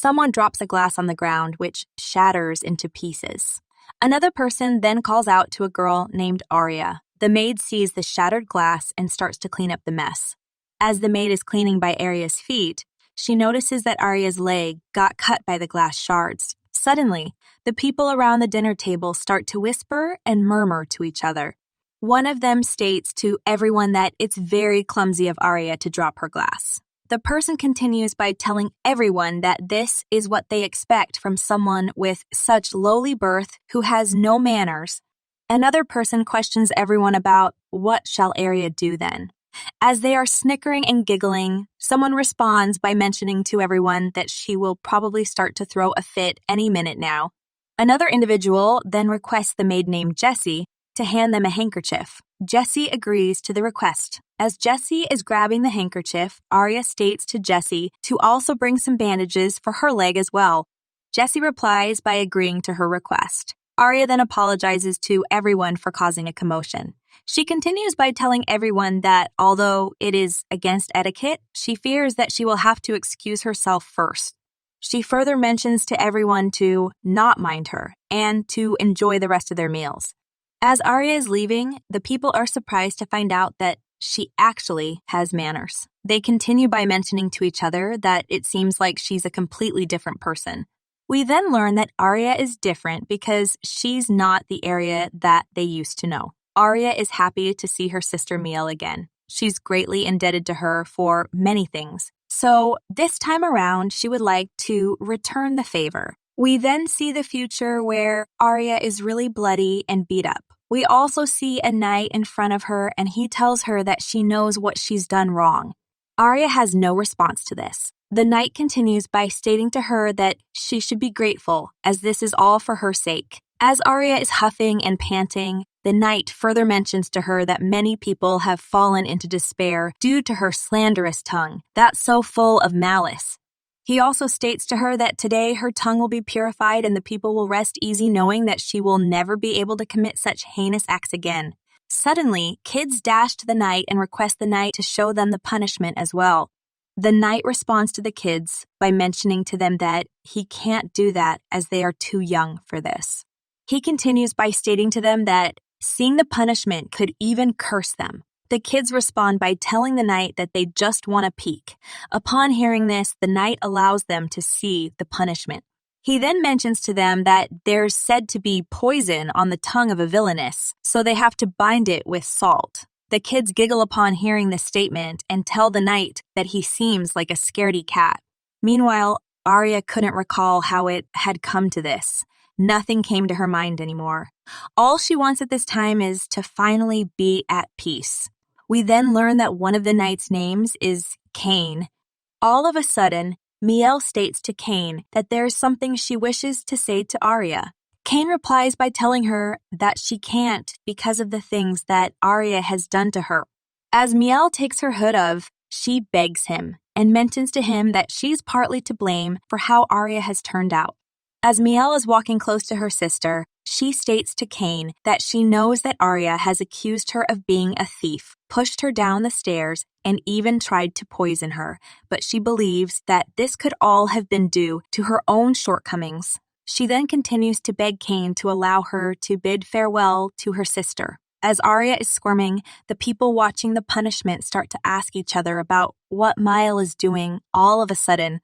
Someone drops a glass on the ground, which shatters into pieces. Another person then calls out to a girl named Aria. The maid sees the shattered glass and starts to clean up the mess. As the maid is cleaning by Aria's feet, she notices that Aria's leg got cut by the glass shards. Suddenly, the people around the dinner table start to whisper and murmur to each other. One of them states to everyone that it's very clumsy of Aria to drop her glass. The person continues by telling everyone that this is what they expect from someone with such lowly birth who has no manners. Another person questions everyone about what shall Aria do then. As they are snickering and giggling, someone responds by mentioning to everyone that she will probably start to throw a fit any minute now. Another individual then requests the maid named Jessie to hand them a handkerchief. Jessie agrees to the request. As Jessie is grabbing the handkerchief, Aria states to Jessie to also bring some bandages for her leg as well. Jessie replies by agreeing to her request. Aria then apologizes to everyone for causing a commotion. She continues by telling everyone that although it is against etiquette, she fears that she will have to excuse herself first. She further mentions to everyone to not mind her and to enjoy the rest of their meals. As Aria is leaving, the people are surprised to find out that she actually has manners. They continue by mentioning to each other that it seems like she's a completely different person. We then learn that Aria is different because she's not the Aria that they used to know. Aria is happy to see her sister Mielle again. She's greatly indebted to her for many things. So this time around, she would like to return the favor. We then see the future where Aria is really bloody and beat up. We also see a knight in front of her and he tells her that she knows what she's done wrong. Aria has no response to this. The knight continues by stating to her that she should be grateful as this is all for her sake. As Aria is huffing and panting, the knight further mentions to her that many people have fallen into despair due to her slanderous tongue, that's so full of malice. He also states to her that today her tongue will be purified and the people will rest easy knowing that she will never be able to commit such heinous acts again. Suddenly, kids dash to the knight and request the knight to show them the punishment as well. The knight responds to the kids by mentioning to them that he can't do that as they are too young for this. He continues by stating to them that seeing the punishment could even curse them. The kids respond by telling the knight that they just want a peek. Upon hearing this, the knight allows them to see the punishment. He then mentions to them that there's said to be poison on the tongue of a villainess, so they have to bind it with salt. The kids giggle upon hearing this statement and tell the knight that he seems like a scaredy cat. Meanwhile, Aria couldn't recall how it had come to this. Nothing came to her mind anymore. All she wants at this time is to finally be at peace. We then learn that one of the knight's names is Cain. All of a sudden, Mielle states to Cain that there is something she wishes to say to Aria. Cain replies by telling her that she can't because of the things that Aria has done to her. As Mielle takes her hood off, she begs him and mentions to him that she's partly to blame for how Aria has turned out. As Mielle is walking close to her sister, she states to Cain that she knows that Aria has accused her of being a thief, pushed her down the stairs, and even tried to poison her, but she believes that this could all have been due to her own shortcomings. She then continues to beg Cain to allow her to bid farewell to her sister. As Aria is squirming, the people watching the punishment start to ask each other about what Mielle is doing all of a sudden.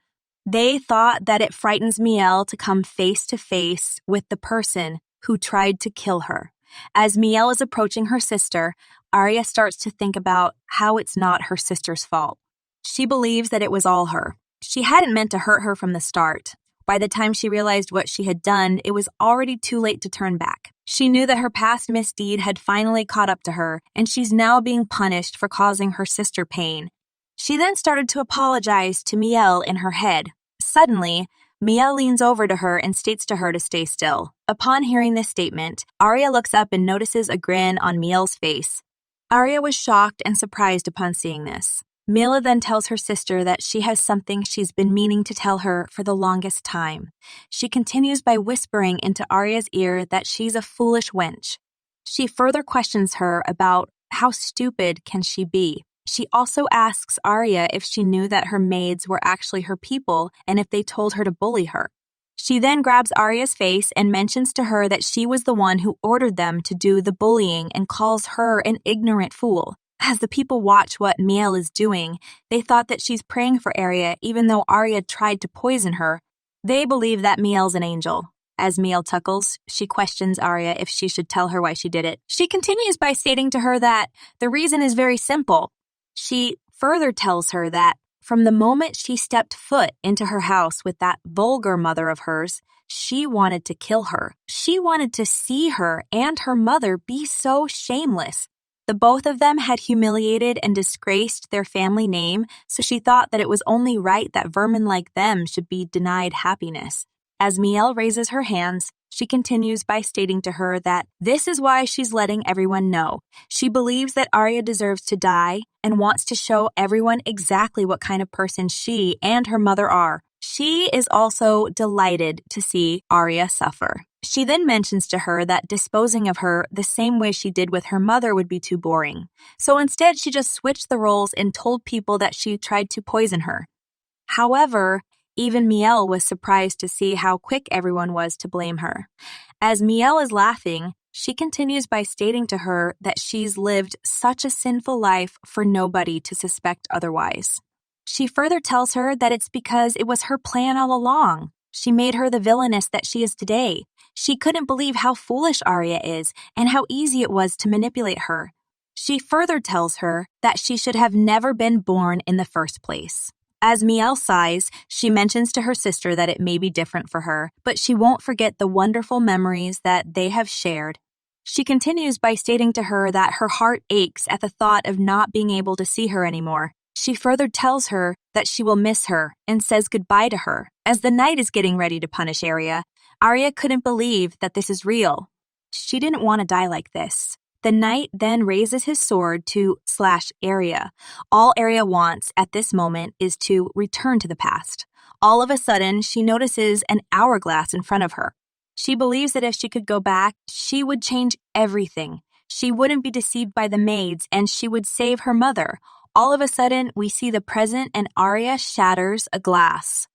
They thought that it frightens Mielle to come face to face with the person who tried to kill her. As Mielle is approaching her sister, Aria starts to think about how it's not her sister's fault. She believes that it was all her. She hadn't meant to hurt her from the start. By the time she realized what she had done, it was already too late to turn back. She knew that her past misdeed had finally caught up to her, and she's now being punished for causing her sister pain. She then started to apologize to Mielle in her head. Suddenly, Mielle leans over to her and states to her to stay still. Upon hearing this statement, Aria looks up and notices a grin on Mielle's face. Aria was shocked and surprised upon seeing this. Mielle then tells her sister that she has something she's been meaning to tell her for the longest time. She continues by whispering into Aria's ear that she's a foolish wench. She further questions her about how stupid can she be. She also asks Aria if she knew that her maids were actually her people and if they told her to bully her. She then grabs Aria's face and mentions to her that she was the one who ordered them to do the bullying and calls her an ignorant fool. As the people watch what Mielle is doing, they thought that she's praying for Aria even though Aria tried to poison her. They believe that Mielle's an angel. As Mielle chuckles, she questions Aria if she should tell her why she did it. She continues by stating to her that the reason is very simple. She further tells her that from the moment she stepped foot into her house with that vulgar mother of hers, she wanted to kill her. She wanted to see her and her mother be so shameless. The both of them had humiliated and disgraced their family name, so she thought that it was only right that vermin like them should be denied happiness. As Mielle raises her hands, she continues by stating to her that this is why she's letting everyone know. She believes that Aria deserves to die and wants to show everyone exactly what kind of person she and her mother are. She is also delighted to see Aria suffer. She then mentions to her that disposing of her the same way she did with her mother would be too boring. So instead, she just switched the roles and told people that she tried to poison her. However, even Mielle was surprised to see how quick everyone was to blame her. As Mielle is laughing, she continues by stating to her that she's lived such a sinful life for nobody to suspect otherwise. She further tells her that it's because it was her plan all along. She made her the villainess that she is today. She couldn't believe how foolish Aria is and how easy it was to manipulate her. She further tells her that she should have never been born in the first place. As Mielle sighs, she mentions to her sister that it may be different for her, but she won't forget the wonderful memories that they have shared. She continues by stating to her that her heart aches at the thought of not being able to see her anymore. She further tells her that she will miss her and says goodbye to her. As the night is getting ready to punish Aria couldn't believe that this is real. She didn't want to die like this. The knight then raises his sword to slash Aria. All Aria wants at this moment is to return to the past. All of a sudden, she notices an hourglass in front of her. She believes that if she could go back, she would change everything. She wouldn't be deceived by the maids, and she would save her mother. All of a sudden, we see the present, and Aria shatters a glass.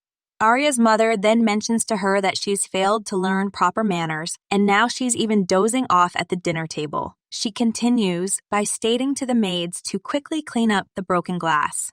Aria's mother then mentions to her that she's failed to learn proper manners, and now she's even dozing off at the dinner table. She continues by stating to the maids to quickly clean up the broken glass.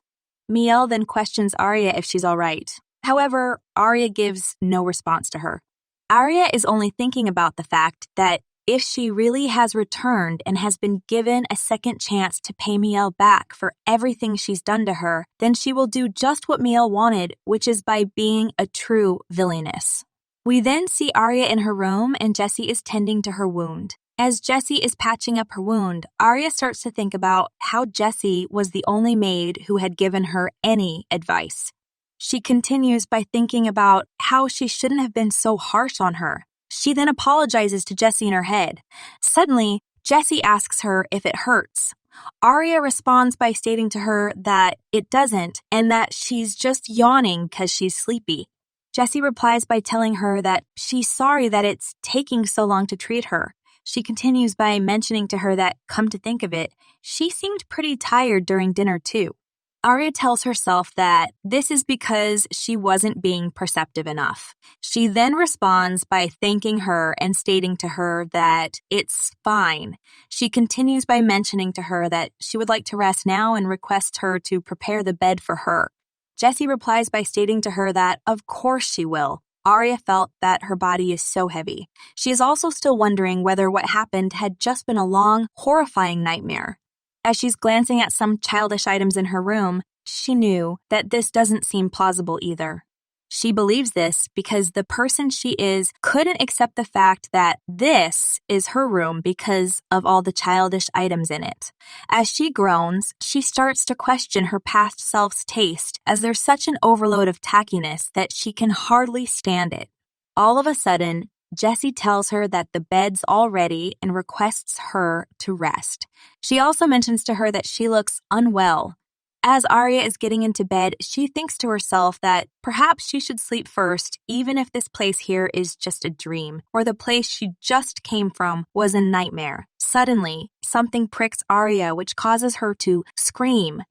Mielle then questions Aria if she's all right. However, Aria gives no response to her. Aria is only thinking about the fact that if she really has returned and has been given a second chance to pay Mielle back for everything she's done to her, then she will do just what Mielle wanted, which is by being a true villainess. We then see Aria in her room and Jessie is tending to her wound. As Jessie is patching up her wound, Aria starts to think about how Jessie was the only maid who had given her any advice. She continues by thinking about how she shouldn't have been so harsh on her. She then apologizes to Jessie in her head. Suddenly, Jessie asks her if it hurts. Aria responds by stating to her that it doesn't and that she's just yawning because she's sleepy. Jessie replies by telling her that she's sorry that it's taking so long to treat her. She continues by mentioning to her that, come to think of it, she seemed pretty tired during dinner too. Aria tells herself that this is because she wasn't being perceptive enough. She then responds by thanking her and stating to her that it's fine. She continues by mentioning to her that she would like to rest now and requests her to prepare the bed for her. Jessie replies by stating to her that of course she will. Aria felt that her body is so heavy. She is also still wondering whether what happened had just been a long, horrifying nightmare. As she's glancing at some childish items in her room, she knew that this doesn't seem plausible either. She believes this because the person she is couldn't accept the fact that this is her room because of all the childish items in it. As she groans, she starts to question her past self's taste as there's such an overload of tackiness that she can hardly stand it. All of a sudden, Jessie tells her that the bed's all ready and requests her to rest. She also mentions to her that she looks unwell. As Aria is getting into bed, she thinks to herself that perhaps she should sleep first, even if this place here is just a dream, or the place she just came from was a nightmare. Suddenly, something pricks Aria, which causes her to scream.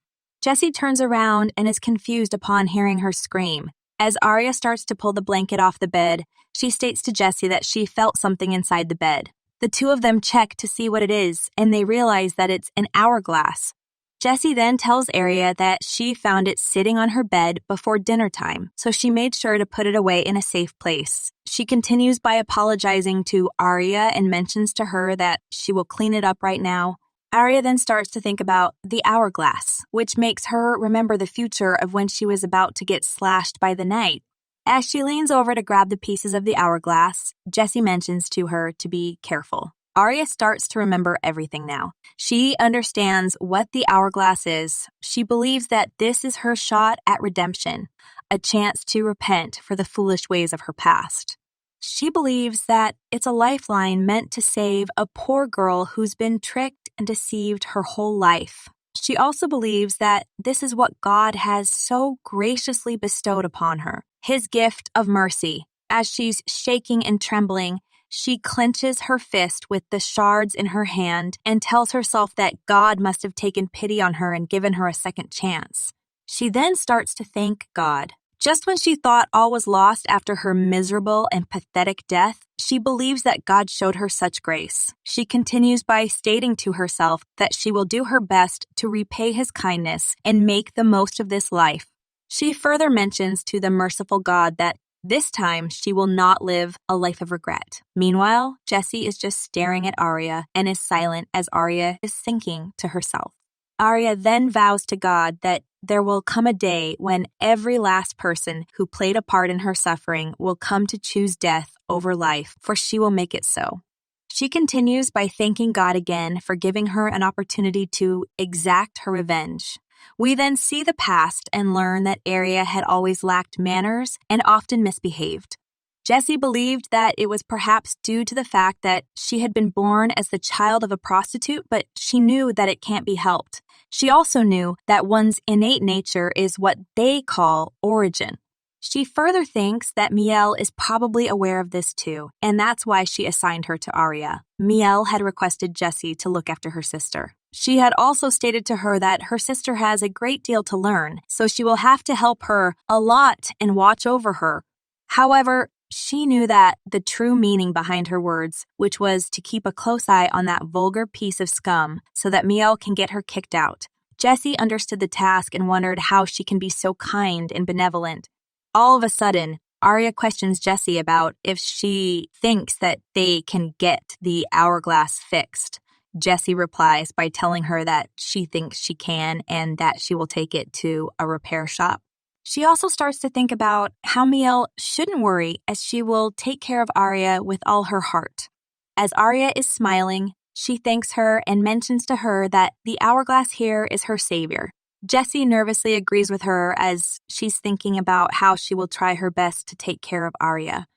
Jessie turns around and is confused upon hearing her scream. As Aria starts to pull the blanket off the bed, she states to Jessie that she felt something inside the bed. The two of them check to see what it is, and they realize that it's an hourglass. Jessie then tells Aria that she found it sitting on her bed before dinner time, so she made sure to put it away in a safe place. She continues by apologizing to Aria and mentions to her that she will clean it up right now. Aria then starts to think about the hourglass, which makes her remember the future of when she was about to get slashed by the knight. As she leans over to grab the pieces of the hourglass, Jessie mentions to her to be careful. Aria starts to remember everything now. She understands what the hourglass is. She believes that this is her shot at redemption, a chance to repent for the foolish ways of her past. She believes that it's a lifeline meant to save a poor girl who's been tricked and deceived her whole life. She also believes that this is what God has so graciously bestowed upon her, his gift of mercy. As she's shaking and trembling, she clenches her fist with the shards in her hand and tells herself that God must have taken pity on her and given her a second chance. She then starts to thank God. Just when she thought all was lost after her miserable and pathetic death, she believes that God showed her such grace. She continues by stating to herself that she will do her best to repay his kindness and make the most of this life. She further mentions to the merciful God that this time she will not live a life of regret. Meanwhile, Jessie is just staring at Aria and is silent as Aria is thinking to herself. Aria then vows to God that there will come a day when every last person who played a part in her suffering will come to choose death over life, for she will make it so. She continues by thanking God again for giving her an opportunity to exact her revenge. We then see the past and learn that Aria had always lacked manners and often misbehaved. Jessie believed that it was perhaps due to the fact that she had been born as the child of a prostitute, but she knew that it can't be helped. She also knew that one's innate nature is what they call origin. She further thinks that Mielle is probably aware of this too, and that's why she assigned her to Aria. Mielle had requested Jessie to look after her sister. She had also stated to her that her sister has a great deal to learn, so she will have to help her a lot and watch over her. However, she knew that the true meaning behind her words, which was to keep a close eye on that vulgar piece of scum so that Mielle can get her kicked out. Jessie understood the task and wondered how she can be so kind and benevolent. All of a sudden, Aria questions Jessie about if she thinks that they can get the hourglass fixed. Jessie replies by telling her that she thinks she can and that she will take it to a repair shop. She also starts to think about how Mielle shouldn't worry as she will take care of Aria with all her heart. As Aria is smiling, she thanks her and mentions to her that the hourglass here is her savior. Jessie nervously agrees with her as she's thinking about how she will try her best to take care of Aria.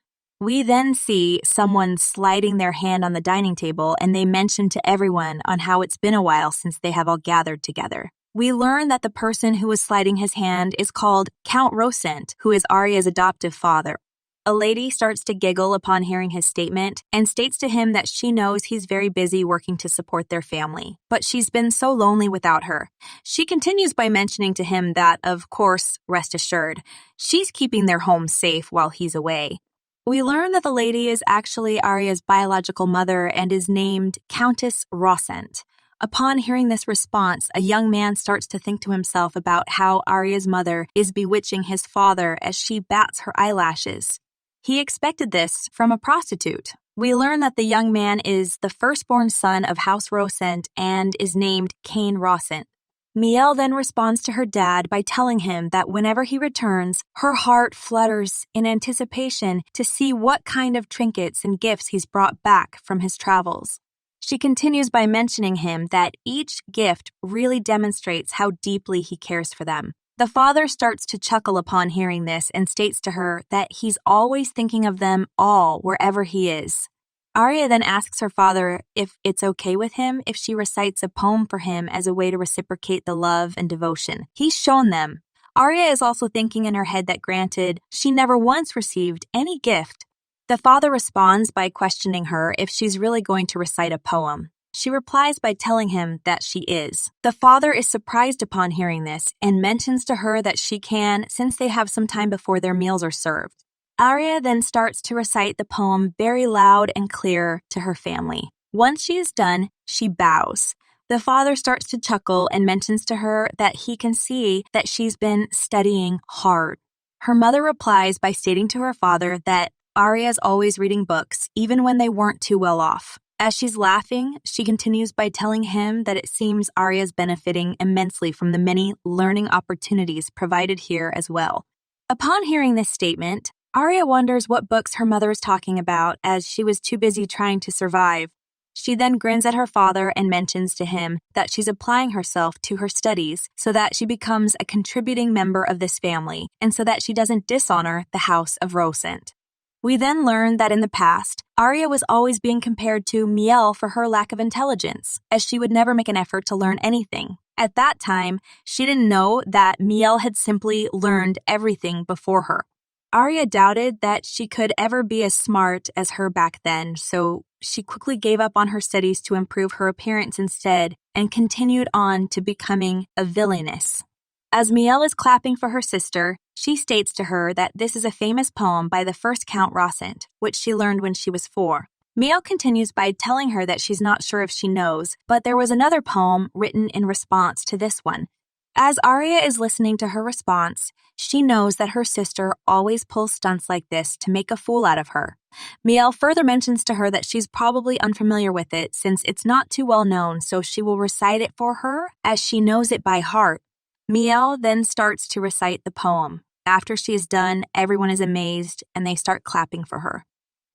We then see someone sliding their hand on the dining table and they mention to everyone on how it's been a while since they have all gathered together. We learn that the person who was sliding his hand is called Count Roscent, who is Aria's adoptive father. A lady starts to giggle upon hearing his statement and states to him that she knows he's very busy working to support their family, but she's been so lonely without her. She continues by mentioning to him that, of course, rest assured, she's keeping their home safe while he's away. We learn that the lady is actually Aria's biological mother and is named Countess Roscent. Upon hearing this response, a young man starts to think to himself about how Aria's mother is bewitching his father as she bats her eyelashes. He expected this from a prostitute. We learn that the young man is the firstborn son of House Roscent and is named Cain Roscent. Mielle then responds to her dad by telling him that whenever he returns, her heart flutters in anticipation to see what kind of trinkets and gifts he's brought back from his travels. She continues by mentioning him that each gift really demonstrates how deeply he cares for them. The father starts to chuckle upon hearing this and states to her that he's always thinking of them all wherever he is. Aria then asks her father if it's okay with him if she recites a poem for him as a way to reciprocate the love and devotion he's shown them. Aria is also thinking in her head that granted, she never once received any gift. The father responds by questioning her if she's really going to recite a poem. She replies by telling him that she is. The father is surprised upon hearing this and mentions to her that she can, since they have some time before their meals are served. Aria then starts to recite the poem very loud and clear to her family. Once she is done, she bows. The father starts to chuckle and mentions to her that he can see that she's been studying hard. Her mother replies by stating to her father that Aria's always reading books, even when they weren't too well off. As she's laughing, she continues by telling him that it seems Aria's benefiting immensely from the many learning opportunities provided here as well. Upon hearing this statement, Aria wonders what books her mother is talking about, as she was too busy trying to survive. She then grins at her father and mentions to him that she's applying herself to her studies so that she becomes a contributing member of this family and so that she doesn't dishonor the house of Roscent. We then learn that in the past, Aria was always being compared to Mielle for her lack of intelligence, as she would never make an effort to learn anything. At that time, she didn't know that Mielle had simply learned everything before her. Aria doubted that she could ever be as smart as her back then, so she quickly gave up on her studies to improve her appearance instead and continued on to becoming a villainess. As Mielle is clapping for her sister, she states to her that this is a famous poem by the first Count Roscent, which she learned when she was 4. Mielle continues by telling her that she's not sure if she knows, but there was another poem written in response to this one. As Aria is listening to her response, she knows that her sister always pulls stunts like this to make a fool out of her. Mielle further mentions to her that she's probably unfamiliar with it since it's not too well known, so she will recite it for her as she knows it by heart. Mielle then starts to recite the poem. After she is done, everyone is amazed and they start clapping for her.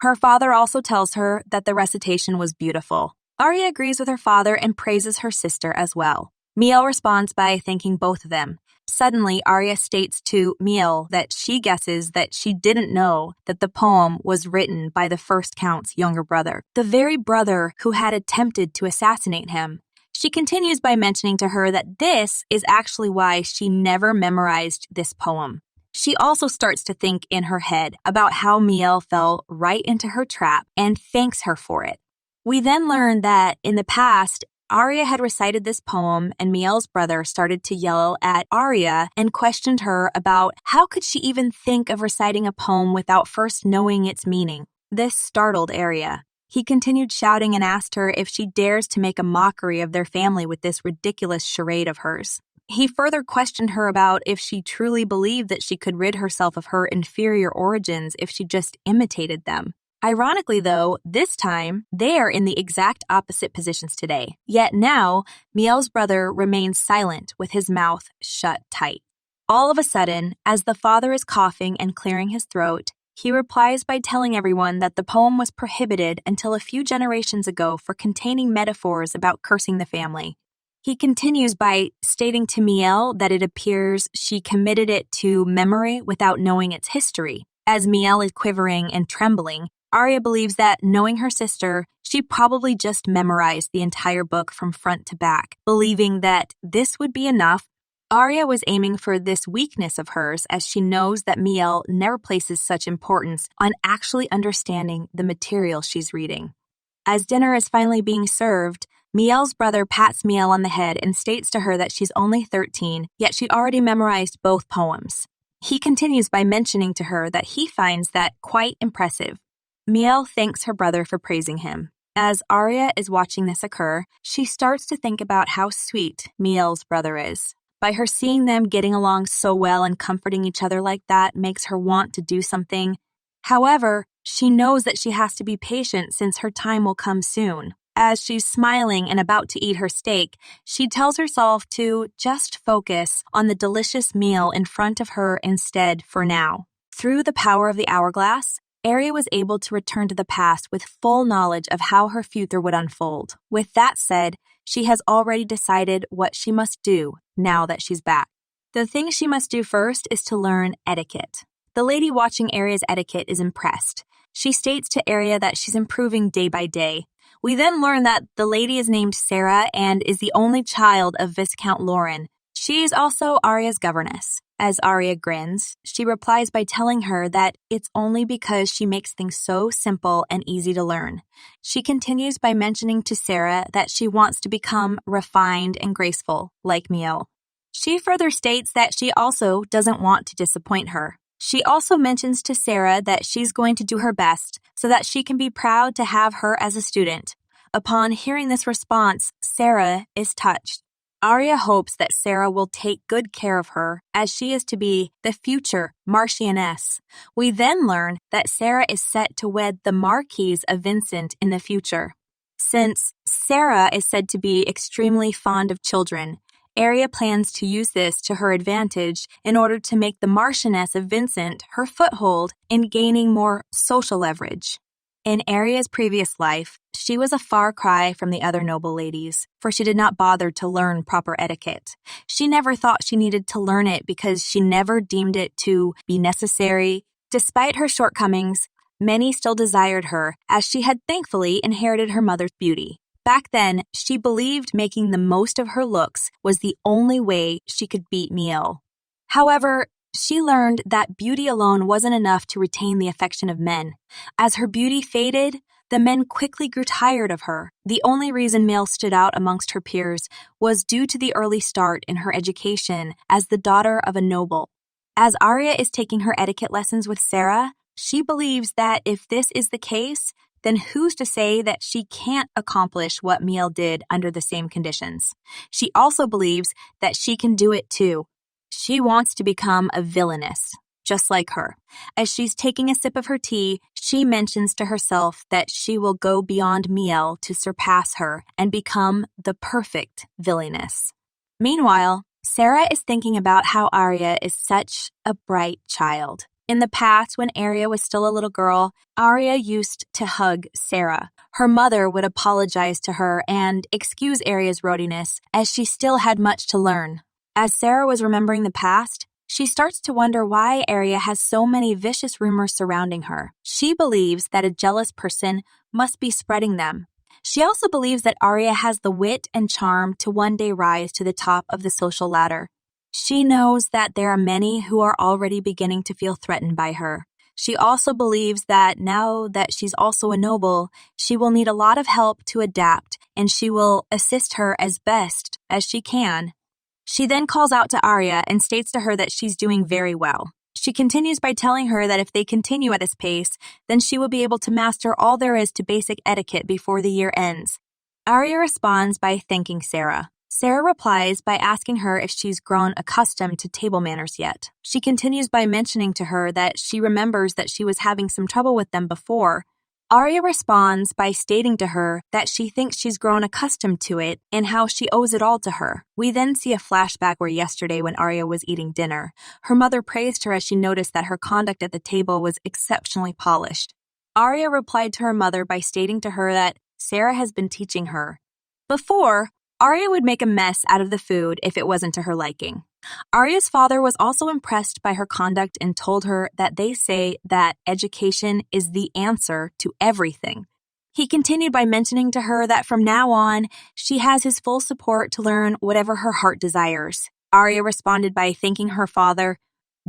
Her father also tells her that the recitation was beautiful. Aria agrees with her father and praises her sister as well. Mielle responds by thanking both of them. Suddenly, Aria states to Mielle that she guesses that she didn't know that the poem was written by the first Count's younger brother, the very brother who had attempted to assassinate him. She continues by mentioning to her that this is actually why she never memorized this poem. She also starts to think in her head about how Mielle fell right into her trap and thanks her for it. We then learn that in the past, Aria had recited this poem and Mielle's brother started to yell at Aria and questioned her about how could she even think of reciting a poem without first knowing its meaning. This startled Aria. He continued shouting and asked her if she dares to make a mockery of their family with this ridiculous charade of hers. He further questioned her about if she truly believed that she could rid herself of her inferior origins if she just imitated them. Ironically, though, this time, they are in the exact opposite positions today. Yet now, Mielle's brother remains silent with his mouth shut tight. All of a sudden, as the father is coughing and clearing his throat, he replies by telling everyone that the poem was prohibited until a few generations ago for containing metaphors about cursing the family. He continues by stating to Mielle that it appears she committed it to memory without knowing its history. As Mielle is quivering and trembling, Aria believes that, knowing her sister, she probably just memorized the entire book from front to back, believing that this would be enough. Aria was aiming for this weakness of hers as she knows that Mielle never places such importance on actually understanding the material she's reading. As dinner is finally being served, Mielle's brother pats Mielle on the head and states to her that she's only 13, yet she'd already memorized both poems. He continues by mentioning to her that he finds that quite impressive. Mielle thanks her brother for praising him. As Aria is watching this occur, she starts to think about how sweet Mielle's brother is. By her seeing them getting along so well and comforting each other like that makes her want to do something. However, she knows that she has to be patient since her time will come soon. As she's smiling and about to eat her steak, she tells herself to just focus on the delicious meal in front of her instead for now. Through the power of the hourglass, Aria was able to return to the past with full knowledge of how her future would unfold. With that said, she has already decided what she must do now that she's back. The thing she must do first is to learn etiquette. The lady watching Aria's etiquette is impressed. She states to Aria that she's improving day by day. We then learn that the lady is named Sarah and is the only child of Viscount Lauren. She's also Aria's governess. As Aria grins, she replies by telling her that it's only because she makes things so simple and easy to learn. She continues by mentioning to Sarah that she wants to become refined and graceful, like Mielle. She further states that she also doesn't want to disappoint her. She also mentions to Sarah that she's going to do her best so that she can be proud to have her as a student. Upon hearing this response, Sarah is touched. Aria hopes that Sarah will take good care of her, as she is to be the future Marchioness. We then learn that Sarah is set to wed the Marquis of Vincent in the future. Since Sarah is said to be extremely fond of children, Aria plans to use this to her advantage in order to make the Marchioness of Vincent her foothold in gaining more social leverage. In Aria's previous life, she was a far cry from the other noble ladies, for she did not bother to learn proper etiquette. She never thought she needed to learn it because she never deemed it to be necessary. Despite her shortcomings, many still desired her, as she had thankfully inherited her mother's beauty. Back then, she believed making the most of her looks was the only way she could beat Mielle. However, she learned that beauty alone wasn't enough to retain the affection of men. As her beauty faded, the men quickly grew tired of her. The only reason Mielle stood out amongst her peers was due to the early start in her education as the daughter of a noble. As Aria is taking her etiquette lessons with Sarah, she believes that if this is the case, then who's to say that she can't accomplish what Mielle did under the same conditions? She also believes that she can do it too. She wants to become a villainess, just like her. As she's taking a sip of her tea, she mentions to herself that she will go beyond Mielle to surpass her and become the perfect villainess. Meanwhile, Sarah is thinking about how Aria is such a bright child. In the past, when Aria was still a little girl, Aria used to hug Sarah. Her mother would apologize to her and excuse Aria's rowdiness, as she still had much to learn. As Sarah was remembering the past, she starts to wonder why Aria has so many vicious rumors surrounding her. She believes that a jealous person must be spreading them. She also believes that Aria has the wit and charm to one day rise to the top of the social ladder. She knows that there are many who are already beginning to feel threatened by her. She also believes that now that she's also a noble, she will need a lot of help to adapt, and she will assist her as best as she can. She then calls out to Aria and states to her that she's doing very well. She continues by telling her that if they continue at this pace, then she will be able to master all there is to basic etiquette before the year ends. Aria responds by thanking Sarah. Sarah replies by asking her if she's grown accustomed to table manners yet. She continues by mentioning to her that she remembers that she was having some trouble with them before. Aria responds by stating to her that she thinks she's grown accustomed to it and how she owes it all to her. We then see a flashback where yesterday when Aria was eating dinner, her mother praised her as she noticed that her conduct at the table was exceptionally polished. Aria replied to her mother by stating to her that Sarah has been teaching her. Before, Aria would make a mess out of the food if it wasn't to her liking. Aria's father was also impressed by her conduct and told her that they say that education is the answer to everything. He continued by mentioning to her that from now on, she has his full support to learn whatever her heart desires. Aria responded by thanking her father.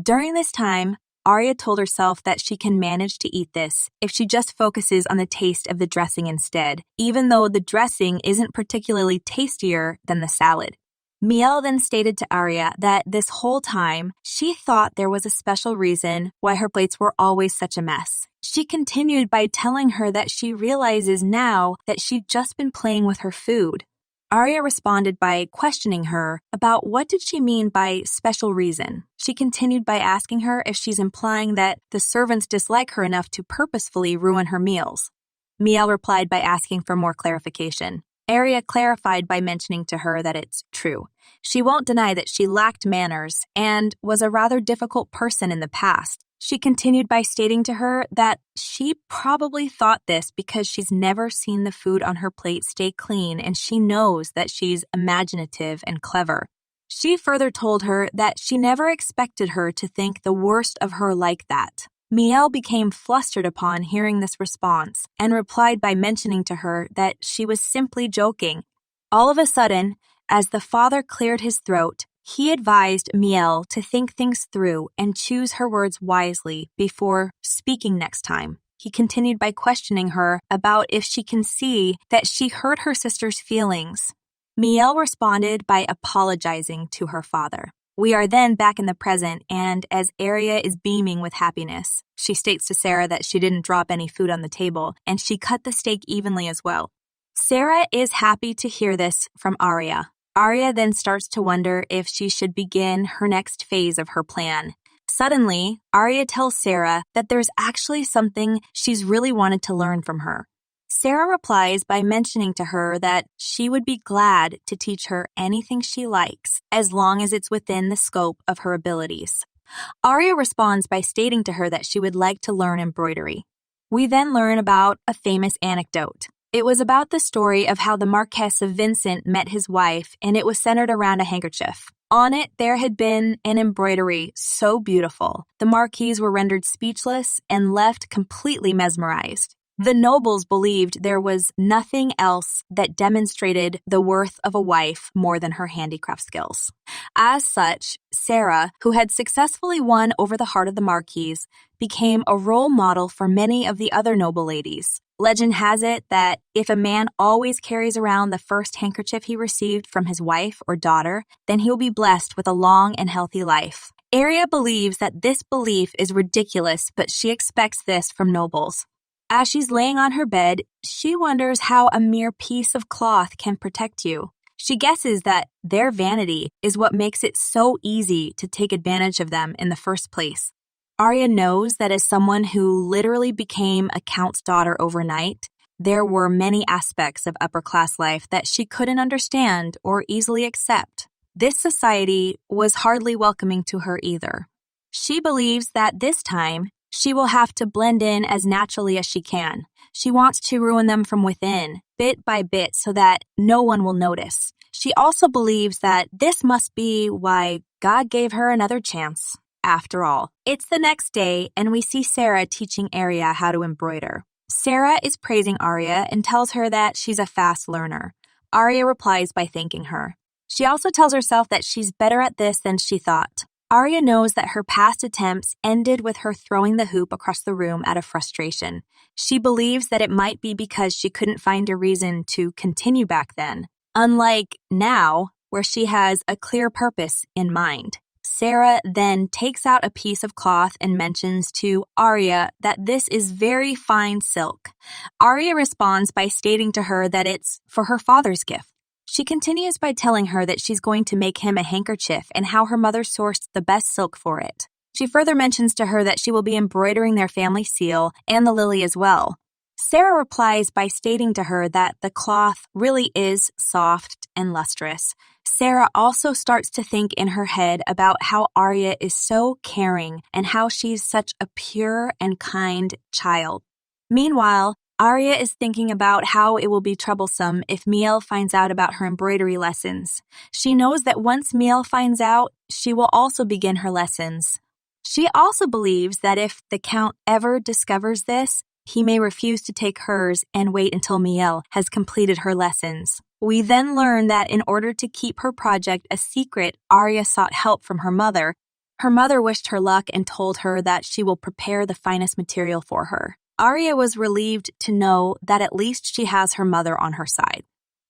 During this time, Aria told herself that she can manage to eat this if she just focuses on the taste of the dressing instead, even though the dressing isn't particularly tastier than the salad. Mielle then stated to Aria that this whole time, she thought there was a special reason why her plates were always such a mess. She continued by telling her that she realizes now that she'd just been playing with her food. Aria responded by questioning her about what did she mean by special reason. She continued by asking her if she's implying that the servants dislike her enough to purposefully ruin her meals. Mielle replied by asking for more clarification. Aria clarified by mentioning to her that it's true. She won't deny that she lacked manners and was a rather difficult person in the past. She continued by stating to her that she probably thought this because she's never seen the food on her plate stay clean and she knows that she's imaginative and clever. She further told her that she never expected her to think the worst of her like that. Mielle became flustered upon hearing this response and replied by mentioning to her that she was simply joking. All of a sudden, as the father cleared his throat, He advised Mielle to think things through and choose her words wisely before speaking next time. He continued by questioning her about if she can see that she hurt her sister's feelings. Mielle responded by apologizing to her father. We are then back in the present, and as Aria is beaming with happiness, she states to Sarah that she didn't drop any food on the table, and she cut the steak evenly as well. Sarah is happy to hear this from Aria. Aria then starts to wonder if she should begin her next phase of her plan. Suddenly, Aria tells Sarah that there's actually something she's really wanted to learn from her. Sarah replies by mentioning to her that she would be glad to teach her anything she likes, as long as it's within the scope of her abilities. Aria responds by stating to her that she would like to learn embroidery. We then learn about a famous anecdote. It was about the story of how the Marquess of Vincent met his wife, and it was centered around a handkerchief. On it, there had been an embroidery so beautiful. The Marquise were rendered speechless and left completely mesmerized. The nobles believed there was nothing else that demonstrated the worth of a wife more than her handicraft skills. As such, Sarah, who had successfully won over the heart of the Marquise, became a role model for many of the other noble ladies. Legend has it that if a man always carries around the first handkerchief he received from his wife or daughter, then he will be blessed with a long and healthy life. Aria believes that this belief is ridiculous, but she expects this from nobles. As she's laying on her bed, she wonders how a mere piece of cloth can protect you. She guesses that their vanity is what makes it so easy to take advantage of them in the first place. Aria knows that as someone who literally became a count's daughter overnight, there were many aspects of upper-class life that she couldn't understand or easily accept. This society was hardly welcoming to her either. She believes that this time, she will have to blend in as naturally as she can. She wants to ruin them from within, bit by bit, so that no one will notice. She also believes that this must be why God gave her another chance. After all, it's the next day, and we see Sarah teaching Aria how to embroider. Sarah is praising Aria and tells her that she's a fast learner. Aria replies by thanking her. She also tells herself that she's better at this than she thought. Aria knows that her past attempts ended with her throwing the hoop across the room out of frustration. She believes that it might be because she couldn't find a reason to continue back then, unlike now, where she has a clear purpose in mind. Sarah then takes out a piece of cloth and mentions to Aria that this is very fine silk. Aria responds by stating to her that it's for her father's gift. She continues by telling her that she's going to make him a handkerchief and how her mother sourced the best silk for it. She further mentions to her that she will be embroidering their family seal and the lily as well. Sarah replies by stating to her that the cloth really is soft and lustrous. Sarah also starts to think in her head about how Aria is so caring and how she's such a pure and kind child. Meanwhile, Aria is thinking about how it will be troublesome if Mielle finds out about her embroidery lessons. She knows that once Mielle finds out, she will also begin her lessons. She also believes that if the Count ever discovers this, he may refuse to take hers and wait until Mielle has completed her lessons. We then learn that in order to keep her project a secret, Aria sought help from her mother. Her mother wished her luck and told her that she will prepare the finest material for her. Aria was relieved to know that at least she has her mother on her side.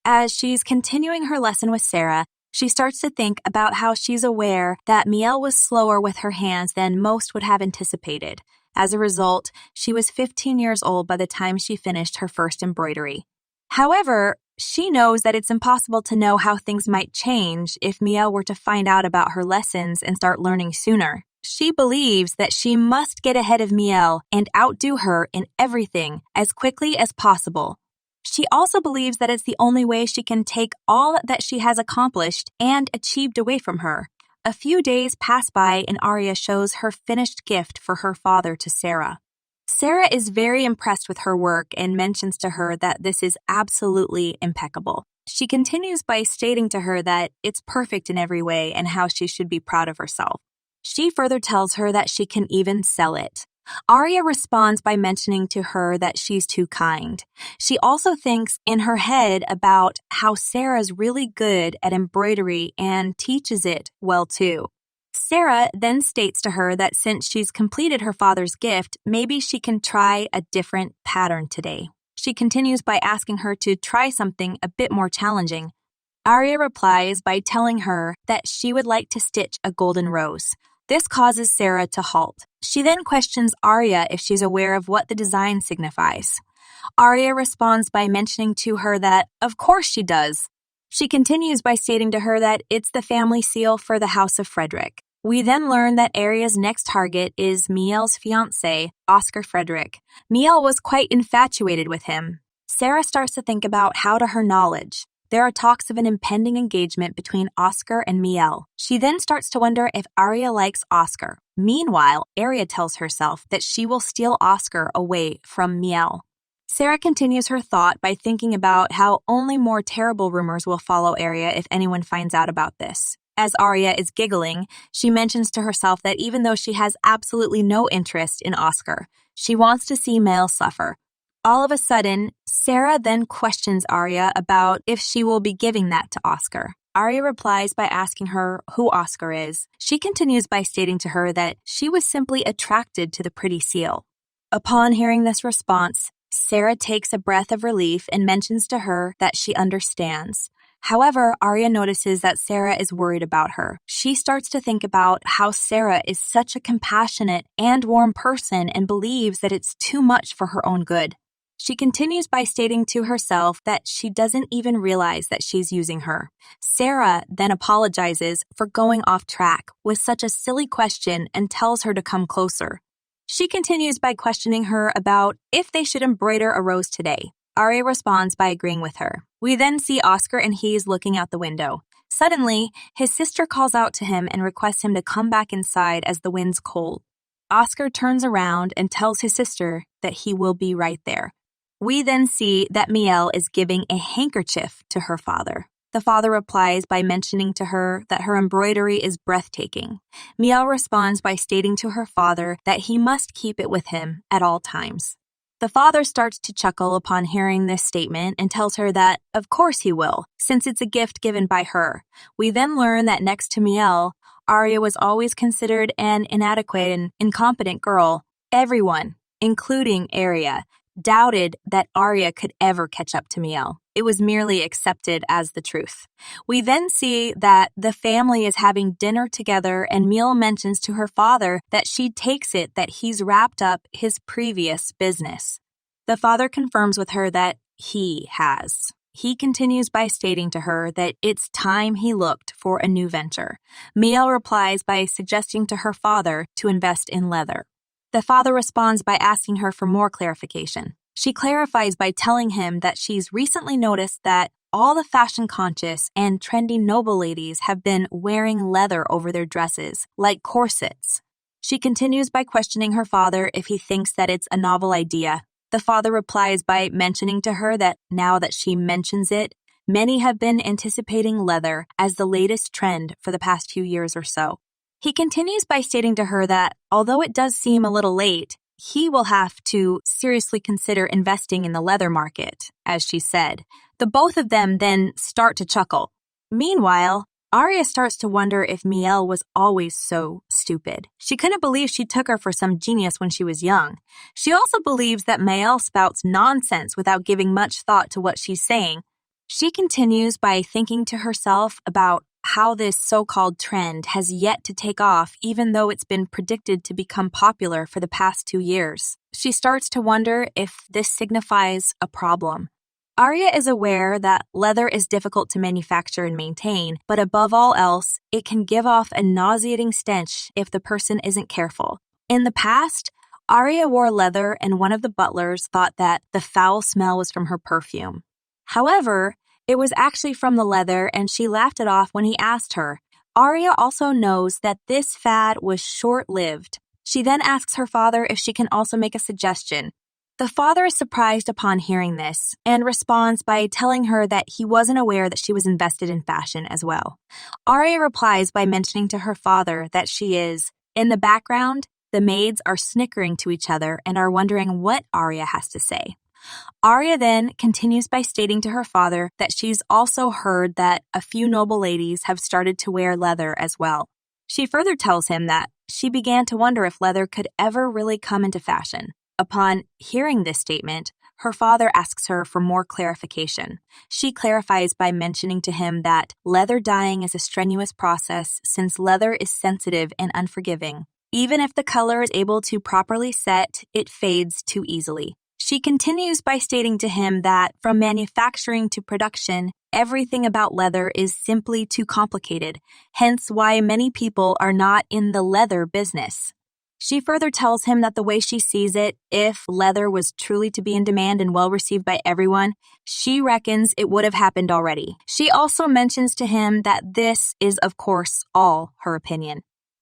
As she's continuing her lesson with Sarah, she starts to think about how she's aware that Mielle was slower with her hands than most would have anticipated. As a result, she was 15 years old by the time she finished her first embroidery. However, she knows that it's impossible to know how things might change if Mielle were to find out about her lessons and start learning sooner. She believes that she must get ahead of Mielle and outdo her in everything as quickly as possible. She also believes that it's the only way she can take all that she has accomplished and achieved away from her. A few days pass by and Aria shows her finished gift for her father to Sarah. Sarah is very impressed with her work and mentions to her that this is absolutely impeccable. She continues by stating to her that it's perfect in every way and how she should be proud of herself. She further tells her that she can even sell it. Aria responds by mentioning to her that she's too kind. She also thinks in her head about how Sarah's really good at embroidery and teaches it well too. Sarah then states to her that since she's completed her father's gift, maybe she can try a different pattern today. She continues by asking her to try something a bit more challenging. Aria replies by telling her that she would like to stitch a golden rose. This causes Sarah to halt. She then questions Aria if she's aware of what the design signifies. Aria responds by mentioning to her that, of course she does. She continues by stating to her that it's the family seal for the House of Frederick. We then learn that Aria's next target is Mielle's fiancé, Oscar Frederick. Mielle was quite infatuated with him. Sarah starts to think about how, to her knowledge, there are talks of an impending engagement between Oscar and Mielle. She then starts to wonder if Aria likes Oscar. Meanwhile, Aria tells herself that she will steal Oscar away from Mielle. Sarah continues her thought by thinking about how only more terrible rumors will follow Aria if anyone finds out about this. As Aria is giggling, she mentions to herself that even though she has absolutely no interest in Oscar, she wants to see Mielle suffer. All of a sudden, Sarah then questions Aria about if she will be giving that to Oscar. Aria replies by asking her who Oscar is. She continues by stating to her that she was simply attracted to the pretty seal. Upon hearing this response, Sarah takes a breath of relief and mentions to her that she understands. However, Aria notices that Sarah is worried about her. She starts to think about how Sarah is such a compassionate and warm person and believes that it's too much for her own good. She continues by stating to herself that she doesn't even realize that she's using her. Sarah then apologizes for going off track with such a silly question and tells her to come closer. She continues by questioning her about if they should embroider a rose today. Aria responds by agreeing with her. We then see Oscar and Hees looking out the window. Suddenly, his sister calls out to him and requests him to come back inside as the wind's cold. Oscar turns around and tells his sister that he will be right there. We then see that Mielle is giving a handkerchief to her father. The father replies by mentioning to her that her embroidery is breathtaking. Mielle responds by stating to her father that he must keep it with him at all times. The father starts to chuckle upon hearing this statement and tells her that, of course he will, since it's a gift given by her. We then learn that next to Mielle, Aria was always considered an inadequate and incompetent girl. Everyone, including Aria, doubted that Aria could ever catch up to Mielle. It was merely accepted as the truth. We then see that the family is having dinner together and Mielle mentions to her father that she takes it that he's wrapped up his previous business. The father confirms with her that he has. He continues by stating to her that it's time he looked for a new venture. Mielle replies by suggesting to her father to invest in leather. The father responds by asking her for more clarification. She clarifies by telling him that she's recently noticed that all the fashion-conscious and trendy noble ladies have been wearing leather over their dresses, like corsets. She continues by questioning her father if he thinks that it's a novel idea. The father replies by mentioning to her that now that she mentions it, many have been anticipating leather as the latest trend for the past few years or so. He continues by stating to her that, although it does seem a little late, he will have to seriously consider investing in the leather market, as she said. The both of them then start to chuckle. Meanwhile, Aria starts to wonder if Mielle was always so stupid. She couldn't believe she took her for some genius when she was young. She also believes that Mielle spouts nonsense without giving much thought to what she's saying. She continues by thinking to herself about how this so-called trend has yet to take off even though it's been predicted to become popular for the past 2 years. She starts to wonder if this signifies a problem. Aria is aware that leather is difficult to manufacture and maintain, but above all else, it can give off a nauseating stench if the person isn't careful. In the past, Aria wore leather and one of the butlers thought that the foul smell was from her perfume. However, it was actually from the leather and she laughed it off when he asked her. Aria also knows that this fad was short-lived. She then asks her father if she can also make a suggestion. The father is surprised upon hearing this and responds by telling her that he wasn't aware that she was invested in fashion as well. Aria replies by mentioning to her father that she is, in the background, The maids are snickering to each other and are wondering what Aria has to say. Aria then continues by stating to her father that she's also heard that a few noble ladies have started to wear leather as well. She further tells him that she began to wonder if leather could ever really come into fashion. Upon hearing this statement, her father asks her for more clarification. She clarifies by mentioning to him that leather dyeing is a strenuous process since leather is sensitive and unforgiving. Even if the color is able to properly set, it fades too easily. She continues by stating to him that from manufacturing to production, everything about leather is simply too complicated, hence why many people are not in the leather business. She further tells him that the way she sees it, if leather was truly to be in demand and well received by everyone, she reckons it would have happened already. She also mentions to him that this is, of course, all her opinion.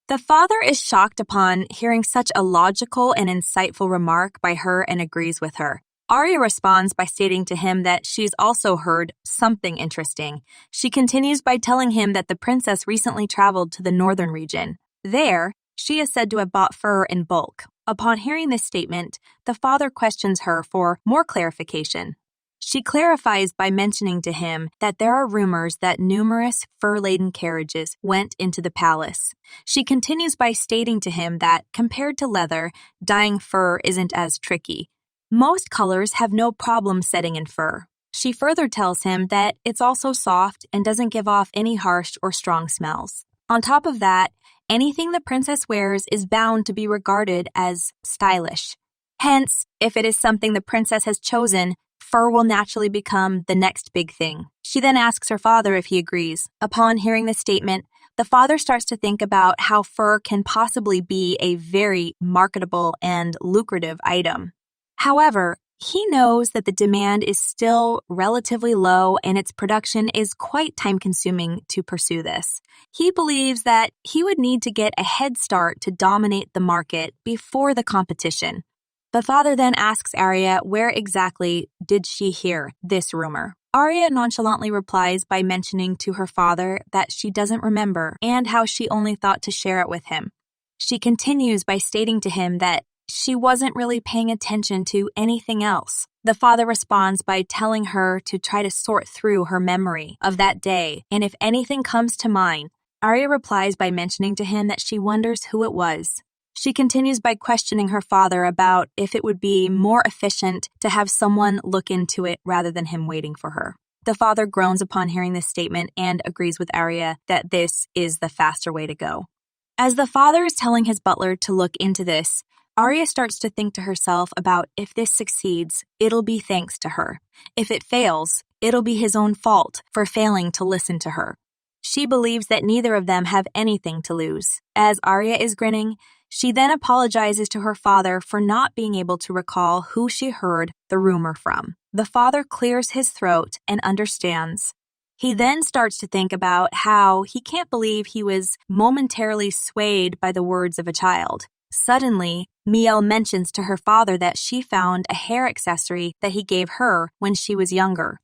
The father is shocked upon hearing such a logical and insightful remark by her and agrees with her. Aria responds by stating to him that she's also heard something interesting. She continues by telling him that the princess recently traveled to the northern region. There, she is said to have bought fur in bulk. Upon hearing this statement, the father questions her for more clarification. She clarifies by mentioning to him that there are rumors that numerous fur-laden carriages went into the palace. She continues by stating to him that, compared to leather, dyeing fur isn't as tricky. Most colors have no problem setting in fur. She further tells him that it's also soft and doesn't give off any harsh or strong smells. On top of that, anything the princess wears is bound to be regarded as stylish. Hence, if it is something the princess has chosen, fur will naturally become the next big thing. She then asks her father if he agrees. Upon hearing this statement, the father starts to think about how fur can possibly be a very marketable and lucrative item. However, he knows that the demand is still relatively low and its production is quite time-consuming to pursue this. He believes that he would need to get a head start to dominate the market before the competition. The father then asks Aria where exactly did she hear this rumor. Aria nonchalantly replies by mentioning to her father that she doesn't remember and how she only thought to share it with him. She continues by stating to him that she wasn't really paying attention to anything else. The father responds by telling her to try to sort through her memory of that day, and if anything comes to mind. Aria replies by mentioning to him that she wonders who it was. She continues by questioning her father about if it would be more efficient to have someone look into it rather than him waiting for her. The father groans upon hearing this statement and agrees with Aria that this is the faster way to go. As the father is telling his butler to look into this, Aria starts to think to herself about if this succeeds, it'll be thanks to her. If it fails, it'll be his own fault for failing to listen to her. She believes that neither of them have anything to lose. As Aria is grinning, she then apologizes to her father for not being able to recall who she heard the rumor from. The father clears his throat and understands. He then starts to think about how he can't believe he was momentarily swayed by the words of a child. Suddenly, Mielle mentions to her father that she found a hair accessory that he gave her when she was younger.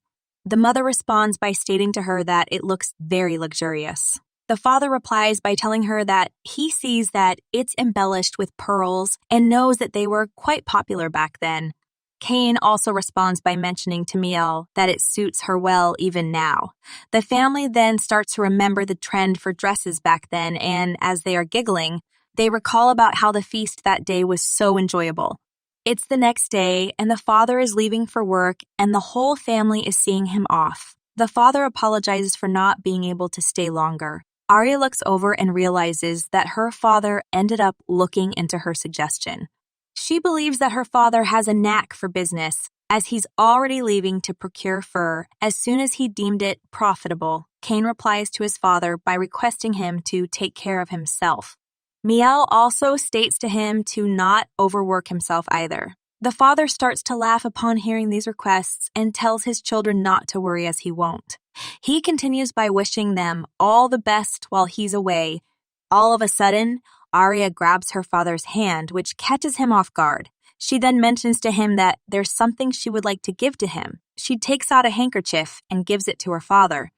The mother responds by stating to her that it looks very luxurious. The father replies by telling her that he sees that it's embellished with pearls and knows that they were quite popular back then. Kane also responds by mentioning to Mielle that it suits her well even now. The family then starts to remember the trend for dresses back then, and as they are giggling, they recall about how the feast that day was so enjoyable. It's the next day, and the father is leaving for work, and the whole family is seeing him off. The father apologizes for not being able to stay longer. Aria looks over and realizes that her father ended up looking into her suggestion. She believes that her father has a knack for business, as he's already leaving to procure fur as soon as he deemed it profitable. Kane replies to his father by requesting him to take care of himself. Mielle also states to him to not overwork himself either. The father starts to laugh upon hearing these requests and tells his children not to worry as he won't. He continues by wishing them all the best while he's away. All of a sudden, Aria grabs her father's hand, which catches him off guard. She then mentions to him that there's something she would like to give to him. She takes out a handkerchief and gives it to her father.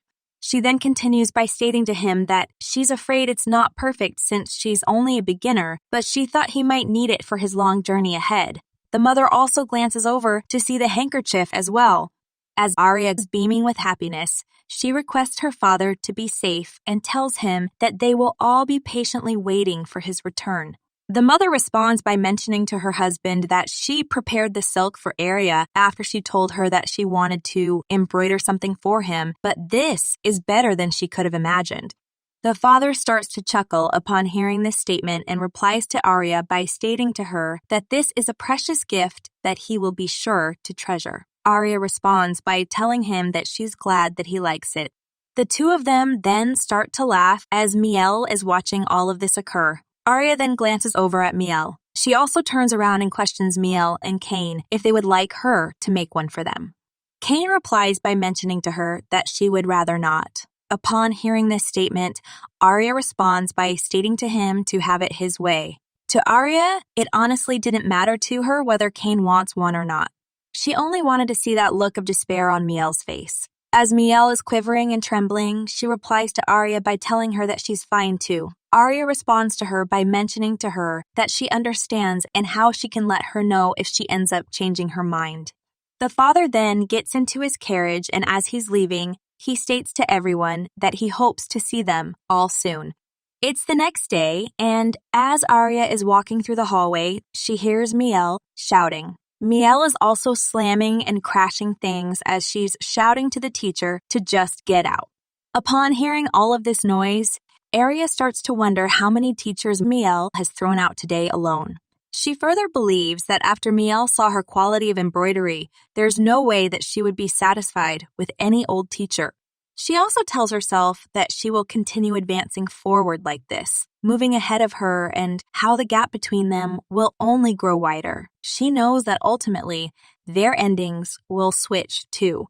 She then continues by stating to him that she's afraid it's not perfect since she's only a beginner, but she thought he might need it for his long journey ahead. The mother also glances over to see the handkerchief as well. As Aria is beaming with happiness, she requests her father to be safe and tells him that they will all be patiently waiting for his return. The mother responds by mentioning to her husband that she prepared the silk for Aria after she told her that she wanted to embroider something for him, but this is better than she could have imagined. The father starts to chuckle upon hearing this statement and replies to Aria by stating to her that this is a precious gift that he will be sure to treasure. Aria responds by telling him that she's glad that he likes it. The two of them then start to laugh as Mielle is watching all of this occur. Aria then glances over at Mielle. She also turns around and questions Mielle and Kane if they would like her to make one for them. Kane replies by mentioning to her that she would rather not. Upon hearing this statement, Aria responds by stating to him to have it his way. To Aria, it honestly didn't matter to her whether Kane wants one or not. She only wanted to see that look of despair on Mielle's face. As Mielle is quivering and trembling, she replies to Aria by telling her that she's fine too. Aria responds to her by mentioning to her that she understands and how she can let her know if she ends up changing her mind. The father then gets into his carriage, and as he's leaving, he states to everyone that he hopes to see them all soon. It's the next day, and as Aria is walking through the hallway, she hears Mielle shouting. Mielle is also slamming and crashing things as she's shouting to the teacher to just get out. Upon hearing all of this noise, Aria starts to wonder how many teachers Mielle has thrown out today alone. She further believes that after Mielle saw her quality of embroidery, there's no way that she would be satisfied with any old teacher. She also tells herself that she will continue advancing forward like this, moving ahead of her, and how the gap between them will only grow wider. She knows that ultimately, their endings will switch too.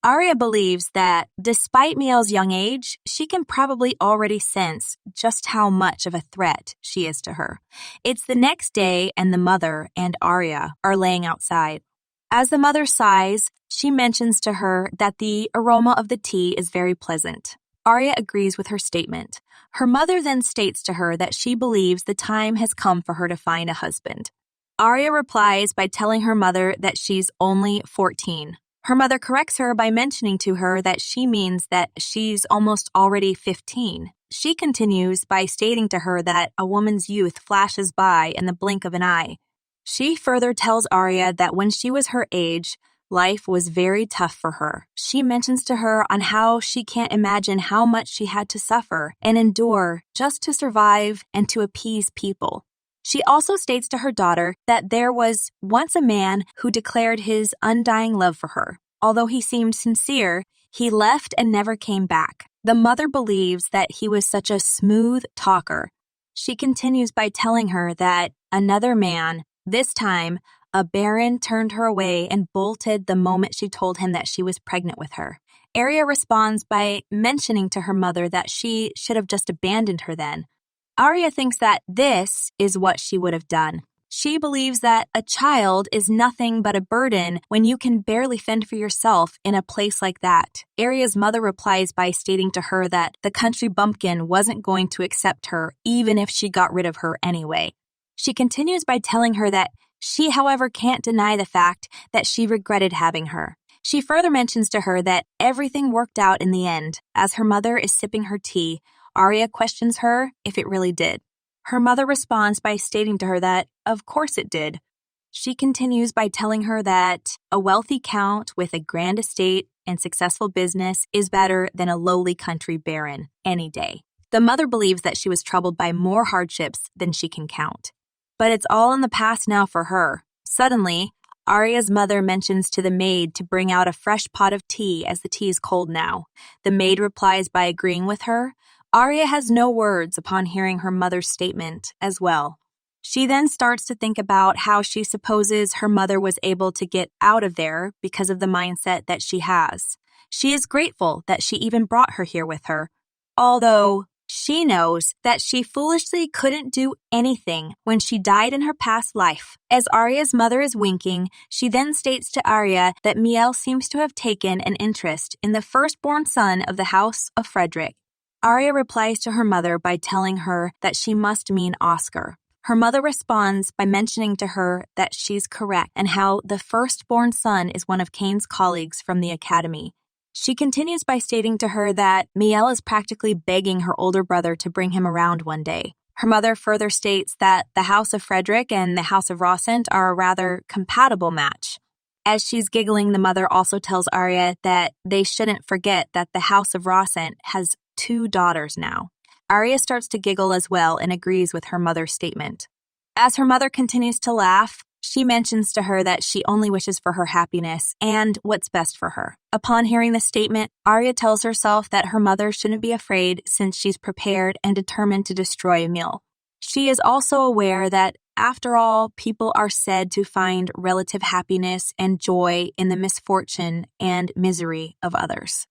Aria believes that, despite Mielle's young age, she can probably already sense just how much of a threat she is to her. It's the next day, and the mother and Aria are laying outside. As the mother sighs, she mentions to her that the aroma of the tea is very pleasant. Aria agrees with her statement. Her mother then states to her that she believes the time has come for her to find a husband. Aria replies by telling her mother that she's only 14. Her mother corrects her by mentioning to her that she means that she's almost already 15. She continues by stating to her that a woman's youth flashes by in the blink of an eye. She further tells Aria that when she was her age, life was very tough for her. She mentions to her on how she can't imagine how much she had to suffer and endure just to survive and to appease people. She also states to her daughter that there was once a man who declared his undying love for her. Although he seemed sincere, he left and never came back. The mother believes that he was such a smooth talker. She continues by telling her that another man, this time a baron, turned her away and bolted the moment she told him that she was pregnant with her. Aria responds by mentioning to her mother that she should have just abandoned her then. Aria thinks that this is what she would have done. She believes that a child is nothing but a burden when you can barely fend for yourself in a place like that. Aria's mother replies by stating to her that the country bumpkin wasn't going to accept her even if she got rid of her anyway. She continues by telling her that she, however, can't deny the fact that she regretted having her. She further mentions to her that everything worked out in the end. As her mother is sipping her tea, Aria questions her if it really did. Her mother responds by stating to her that, of course it did. She continues by telling her that a wealthy count with a grand estate and successful business is better than a lowly country baron any day. The mother believes that she was troubled by more hardships than she can count. But it's all in the past now for her. Suddenly, Aria's mother mentions to the maid to bring out a fresh pot of tea as the tea is cold now. The maid replies by agreeing with her. Aria has no words upon hearing her mother's statement as well. She then starts to think about how she supposes her mother was able to get out of there because of the mindset that she has. She is grateful that she even brought her here with her, although She knows that she foolishly couldn't do anything when she died in her past life. As Aria's mother is winking, she then states to Aria that Mielle seems to have taken an interest in the firstborn son of the House of Frederick. Aria replies to her mother by telling her that she must mean Oscar. Her mother responds by mentioning to her that she's correct and how the firstborn son is one of Kane's colleagues from the academy. She continues by stating to her that Mielle is practically begging her older brother to bring him around one day. Her mother further states that the House of Frederick and the House of Roscent are a rather compatible match. As she's giggling, the mother also tells Aria that they shouldn't forget that the House of Roscent has 2 daughters now. Aria starts to giggle as well and agrees with her mother's statement. As her mother continues to laugh, she mentions to her that she only wishes for her happiness and what's best for her. Upon hearing this statement, Aria tells herself that her mother shouldn't be afraid since she's prepared and determined to destroy Mielle. She is also aware that, after all, people are said to find relative happiness and joy in the misfortune and misery of others.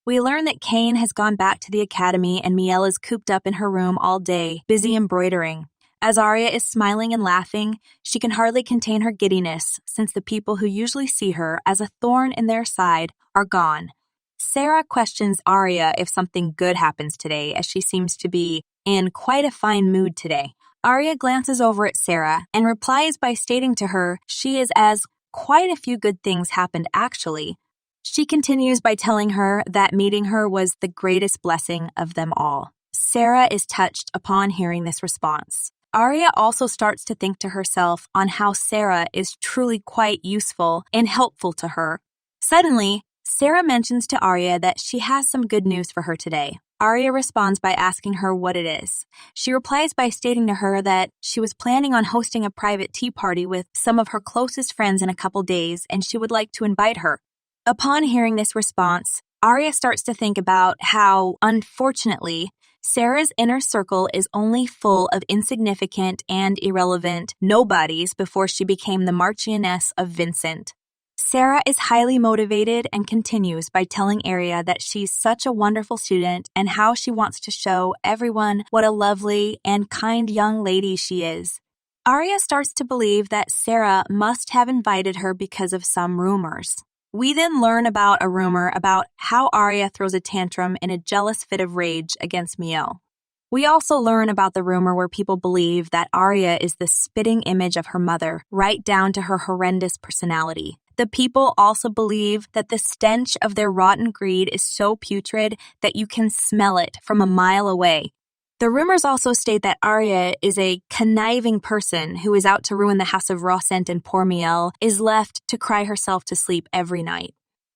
We learn that Kane has gone back to the academy and Mielle is cooped up in her room all day, busy embroidering. As Aria is smiling and laughing, she can hardly contain her giddiness since the people who usually see her as a thorn in their side are gone. Sarah questions Aria if something good happens today, as she seems to be in quite a fine mood today. Aria glances over at Sarah and replies by stating to her she is as quite a few good things happened actually. She continues by telling her that meeting her was the greatest blessing of them all. Sarah is touched upon hearing this response. Aria also starts to think to herself on how Sarah is truly quite useful and helpful to her. Suddenly, Sarah mentions to Aria that she has some good news for her today. Aria responds by asking her what it is. She replies by stating to her that she was planning on hosting a private tea party with some of her closest friends in a couple days and she would like to invite her. Upon hearing this response, Aria starts to think about how, unfortunately, Sarah's inner circle is only full of insignificant and irrelevant nobodies before she became the Marchioness of Vincent. Sarah is highly motivated and continues by telling Aria that she's such a wonderful student and how she wants to show everyone what a lovely and kind young lady she is. Aria starts to believe that Sarah must have invited her because of some rumors. We then learn about a rumor about how Aria throws a tantrum in a jealous fit of rage against Mielle. We also learn about the rumor where people believe that Aria is the spitting image of her mother, right down to her horrendous personality. The people also believe that the stench of their rotten greed is so putrid that you can smell it from a mile away. The rumors also state that Aria is a conniving person who is out to ruin the House of Roscent and poor Mielle is left to cry herself to sleep every night.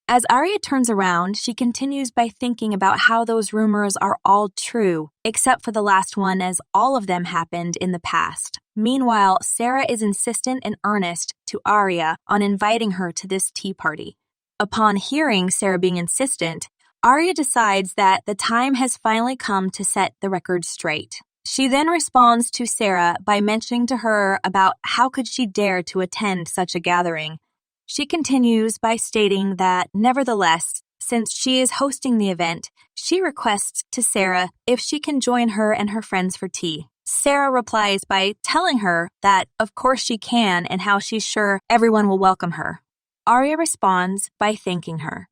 As Aria turns around, she continues by thinking about how those rumors are all true, except for the last one as all of them happened in the past. Meanwhile, Sarah is insistent and earnest to Aria on inviting her to this tea party. Upon hearing Sarah being insistent, Aria decides that the time has finally come to set the record straight. She then responds to Sarah by mentioning to her about how could she dare to attend such a gathering. She continues by stating that, nevertheless, since she is hosting the event, she requests to Sarah if she can join her and her friends for tea. Sarah replies by telling her that of course she can and how she's sure everyone will welcome her. Aria responds by thanking her.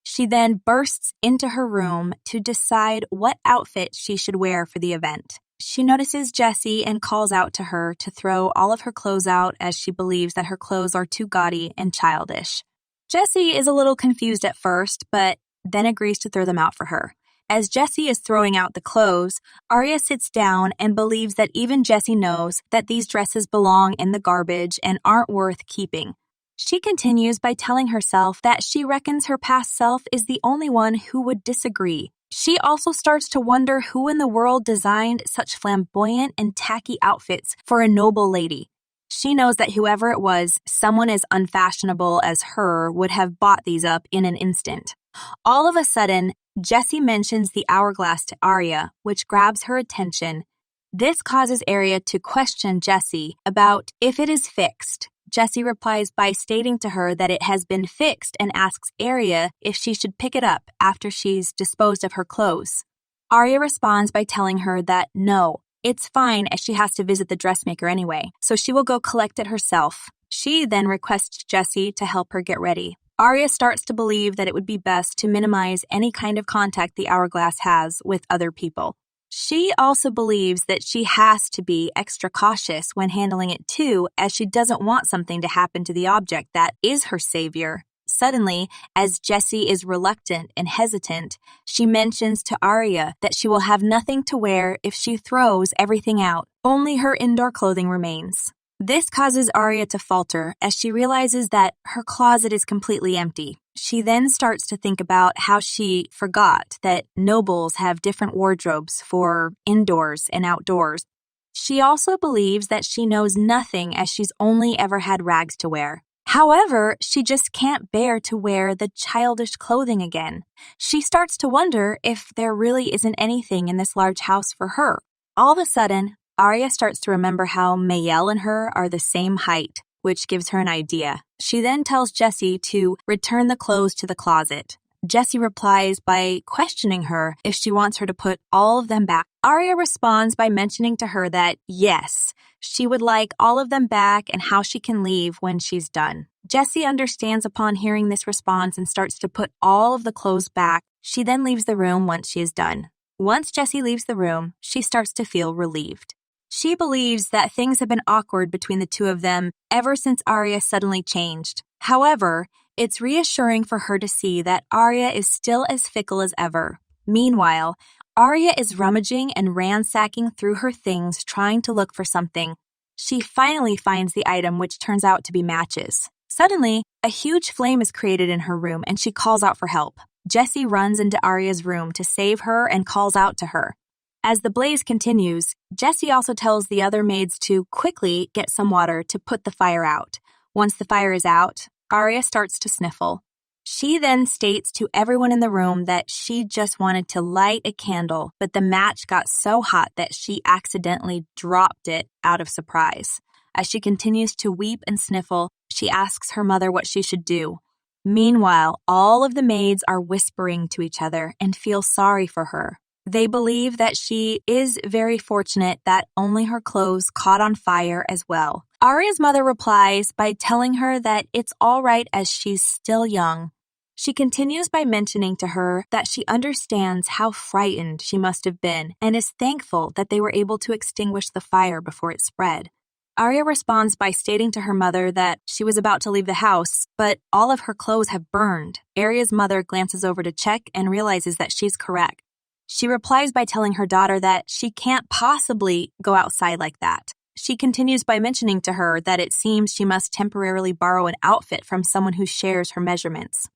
She then bursts into her room to decide what outfit she should wear for the event. She notices Jessie and calls out to her to throw all of her clothes out as she believes that her clothes are too gaudy and childish. Jessie is a little confused at first, but then agrees to throw them out for her. As Jessie is throwing out the clothes, Aria sits down and believes that even Jessie knows that these dresses belong in the garbage and aren't worth keeping. She continues by telling herself that she reckons her past self is the only one who would disagree. She also starts to wonder who in the world designed such flamboyant and tacky outfits for a noble lady. She knows that whoever it was, someone as unfashionable as her would have bought these up in an instant. All of a sudden, Jessie mentions the hourglass to Aria, which grabs her attention. This causes Aria to question Jessie about if it is fixed. Jessie replies by stating to her that it has been fixed and asks Aria if she should pick it up after she's disposed of her clothes. Aria responds by telling her that no, it's fine as she has to visit the dressmaker anyway, so she will go collect it herself. She then requests Jessie to help her get ready. Aria starts to believe that it would be best to minimize any kind of contact the Hourglass has with other people. She also believes that she has to be extra cautious when handling it too, as she doesn't want something to happen to the object that is her savior. Suddenly, as Jessie is reluctant and hesitant, she mentions to Aria that she will have nothing to wear if she throws everything out. Only her indoor clothing remains. This causes Aria to falter as she realizes that her closet is completely empty. She then starts to think about how she forgot that nobles have different wardrobes for indoors and outdoors. She also believes that she knows nothing as she's only ever had rags to wear. However, she just can't bear to wear the childish clothing again. She starts to wonder if there really isn't anything in this large house for her. All of a sudden, Aria starts to remember how Mielle and her are the same height, which gives her an idea. She then tells Jessie to return the clothes to the closet. Jessie replies by questioning her if she wants her to put all of them back. Aria responds by mentioning to her that yes, she would like all of them back and how she can leave when she's done. Jessie understands upon hearing this response and starts to put all of the clothes back. She then leaves the room once she is done. Once Jessie leaves the room, she starts to feel relieved. She believes that things have been awkward between the two of them ever since Aria suddenly changed. However, it's reassuring for her to see that Aria is still as fickle as ever. Meanwhile, Aria is rummaging and ransacking through her things trying to look for something. She finally finds the item, which turns out to be matches. Suddenly, a huge flame is created in her room and she calls out for help. Jessie runs into Aria's room to save her and calls out to her. As the blaze continues, Jessie also tells the other maids to quickly get some water to put the fire out. Once the fire is out, Aria starts to sniffle. She then states to everyone in the room that she just wanted to light a candle, but the match got so hot that she accidentally dropped it out of surprise. As she continues to weep and sniffle, she asks her mother what she should do. Meanwhile, all of the maids are whispering to each other and feel sorry for her. They believe that she is very fortunate that only her clothes caught on fire as well. Aria's mother replies by telling her that it's all right as she's still young. She continues by mentioning to her that she understands how frightened she must have been and is thankful that they were able to extinguish the fire before it spread. Aria responds by stating to her mother that she was about to leave the house, but all of her clothes have burned. Aria's mother glances over to check and realizes that she's correct. She replies by telling her daughter that she can't possibly go outside like that. She continues by mentioning to her that it seems she must temporarily borrow an outfit from someone who shares her measurements.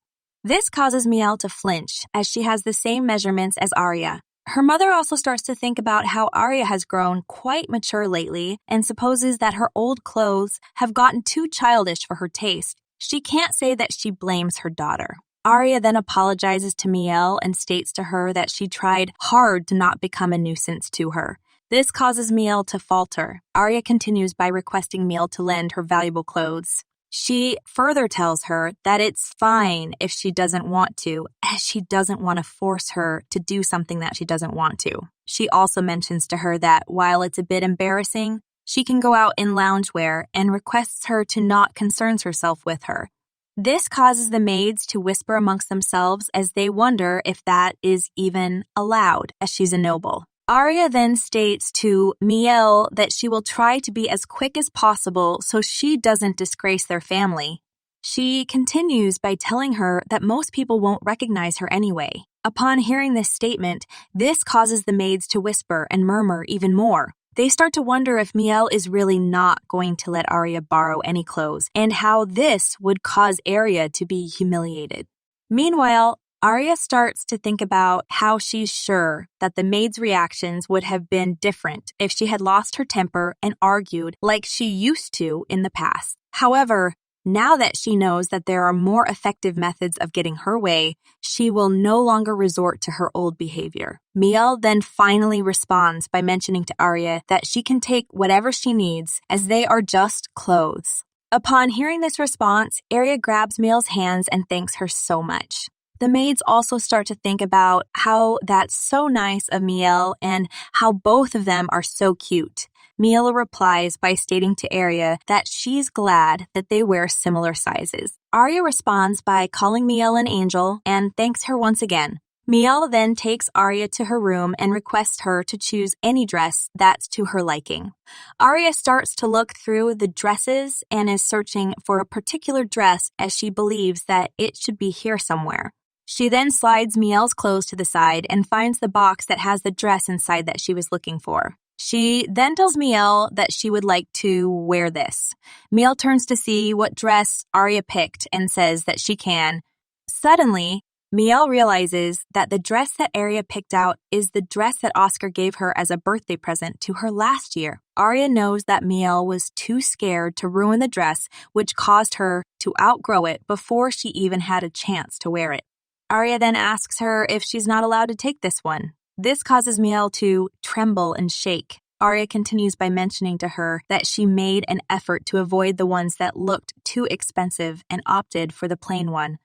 This causes Mielle to flinch, as she has the same measurements as Aria. Her mother also starts to think about how Aria has grown quite mature lately and supposes that her old clothes have gotten too childish for her taste. She can't say that she blames her daughter. Aria then apologizes to Mielle and states to her that she tried hard to not become a nuisance to her. This causes Mielle to falter. Aria continues by requesting Mielle to lend her valuable clothes. She further tells her that it's fine if she doesn't want to, as she doesn't want to force her to do something that she doesn't want to. She also mentions to her that while it's a bit embarrassing, she can go out in loungewear and requests her to not concern herself with her. This causes the maids to whisper amongst themselves as they wonder if that is even allowed, as she's a noble. Aria then states to Mielle that she will try to be as quick as possible so she doesn't disgrace their family. She continues by telling her that most people won't recognize her anyway. Upon hearing this statement, this causes the maids to whisper and murmur even more. They start to wonder if Mielle is really not going to let Aria borrow any clothes and how this would cause Aria to be humiliated. Meanwhile, Aria starts to think about how she's sure that the maid's reactions would have been different if she had lost her temper and argued like she used to in the past. However, now that she knows that there are more effective methods of getting her way, she will no longer resort to her old behavior. Mielle then finally responds by mentioning to Aria that she can take whatever she needs as they are just clothes. Upon hearing this response, Aria grabs Mielle's hands and thanks her so much. The maids also start to think about how that's so nice of Mielle and how both of them are so cute. Mielle replies by stating to Aria that she's glad that they wear similar sizes. Aria responds by calling Mielle an angel and thanks her once again. Mielle then takes Aria to her room and requests her to choose any dress that's to her liking. Aria starts to look through the dresses and is searching for a particular dress as she believes that it should be here somewhere. She then slides Mielle's clothes to the side and finds the box that has the dress inside that she was looking for. She then tells Mielle that she would like to wear this. Mielle turns to see what dress Aria picked and says that she can. Suddenly, Mielle realizes that the dress that Aria picked out is the dress that Oscar gave her as a birthday present to her last year. Aria knows that Mielle was too scared to ruin the dress, which caused her to outgrow it before she even had a chance to wear it. Aria then asks her if she's not allowed to take this one. This causes Mielle to tremble and shake. Aria continues by mentioning to her that she made an effort to avoid the ones that looked too expensive and opted for the plain one.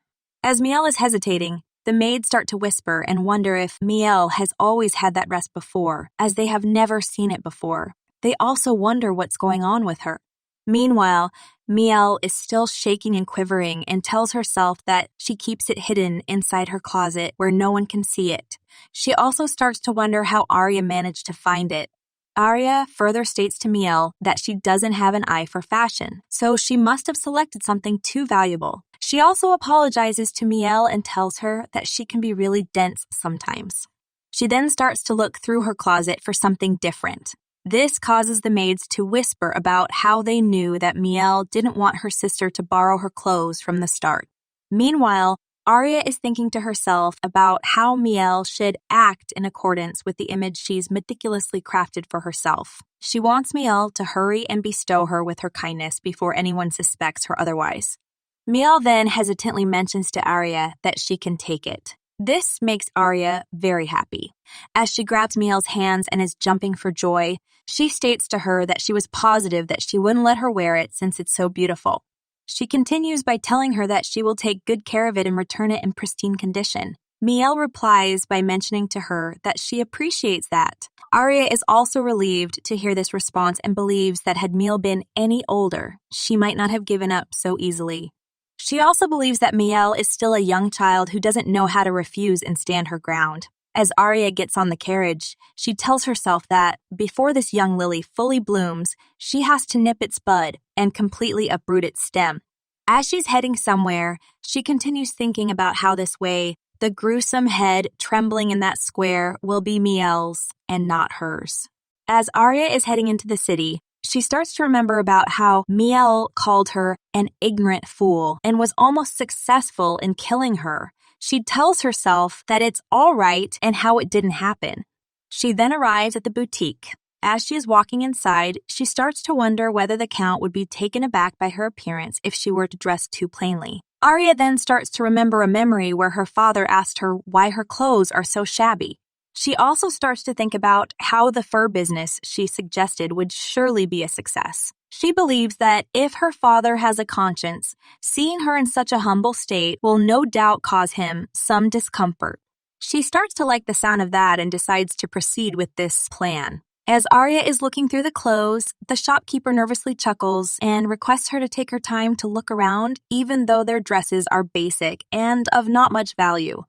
As Mielle is hesitating, the maids start to whisper and wonder if Mielle has always had that dress before, as they have never seen it before. They also wonder what's going on with her. Meanwhile, Mielle is still shaking and quivering and tells herself that she keeps it hidden inside her closet where no one can see it. She also starts to wonder how Aria managed to find it. Aria further states to Mielle that she doesn't have an eye for fashion, so she must have selected something too valuable. She also apologizes to Mielle and tells her that she can be really dense sometimes. She then starts to look through her closet for something different. This causes the maids to whisper about how they knew that Mielle didn't want her sister to borrow her clothes from the start. Meanwhile, Aria is thinking to herself about how Mielle should act in accordance with the image she's meticulously crafted for herself. She wants Mielle to hurry and bestow her with her kindness before anyone suspects her otherwise. Mielle then hesitantly mentions to Aria that she can take it. This makes Aria very happy. As she grabs Mielle's hands and is jumping for joy, she states to her that she was positive that she wouldn't let her wear it since it's so beautiful. She continues by telling her that she will take good care of it and return it in pristine condition. Mielle replies by mentioning to her that she appreciates that. Aria is also relieved to hear this response and believes that had Mielle been any older, she might not have given up so easily. She also believes that Mielle is still a young child who doesn't know how to refuse and stand her ground. As Aria gets on the carriage, she tells herself that, before this young lily fully blooms, she has to nip its bud and completely uproot its stem. As she's heading somewhere, she continues thinking about how this way, the gruesome head trembling in that square will be Mielle's and not hers. As Aria is heading into the city, she starts to remember about how Mielle called her an ignorant fool and was almost successful in killing her. She tells herself that it's all right and how it didn't happen. She then arrives at the boutique. As she is walking inside, she starts to wonder whether the Count would be taken aback by her appearance if she were to dress too plainly. Aria then starts to remember a memory where her father asked her why her clothes are so shabby. She also starts to think about how the fur business she suggested would surely be a success. She believes that if her father has a conscience, seeing her in such a humble state will no doubt cause him some discomfort. She starts to like the sound of that and decides to proceed with this plan. As Aria is looking through the clothes, the shopkeeper nervously chuckles and requests her to take her time to look around, even though their dresses are basic and of not much value.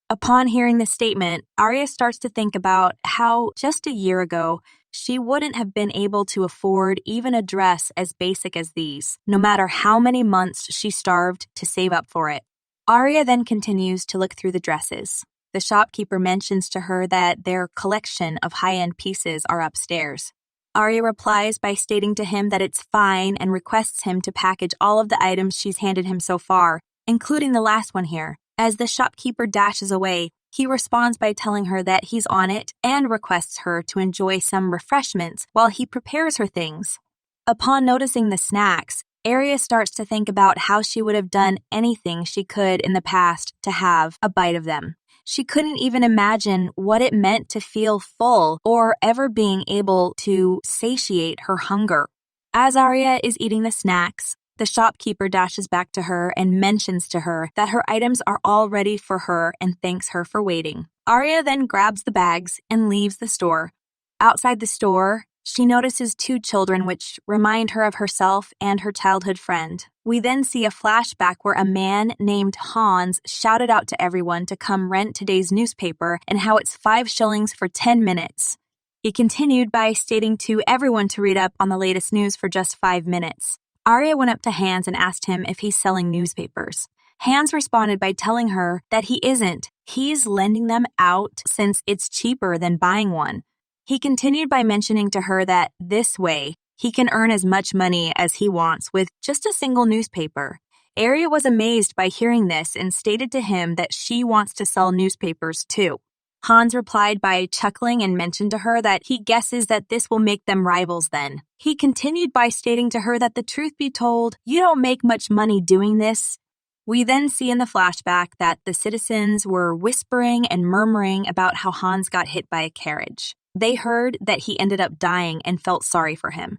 Upon hearing this statement, Aria starts to think about how just a year ago, she wouldn't have been able to afford even a dress as basic as these, no matter how many months she starved to save up for it. Aria then continues to look through the dresses. The shopkeeper mentions to her that their collection of high-end pieces are upstairs. Aria replies by stating to him that it's fine and requests him to package all of the items she's handed him so far, including the last one here. As the shopkeeper dashes away, he responds by telling her that he's on it and requests her to enjoy some refreshments while he prepares her things. Upon noticing the snacks, Aria starts to think about how she would have done anything she could in the past to have a bite of them. She couldn't even imagine what it meant to feel full or ever being able to satiate her hunger. As Aria is eating the snacks, The shopkeeper dashes back to her and mentions to her that her items are all ready for her and thanks her for waiting. Aria then grabs the bags and leaves the store. Outside the store, she notices two children which remind her of herself and her childhood friend. We then see a flashback where a man named Hans shouted out to everyone to come rent today's newspaper and how it's 5 shillings for 10 minutes. He continued by stating to everyone to read up on the latest news for just 5 minutes. Aria went up to Hans and asked him if he's selling newspapers. Hans responded by telling her that he isn't. He's lending them out since it's cheaper than buying one. He continued by mentioning to her that this way, he can earn as much money as he wants with just a single newspaper. Aria was amazed by hearing this and stated to him that she wants to sell newspapers too. Hans replied by chuckling and mentioned to her that he guesses that this will make them rivals then. He continued by stating to her that the truth be told, you don't make much money doing this. We then see in the flashback that the citizens were whispering and murmuring about how Hans got hit by a carriage. They heard that he ended up dying and felt sorry for him.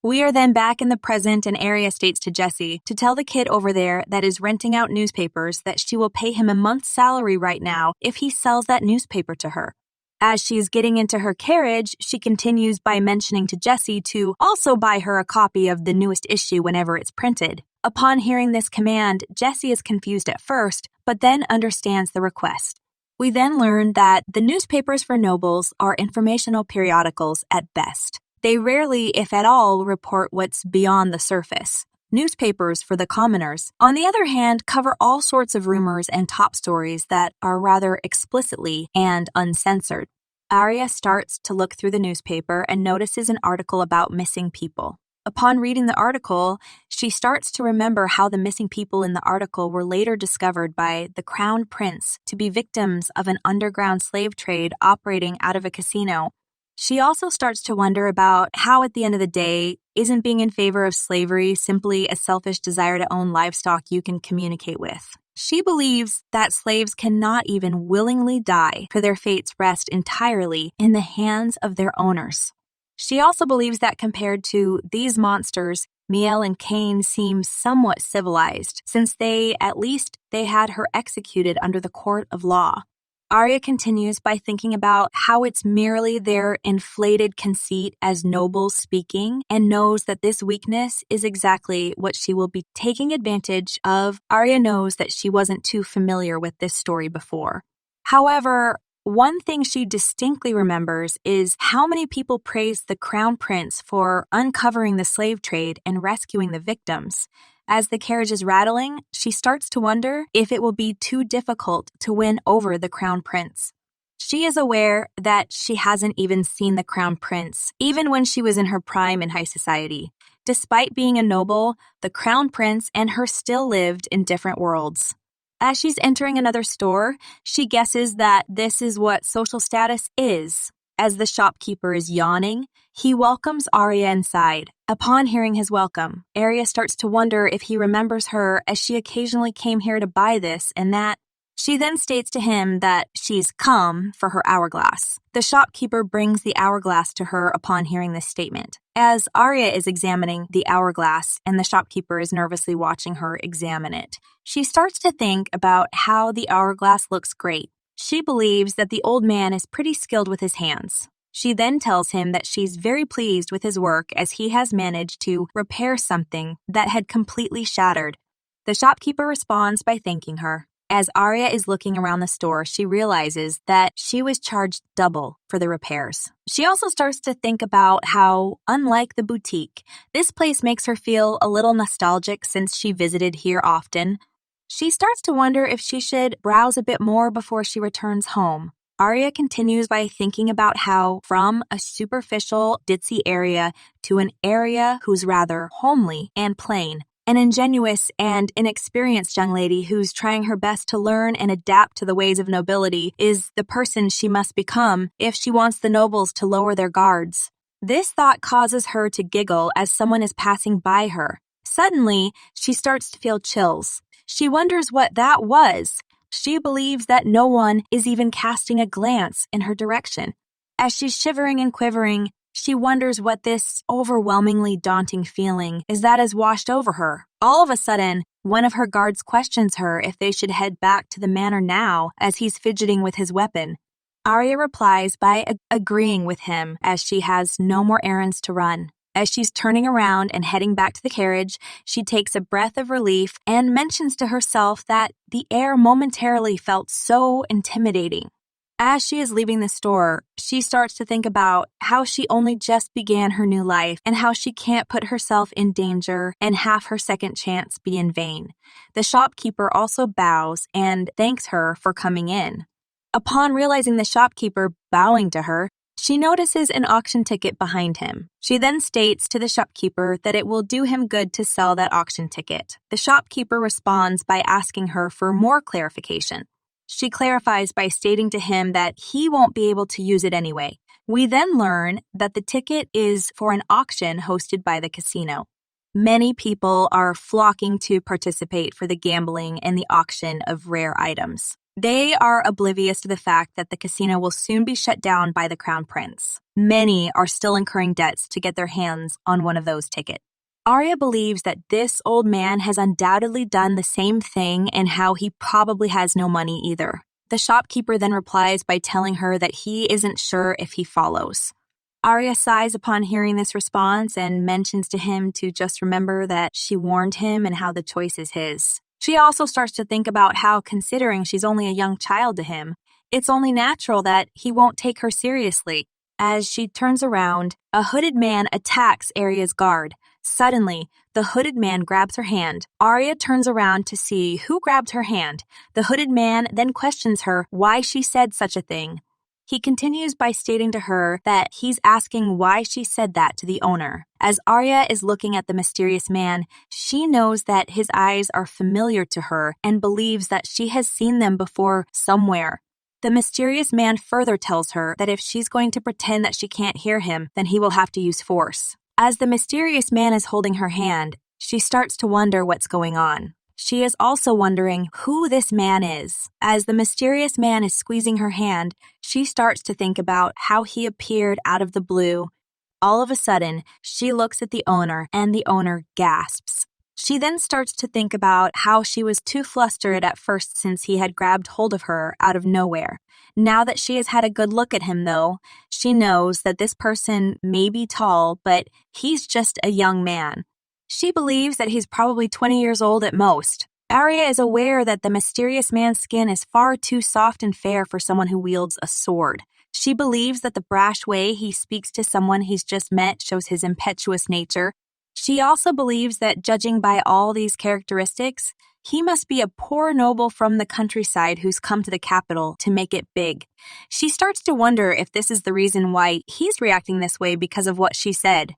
We are then back in the present and Aria states to Jessie to tell the kid over there that is renting out newspapers that she will pay him a month's salary right now if he sells that newspaper to her. As she is getting into her carriage, she continues by mentioning to Jessie to also buy her a copy of the newest issue whenever it's printed. Upon hearing this command, Jessie is confused at first, but then understands the request. We then learn that the newspapers for nobles are informational periodicals at best. They rarely, if at all, report what's beyond the surface. Newspapers for the commoners, on the other hand, cover all sorts of rumors and top stories that are rather explicitly and uncensored. Aria starts to look through the newspaper and notices an article about missing people. Upon reading the article, she starts to remember how the missing people in the article were later discovered by the Crown Prince to be victims of an underground slave trade operating out of a casino. She also starts to wonder about how, at the end of the day, isn't being in favor of slavery simply a selfish desire to own livestock you can communicate with. She believes that slaves cannot even willingly die, for their fates rest entirely in the hands of their owners. She also believes that compared to these monsters, Mielle and Cain seem somewhat civilized, since they had her executed under the court of law. Aria continues by thinking about how it's merely their inflated conceit as nobles speaking and knows that this weakness is exactly what she will be taking advantage of. Aria knows that she wasn't too familiar with this story before. However, one thing she distinctly remembers is how many people praised the Crown Prince for uncovering the slave trade and rescuing the victims. As the carriage is rattling, she starts to wonder if it will be too difficult to win over the Crown Prince. She is aware that she hasn't even seen the Crown Prince, even when she was in her prime in high society. Despite being a noble, the Crown Prince and her still lived in different worlds. As she's entering another store, she guesses that this is what social status is. As the shopkeeper is yawning, he welcomes Aria inside. Upon hearing his welcome, Aria starts to wonder if he remembers her as she occasionally came here to buy this and that. She then states to him that she's come for her hourglass. The shopkeeper brings the hourglass to her upon hearing this statement. As Aria is examining the hourglass and the shopkeeper is nervously watching her examine it, she starts to think about how the hourglass looks great. She believes that the old man is pretty skilled with his hands. She then tells him that she's very pleased with his work as he has managed to repair something that had completely shattered. The shopkeeper responds by thanking her. As Aria is looking around the store, she realizes that she was charged double for the repairs. She also starts to think about how, unlike the boutique, this place makes her feel a little nostalgic since she visited here often. She starts to wonder if she should browse a bit more before she returns home. Aria continues by thinking about how, from a superficial, ditzy area to an area who's rather homely and plain, an ingenuous and inexperienced young lady who's trying her best to learn and adapt to the ways of nobility is the person she must become if she wants the nobles to lower their guards. This thought causes her to giggle as someone is passing by her. Suddenly, she starts to feel chills. She wonders what that was. She believes that no one is even casting a glance in her direction. As she's shivering and quivering, She wonders what this overwhelmingly daunting feeling is that has washed over her. All of a sudden, one of her guards questions her if they should head back to the manor now as he's fidgeting with his weapon. Aria replies by agreeing with him as she has no more errands to run. As she's turning around and heading back to the carriage, she takes a breath of relief and mentions to herself that the air momentarily felt so intimidating. As she is leaving the store, she starts to think about how she only just began her new life and how she can't put herself in danger and have her second chance be in vain. The shopkeeper also bows and thanks her for coming in. Upon realizing the shopkeeper bowing to her, she notices an auction ticket behind him. She then states to the shopkeeper that it will do him good to sell that auction ticket. The shopkeeper responds by asking her for more clarification. She clarifies by stating to him that he won't be able to use it anyway. We then learn that the ticket is for an auction hosted by the casino. Many people are flocking to participate for the gambling and the auction of rare items. They are oblivious to the fact that the casino will soon be shut down by the Crown Prince. Many are still incurring debts to get their hands on one of those tickets. Aria believes that this old man has undoubtedly done the same thing and how he probably has no money either. The shopkeeper then replies by telling her that he isn't sure if he follows. Aria sighs upon hearing this response and mentions to him to just remember that she warned him and how the choice is his. She also starts to think about how, considering she's only a young child to him, it's only natural that he won't take her seriously. As she turns around, a hooded man attacks Aria's guard. Suddenly, the hooded man grabs her hand. Aria turns around to see who grabbed her hand. The hooded man then questions her why she said such a thing. He continues by stating to her that he's asking why she said that to the owner. As Aria is looking at the mysterious man, she knows that his eyes are familiar to her and believes that she has seen them before somewhere. The mysterious man further tells her that if she's going to pretend that she can't hear him, then he will have to use force. As the mysterious man is holding her hand, she starts to wonder what's going on. She is also wondering who this man is. As the mysterious man is squeezing her hand, she starts to think about how he appeared out of the blue. All of a sudden, she looks at the owner, and the owner gasps. She then starts to think about how she was too flustered at first since he had grabbed hold of her out of nowhere. Now that she has had a good look at him, though, she knows that this person may be tall, but he's just a young man. She believes that he's probably 20 years old at most. Aria is aware that the mysterious man's skin is far too soft and fair for someone who wields a sword. She believes that the brash way he speaks to someone he's just met shows his impetuous nature. She also believes that, judging by all these characteristics, he must be a poor noble from the countryside who's come to the capital to make it big. She starts to wonder if this is the reason why he's reacting this way because of what she said.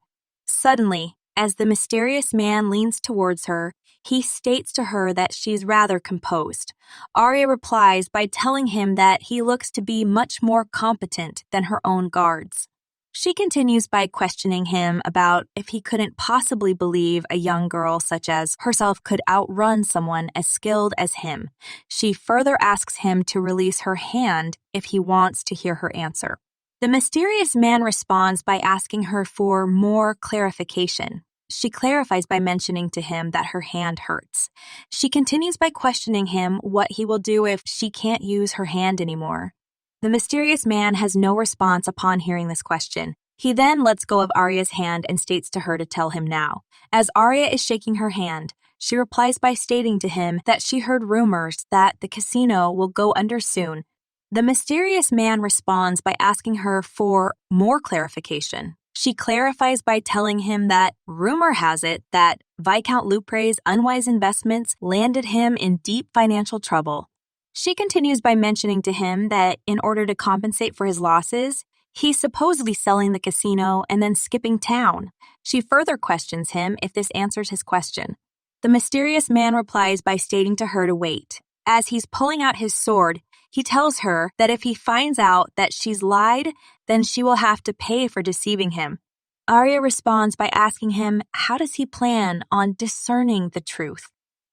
Suddenly, as the mysterious man leans towards her, he states to her that she's rather composed. Aria replies by telling him that he looks to be much more competent than her own guards. She continues by questioning him about if he couldn't possibly believe a young girl such as herself could outrun someone as skilled as him. She further asks him to release her hand if he wants to hear her answer. The mysterious man responds by asking her for more clarification. She clarifies by mentioning to him that her hand hurts. She continues by questioning him what he will do if she can't use her hand anymore. The mysterious man has no response upon hearing this question. He then lets go of Aria's hand and states to her to tell him now. As Aria is shaking her hand, she replies by stating to him that she heard rumors that the casino will go under soon. The mysterious man responds by asking her for more clarification. She clarifies by telling him that rumor has it that Viscount Lupre's unwise investments landed him in deep financial trouble. She continues by mentioning to him that in order to compensate for his losses, he's supposedly selling the casino and then skipping town. She further questions him if this answers his question. The mysterious man replies by stating to her to wait. As he's pulling out his sword, he tells her that if he finds out that she's lied, then she will have to pay for deceiving him. Aria responds by asking him how does he plan on discerning the truth.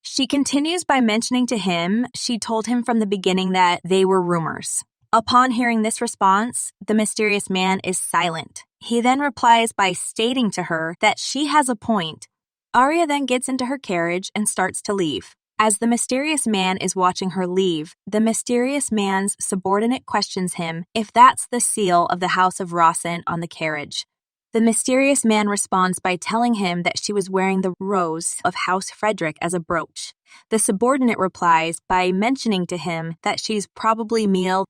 She continues by mentioning to him she told him from the beginning that they were rumors. Upon hearing this response, the mysterious man is silent. He then replies by stating to her that she has a point. Aria then gets into her carriage and starts to leave. As the mysterious man is watching her leave, the mysterious man's subordinate questions him if that's the seal of the House of Roscent on the carriage. The mysterious man responds by telling him that she was wearing the rose of House Frederick as a brooch. The subordinate replies by mentioning to him that she's probably Mielle.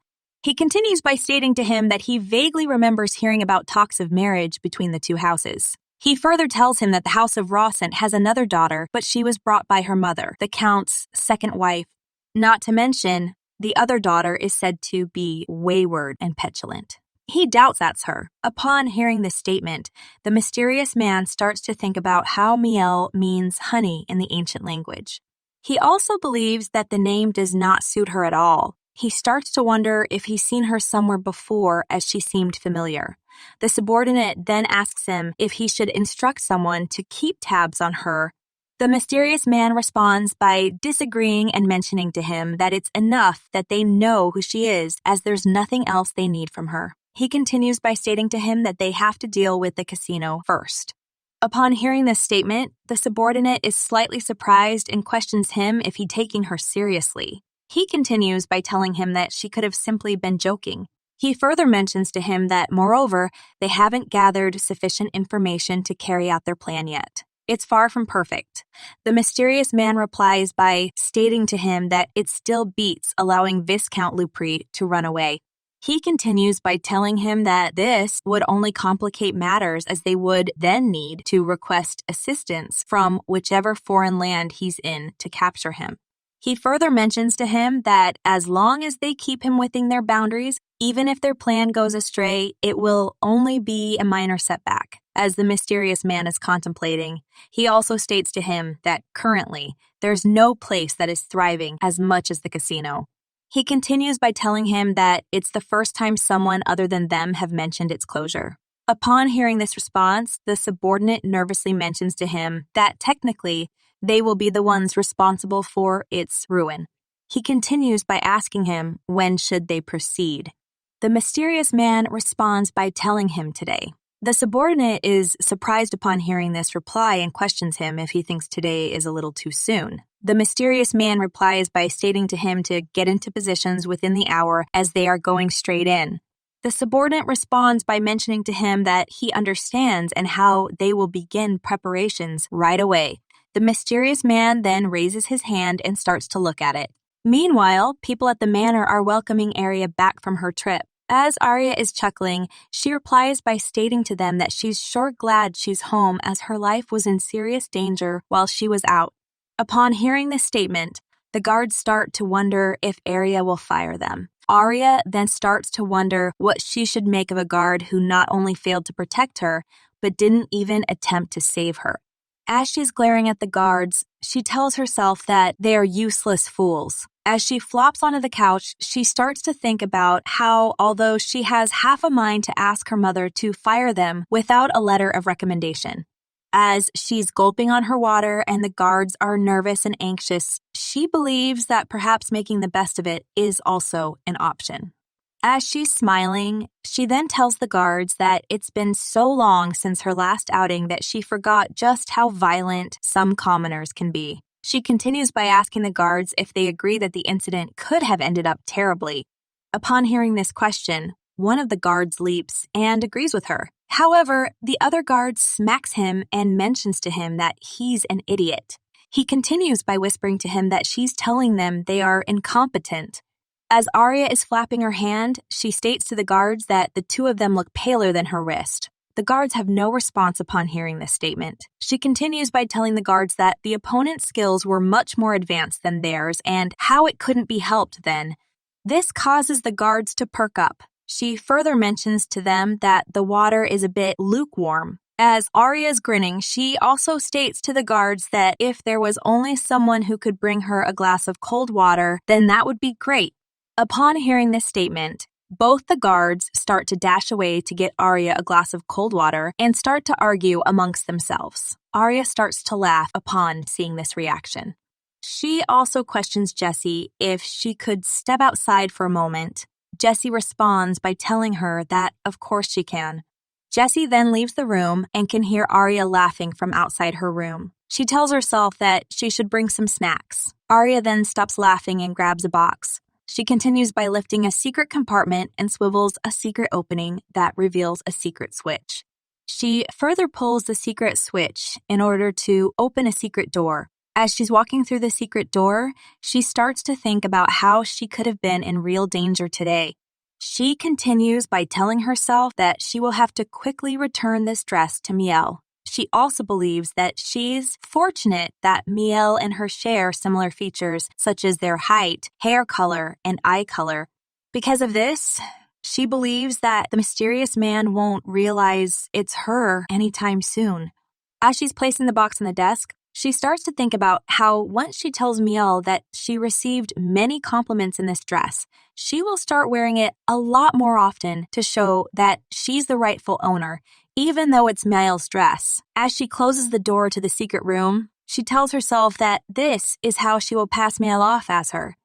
He continues by stating to him that he vaguely remembers hearing about talks of marriage between the two houses. He further tells him that the House of Roscent has another daughter, but she was brought by her mother, the Count's second wife. Not to mention, the other daughter is said to be wayward and petulant. He doubts that's her. Upon hearing this statement, the mysterious man starts to think about how Mielle means honey in the ancient language. He also believes that the name does not suit her at all. He starts to wonder if he's seen her somewhere before, as she seemed familiar. The subordinate then asks him if he should instruct someone to keep tabs on her. The mysterious man responds by disagreeing and mentioning to him that it's enough that they know who she is, as there's nothing else they need from her. He continues by stating to him that they have to deal with the casino first. Upon hearing this statement, the subordinate is slightly surprised and questions him if he's taking her seriously. He continues by telling him that she could have simply been joking. He further mentions to him that, moreover, they haven't gathered sufficient information to carry out their plan yet. It's far from perfect. The mysterious man replies by stating to him that it still beats allowing Viscount Lupre to run away. He continues by telling him that this would only complicate matters, as they would then need to request assistance from whichever foreign land he's in to capture him. He further mentions to him that as long as they keep him within their boundaries, even if their plan goes astray, it will only be a minor setback. As the mysterious man is contemplating, he also states to him that currently there's no place that is thriving as much as the casino. He continues by telling him that it's the first time someone other than them have mentioned its closure. Upon hearing this response, the subordinate nervously mentions to him that technically they will be the ones responsible for its ruin. He continues by asking him when should they proceed. The mysterious man responds by telling him today. The subordinate is surprised upon hearing this reply and questions him if he thinks today is a little too soon. The mysterious man replies by stating to him to get into positions within the hour, as they are going straight in. The subordinate responds by mentioning to him that he understands and how they will begin preparations right away. The mysterious man then raises his hand and starts to look at it. Meanwhile, people at the manor are welcoming Aria back from her trip. As Aria is chuckling, she replies by stating to them that she's sure glad she's home, as her life was in serious danger while she was out. Upon hearing this statement, the guards start to wonder if Aria will fire them. Aria then starts to wonder what she should make of a guard who not only failed to protect her, but didn't even attempt to save her. As she's glaring at the guards, she tells herself that they are useless fools. As she flops onto the couch, she starts to think about how, although she has half a mind to ask her mother to fire them without a letter of recommendation. As she's gulping on her water and the guards are nervous and anxious, she believes that perhaps making the best of it is also an option. As she's smiling, she then tells the guards that it's been so long since her last outing that she forgot just how violent some commoners can be. She continues by asking the guards if they agree that the incident could have ended up terribly. Upon hearing this question, one of the guards leaps and agrees with her. However, the other guard smacks him and mentions to him that he's an idiot. He continues by whispering to him that she's telling them they are incompetent. As Aria is flapping her hand, she states to the guards that the two of them look paler than her wrist. The guards have no response upon hearing this statement. She continues by telling the guards that the opponent's skills were much more advanced than theirs and how it couldn't be helped then. This causes the guards to perk up. She further mentions to them that the water is a bit lukewarm. As Aria is grinning, she also states to the guards that if there was only someone who could bring her a glass of cold water, then that would be great. Upon hearing this statement, both the guards start to dash away to get Aria a glass of cold water and start to argue amongst themselves. Aria starts to laugh upon seeing this reaction. She also questions Jessie if she could step outside for a moment. Jessie responds by telling her that of course she can. Jessie then leaves the room and can hear Aria laughing from outside her room. She tells herself that she should bring some snacks. Aria then stops laughing and grabs a box. She continues by lifting a secret compartment and swivels a secret opening that reveals a secret switch. She further pulls the secret switch in order to open a secret door. As she's walking through the secret door, she starts to think about how she could have been in real danger today. She continues by telling herself that she will have to quickly return this dress to Mielle. She also believes that she's fortunate that Mielle and her share similar features such as their height, hair color, and eye color. Because of this, she believes that the mysterious man won't realize it's her anytime soon. As she's placing the box on the desk, she starts to think about how once she tells Mielle that she received many compliments in this dress, she will start wearing it a lot more often to show that she's the rightful owner, even though it's Mielle's dress. As she closes the door to the secret room, she tells herself that this is how she will pass Mielle off as her.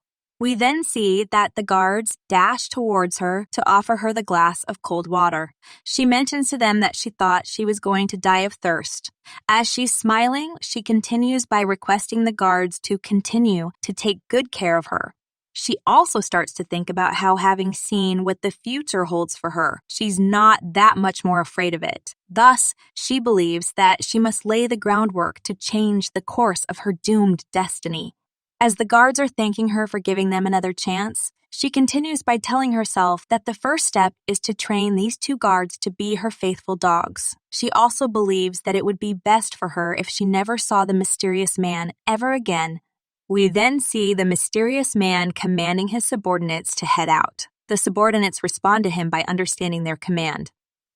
We then see that the guards dash towards her to offer her the glass of cold water. She mentions to them that she thought she was going to die of thirst. As she's smiling, she continues by requesting the guards to continue to take good care of her. She also starts to think about how, having seen what the future holds for her, she's not that much more afraid of it. Thus, she believes that she must lay the groundwork to change the course of her doomed destiny. As the guards are thanking her for giving them another chance, she continues by telling herself that the first step is to train these two guards to be her faithful dogs. She also believes that it would be best for her if she never saw the mysterious man ever again. We then see the mysterious man commanding his subordinates to head out. The subordinates respond to him by understanding their command.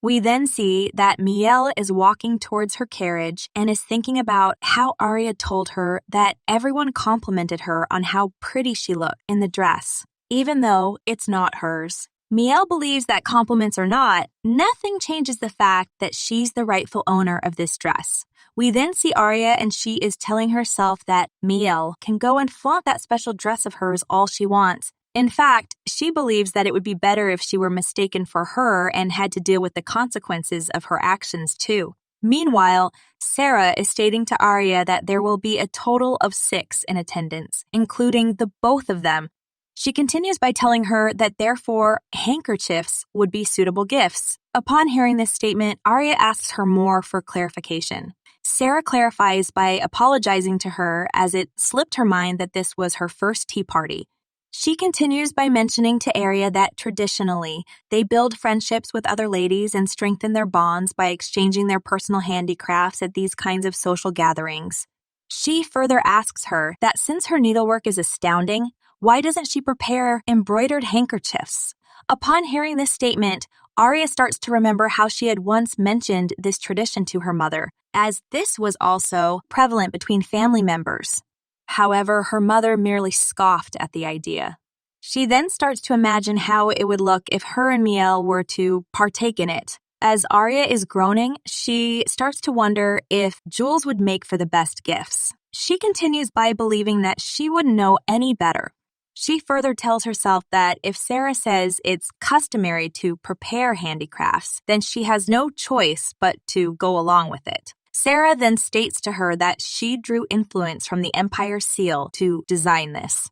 We then see that Mielle is walking towards her carriage and is thinking about how Aria told her that everyone complimented her on how pretty she looked in the dress, even though it's not hers. Mielle believes that compliments or not, nothing changes the fact that she's the rightful owner of this dress. We then see Aria and she is telling herself that Mielle can go and flaunt that special dress of hers all she wants. In fact, she believes that it would be better if she were mistaken for her and had to deal with the consequences of her actions too. Meanwhile, Sarah is stating to Aria that there will be a total of 6 in attendance, including the both of them. She continues by telling her that therefore handkerchiefs would be suitable gifts. Upon hearing this statement, Aria asks her more for clarification. Sarah clarifies by apologizing to her as it slipped her mind that this was her first tea party. She continues by mentioning to Aria that traditionally, they build friendships with other ladies and strengthen their bonds by exchanging their personal handicrafts at these kinds of social gatherings. She further asks her that since her needlework is astounding, why doesn't she prepare embroidered handkerchiefs? Upon hearing this statement, Aria starts to remember how she had once mentioned this tradition to her mother, as this was also prevalent between family members. However, her mother merely scoffed at the idea. She then starts to imagine how it would look if her and Mielle were to partake in it. As Aria is groaning, she starts to wonder if jewels would make for the best gifts. She continues by believing that she wouldn't know any better. She further tells herself that if Sarah says it's customary to prepare handicrafts, then she has no choice but to go along with it. Sarah then states to her that she drew influence from the Empire Seal to design this.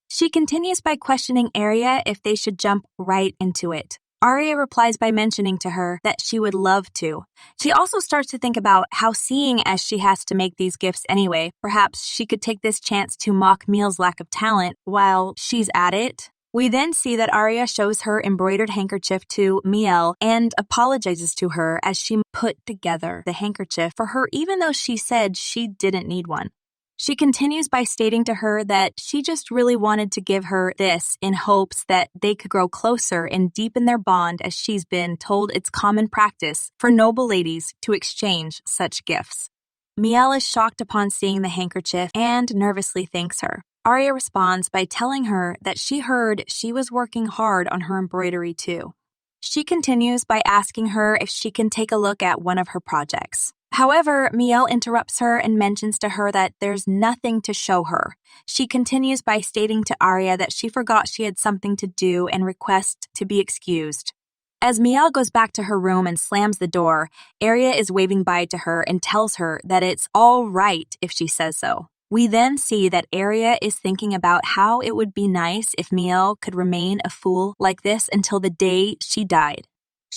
She continues by questioning Aria if they should jump right into it. Aria replies by mentioning to her that she would love to. She also starts to think about how, seeing as she has to make these gifts anyway, perhaps she could take this chance to mock Mielle's lack of talent while she's at it. We then see that Aria shows her embroidered handkerchief to Mielle and apologizes to her as she put together the handkerchief for her even though she said she didn't need one. She continues by stating to her that she just really wanted to give her this in hopes that they could grow closer and deepen their bond, as she's been told it's common practice for noble ladies to exchange such gifts. Mielle is shocked upon seeing the handkerchief and nervously thanks her. Aria responds by telling her that she heard she was working hard on her embroidery too. She continues by asking her if she can take a look at one of her projects. However, Mielle interrupts her and mentions to her that there's nothing to show her. She continues by stating to Aria that she forgot she had something to do and requests to be excused. As Mielle goes back to her room and slams the door, Aria is waving bye to her and tells her that it's all right if she says so. We then see that Aria is thinking about how it would be nice if Mielle could remain a fool like this until the day she died.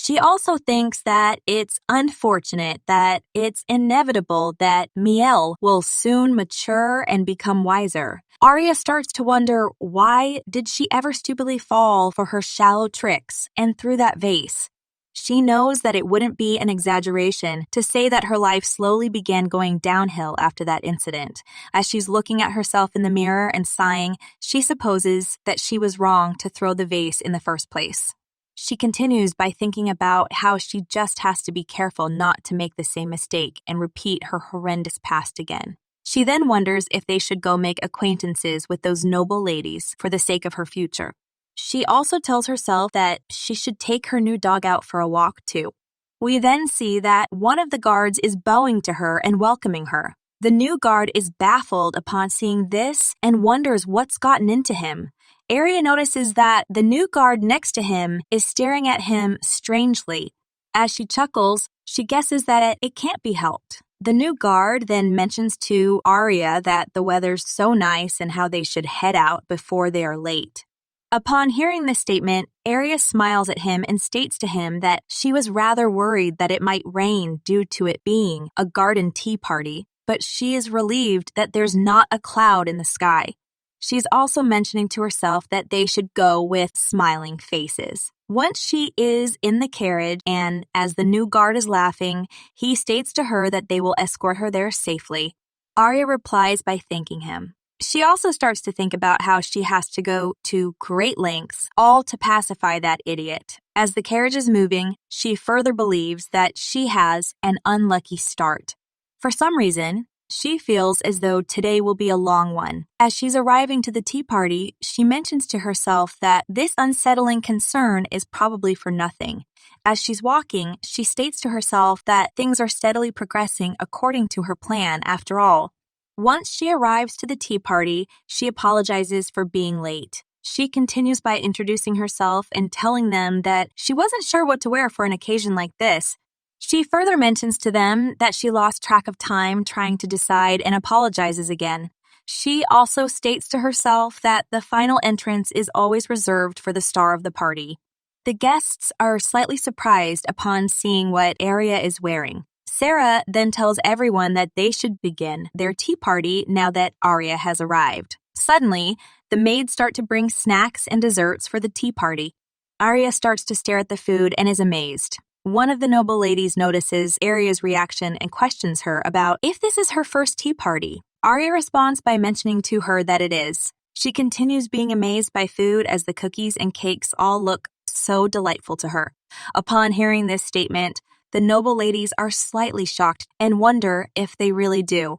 She also thinks that it's unfortunate that it's inevitable that Mielle will soon mature and become wiser. Aria starts to wonder, why did she ever stupidly fall for her shallow tricks and through that vase? She knows that it wouldn't be an exaggeration to say that her life slowly began going downhill after that incident. As she's looking at herself in the mirror and sighing, she supposes that she was wrong to throw the vase in the first place. She continues by thinking about how she just has to be careful not to make the same mistake and repeat her horrendous past again. She then wonders if they should go make acquaintances with those noble ladies for the sake of her future. She also tells herself that she should take her new dog out for a walk too. We then see that one of the guards is bowing to her and welcoming her. The new guard is baffled upon seeing this and wonders what's gotten into him. Aria notices that the new guard next to him is staring at him strangely. As she chuckles, she guesses that it can't be helped. The new guard then mentions to Aria that the weather's so nice and how they should head out before they are late. Upon hearing this statement, Aria smiles at him and states to him that she was rather worried that it might rain due to it being a garden tea party, but she is relieved that there's not a cloud in the sky. She's also mentioning to herself that they should go with smiling faces. Once she is in the carriage and as the new guard is laughing, he states to her that they will escort her there safely. Aria replies by thanking him. She also starts to think about how she has to go to great lengths, all to pacify that idiot. As the carriage is moving, she further believes that she has an unlucky start. For some reason, she feels as though today will be a long one. As she's arriving to the tea party, she mentions to herself that this unsettling concern is probably for nothing. As she's walking, she states to herself that things are steadily progressing according to her plan after all. Once she arrives to the tea party, she apologizes for being late. She continues by introducing herself and telling them that she wasn't sure what to wear for an occasion like this. She further mentions to them that she lost track of time trying to decide and apologizes again. She also states to herself that the final entrance is always reserved for the star of the party. The guests are slightly surprised upon seeing what Aria is wearing. Sarah then tells everyone that they should begin their tea party now that Aria has arrived. Suddenly, the maids start to bring snacks and desserts for the tea party. Aria starts to stare at the food and is amazed. One of the noble ladies notices Aria's reaction and questions her about if this is her first tea party. Aria responds by mentioning to her that it is. She continues being amazed by food as the cookies and cakes all look so delightful to her. Upon hearing this statement, the noble ladies are slightly shocked and wonder if they really do.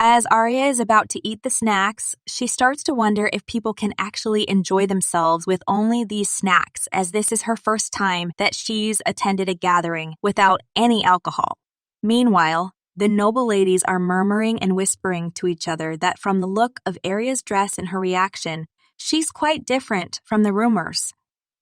As Aria is about to eat the snacks, she starts to wonder if people can actually enjoy themselves with only these snacks, as this is her first time that she's attended a gathering without any alcohol. Meanwhile, the noble ladies are murmuring and whispering to each other that from the look of Aria's dress and her reaction, she's quite different from the rumors.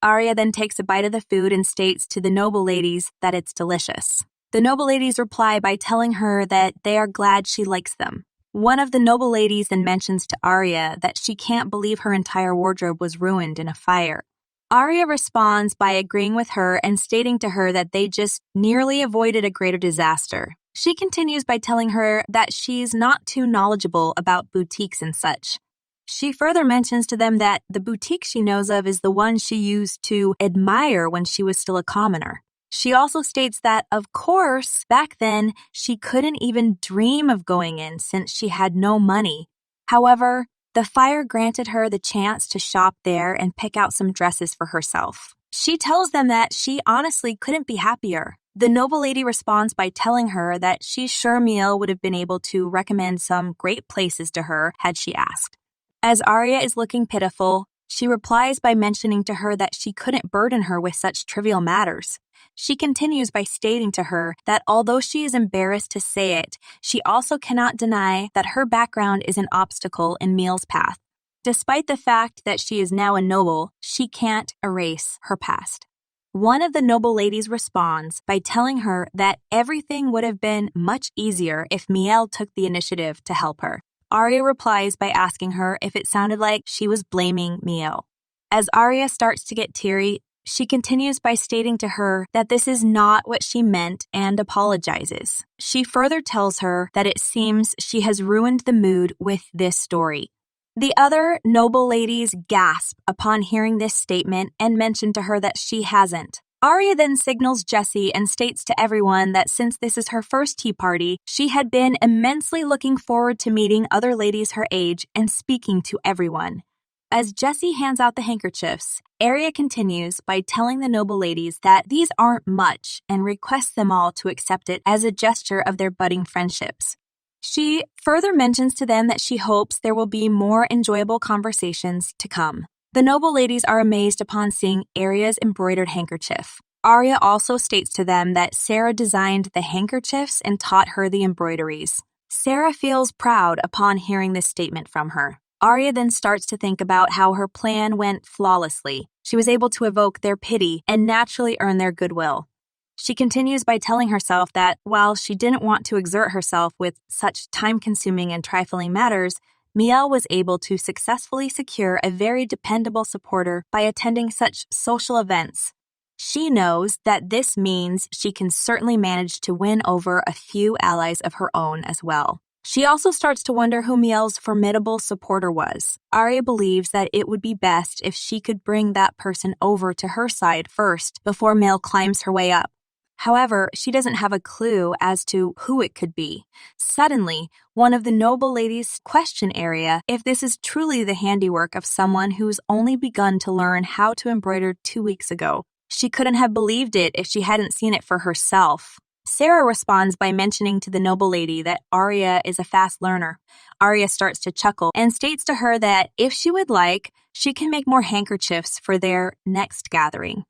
Aria then takes a bite of the food and states to the noble ladies that it's delicious. The noble ladies reply by telling her that they are glad she likes them. One of the noble ladies then mentions to Aria that she can't believe her entire wardrobe was ruined in a fire. Aria responds by agreeing with her and stating to her that they just nearly avoided a greater disaster. She continues by telling her that she's not too knowledgeable about boutiques and such. She further mentions to them that the boutique she knows of is the one she used to admire when she was still a commoner. She also states that, of course, back then, she couldn't even dream of going in since she had no money. However, the fire granted her the chance to shop there and pick out some dresses for herself. She tells them that she honestly couldn't be happier. The noble lady responds by telling her that she's sure Mielle would have been able to recommend some great places to her had she asked. As Aria is looking pitiful, she replies by mentioning to her that she couldn't burden her with such trivial matters. She continues by stating to her that although she is embarrassed to say it, she also cannot deny that her background is an obstacle in Mielle's path. Despite the fact that she is now a noble, she can't erase her past. One of the noble ladies responds by telling her that everything would have been much easier if Mielle took the initiative to help her. Aria replies by asking her if it sounded like she was blaming Mielle. As Aria starts to get teary, she continues by stating to her that this is not what she meant and apologizes. She further tells her that it seems she has ruined the mood with this story. The other noble ladies gasp upon hearing this statement and mention to her that she hasn't. Aria then signals Jessie and states to everyone that since this is her first tea party, she had been immensely looking forward to meeting other ladies her age and speaking to everyone. As Jessie hands out the handkerchiefs, Aria continues by telling the noble ladies that these aren't much and requests them all to accept it as a gesture of their budding friendships. She further mentions to them that she hopes there will be more enjoyable conversations to come. The noble ladies are amazed upon seeing Aria's embroidered handkerchief. Aria also states to them that Sarah designed the handkerchiefs and taught her the embroideries. Sarah feels proud upon hearing this statement from her. Aria then starts to think about how her plan went flawlessly. She was able to evoke their pity and naturally earn their goodwill. She continues by telling herself that while she didn't want to exert herself with such time-consuming and trifling matters, Mielle was able to successfully secure a very dependable supporter by attending such social events. She knows that this means she can certainly manage to win over a few allies of her own as well. She also starts to wonder who Mielle's formidable supporter was. Aria believes that it would be best if she could bring that person over to her side first before Mielle climbs her way up. However, she doesn't have a clue as to who it could be. Suddenly, one of the noble ladies questions Aria if this is truly the handiwork of someone who's only begun to learn how to embroider 2 weeks ago. She couldn't have believed it if she hadn't seen it for herself. Sarah responds by mentioning to the noble lady that Aria is a fast learner. Aria starts to chuckle and states to her that if she would like, she can make more handkerchiefs for their next gathering.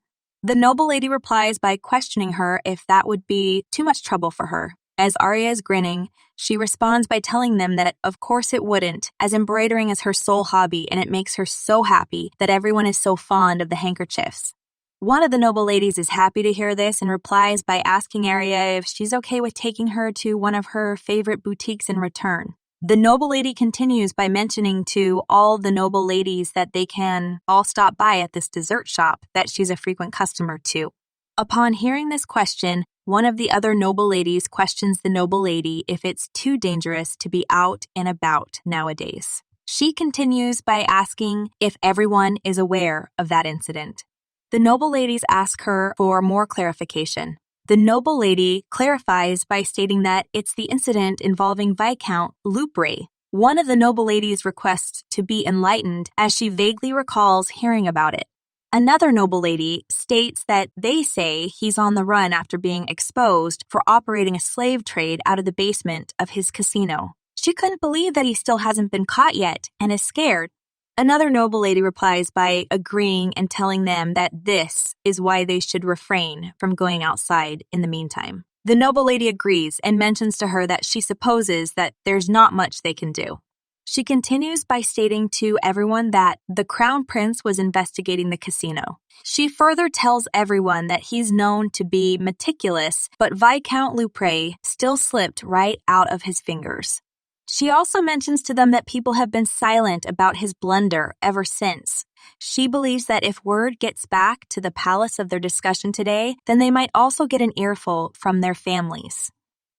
The noble lady replies by questioning her if that would be too much trouble for her. As Aria is grinning, she responds by telling them that of course it wouldn't, as embroidering is her sole hobby and it makes her so happy that everyone is so fond of the handkerchiefs. One of the noble ladies is happy to hear this and replies by asking Aria if she's okay with taking her to one of her favorite boutiques in return. The noble lady continues by mentioning to all the noble ladies that they can all stop by at this dessert shop that she's a frequent customer to. Upon hearing this question, one of the other noble ladies questions the noble lady if it's too dangerous to be out and about nowadays. She continues by asking if everyone is aware of that incident. The noble ladies ask her for more clarification. The noble lady clarifies by stating that it's the incident involving Viscount Lupre. One of the noble ladies requests to be enlightened as she vaguely recalls hearing about it. Another noble lady states that they say he's on the run after being exposed for operating a slave trade out of the basement of his casino. She couldn't believe that he still hasn't been caught yet and is scared. Another noble lady replies by agreeing and telling them that this is why they should refrain from going outside in the meantime. The noble lady agrees and mentions to her that she supposes that there's not much they can do. She continues by stating to everyone that the Crown Prince was investigating the casino. She further tells everyone that he's known to be meticulous, but Viscount Lupre still slipped right out of his fingers. She also mentions to them that people have been silent about his blunder ever since. She believes that if word gets back to the palace of their discussion today, then they might also get an earful from their families.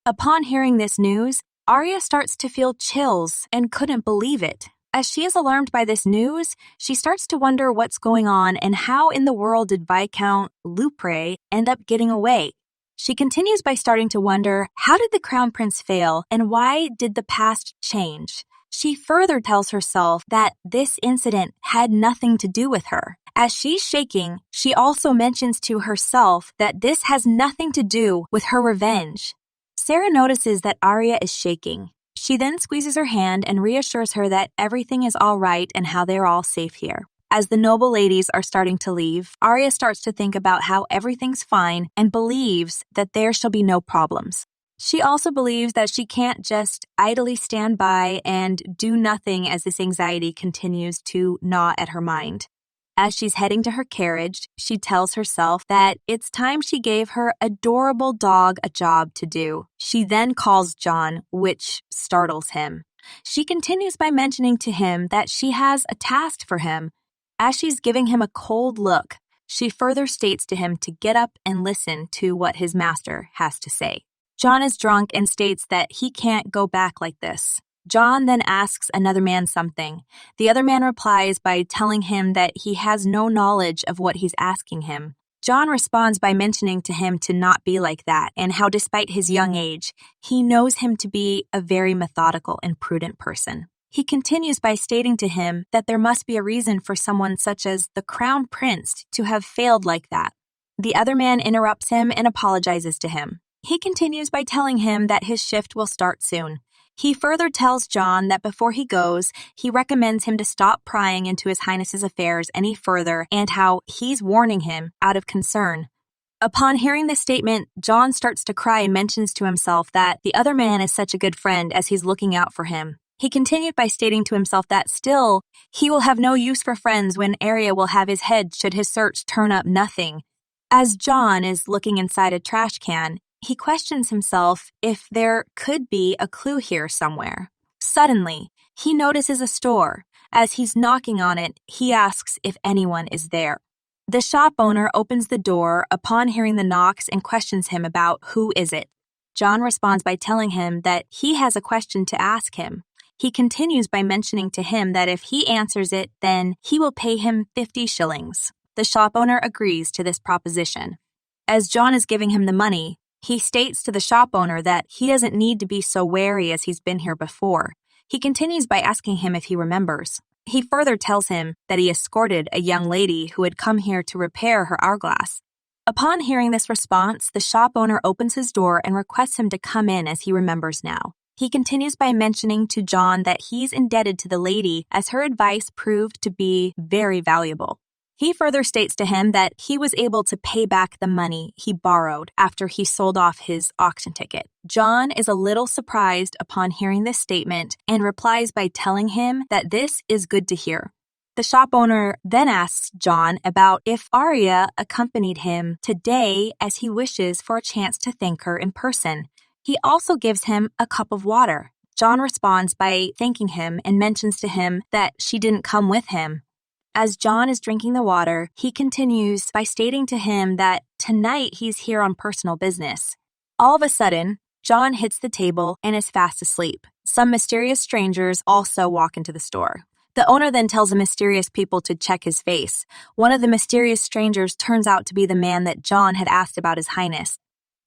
Upon hearing this news, Aria starts to feel chills and couldn't believe it. As she is alarmed by this news, she starts to wonder what's going on and how in the world did Viscount Lupre end up getting away. She continues by starting to wonder, how did the Crown Prince fail and why did the past change? She further tells herself that this incident had nothing to do with her. As she's shaking, she also mentions to herself that this has nothing to do with her revenge. Sarah notices that Aria is shaking. She then squeezes her hand and reassures her that everything is all right and how they're all safe here. As the noble ladies are starting to leave, Aria starts to think about how everything's fine and believes that there shall be no problems. She also believes that she can't just idly stand by and do nothing as this anxiety continues to gnaw at her mind. As she's heading to her carriage, she tells herself that it's time she gave her adorable dog a job to do. She then calls John, which startles him. She continues by mentioning to him that she has a task for him. As she's giving him a cold look, she further states to him to get up and listen to what his master has to say. John is drunk and states that he can't go back like this. John then asks another man something. The other man replies by telling him that he has no knowledge of what he's asking him. John responds by mentioning to him to not be like that and how despite his young age, he knows him to be a very methodical and prudent person. He continues by stating to him that there must be a reason for someone such as the Crown Prince to have failed like that. The other man interrupts him and apologizes to him. He continues by telling him that his shift will start soon. He further tells John that before he goes, he recommends him to stop prying into His Highness's affairs any further and how he's warning him out of concern. Upon hearing this statement, John starts to cry and mentions to himself that the other man is such a good friend as he's looking out for him. He continued by stating to himself that still, he will have no use for friends when Aria will have his head should his search turn up nothing. As John is looking inside a trash can, he questions himself if there could be a clue here somewhere. Suddenly, he notices a store. As he's knocking on it, he asks if anyone is there. The shop owner opens the door upon hearing the knocks and questions him about who is it. John responds by telling him that he has a question to ask him. He continues by mentioning to him that if he answers it, then he will pay him 50 shillings. The shop owner agrees to this proposition. As John is giving him the money, he states to the shop owner that he doesn't need to be so wary as he's been here before. He continues by asking him if he remembers. He further tells him that he escorted a young lady who had come here to repair her hourglass. Upon hearing this response, the shop owner opens his door and requests him to come in as he remembers now. He continues by mentioning to John that he's indebted to the lady as her advice proved to be very valuable. He further states to him that he was able to pay back the money he borrowed after he sold off his auction ticket. John is a little surprised upon hearing this statement and replies by telling him that this is good to hear. The shop owner then asks John about if Aria accompanied him today as he wishes for a chance to thank her in person. He also gives him a cup of water. John responds by thanking him and mentions to him that she didn't come with him. As John is drinking the water, he continues by stating to him that tonight he's here on personal business. All of a sudden, John hits the table and is fast asleep. Some mysterious strangers also walk into the store. The owner then tells the mysterious people to check his face. One of the mysterious strangers turns out to be the man that John had asked about His Highness.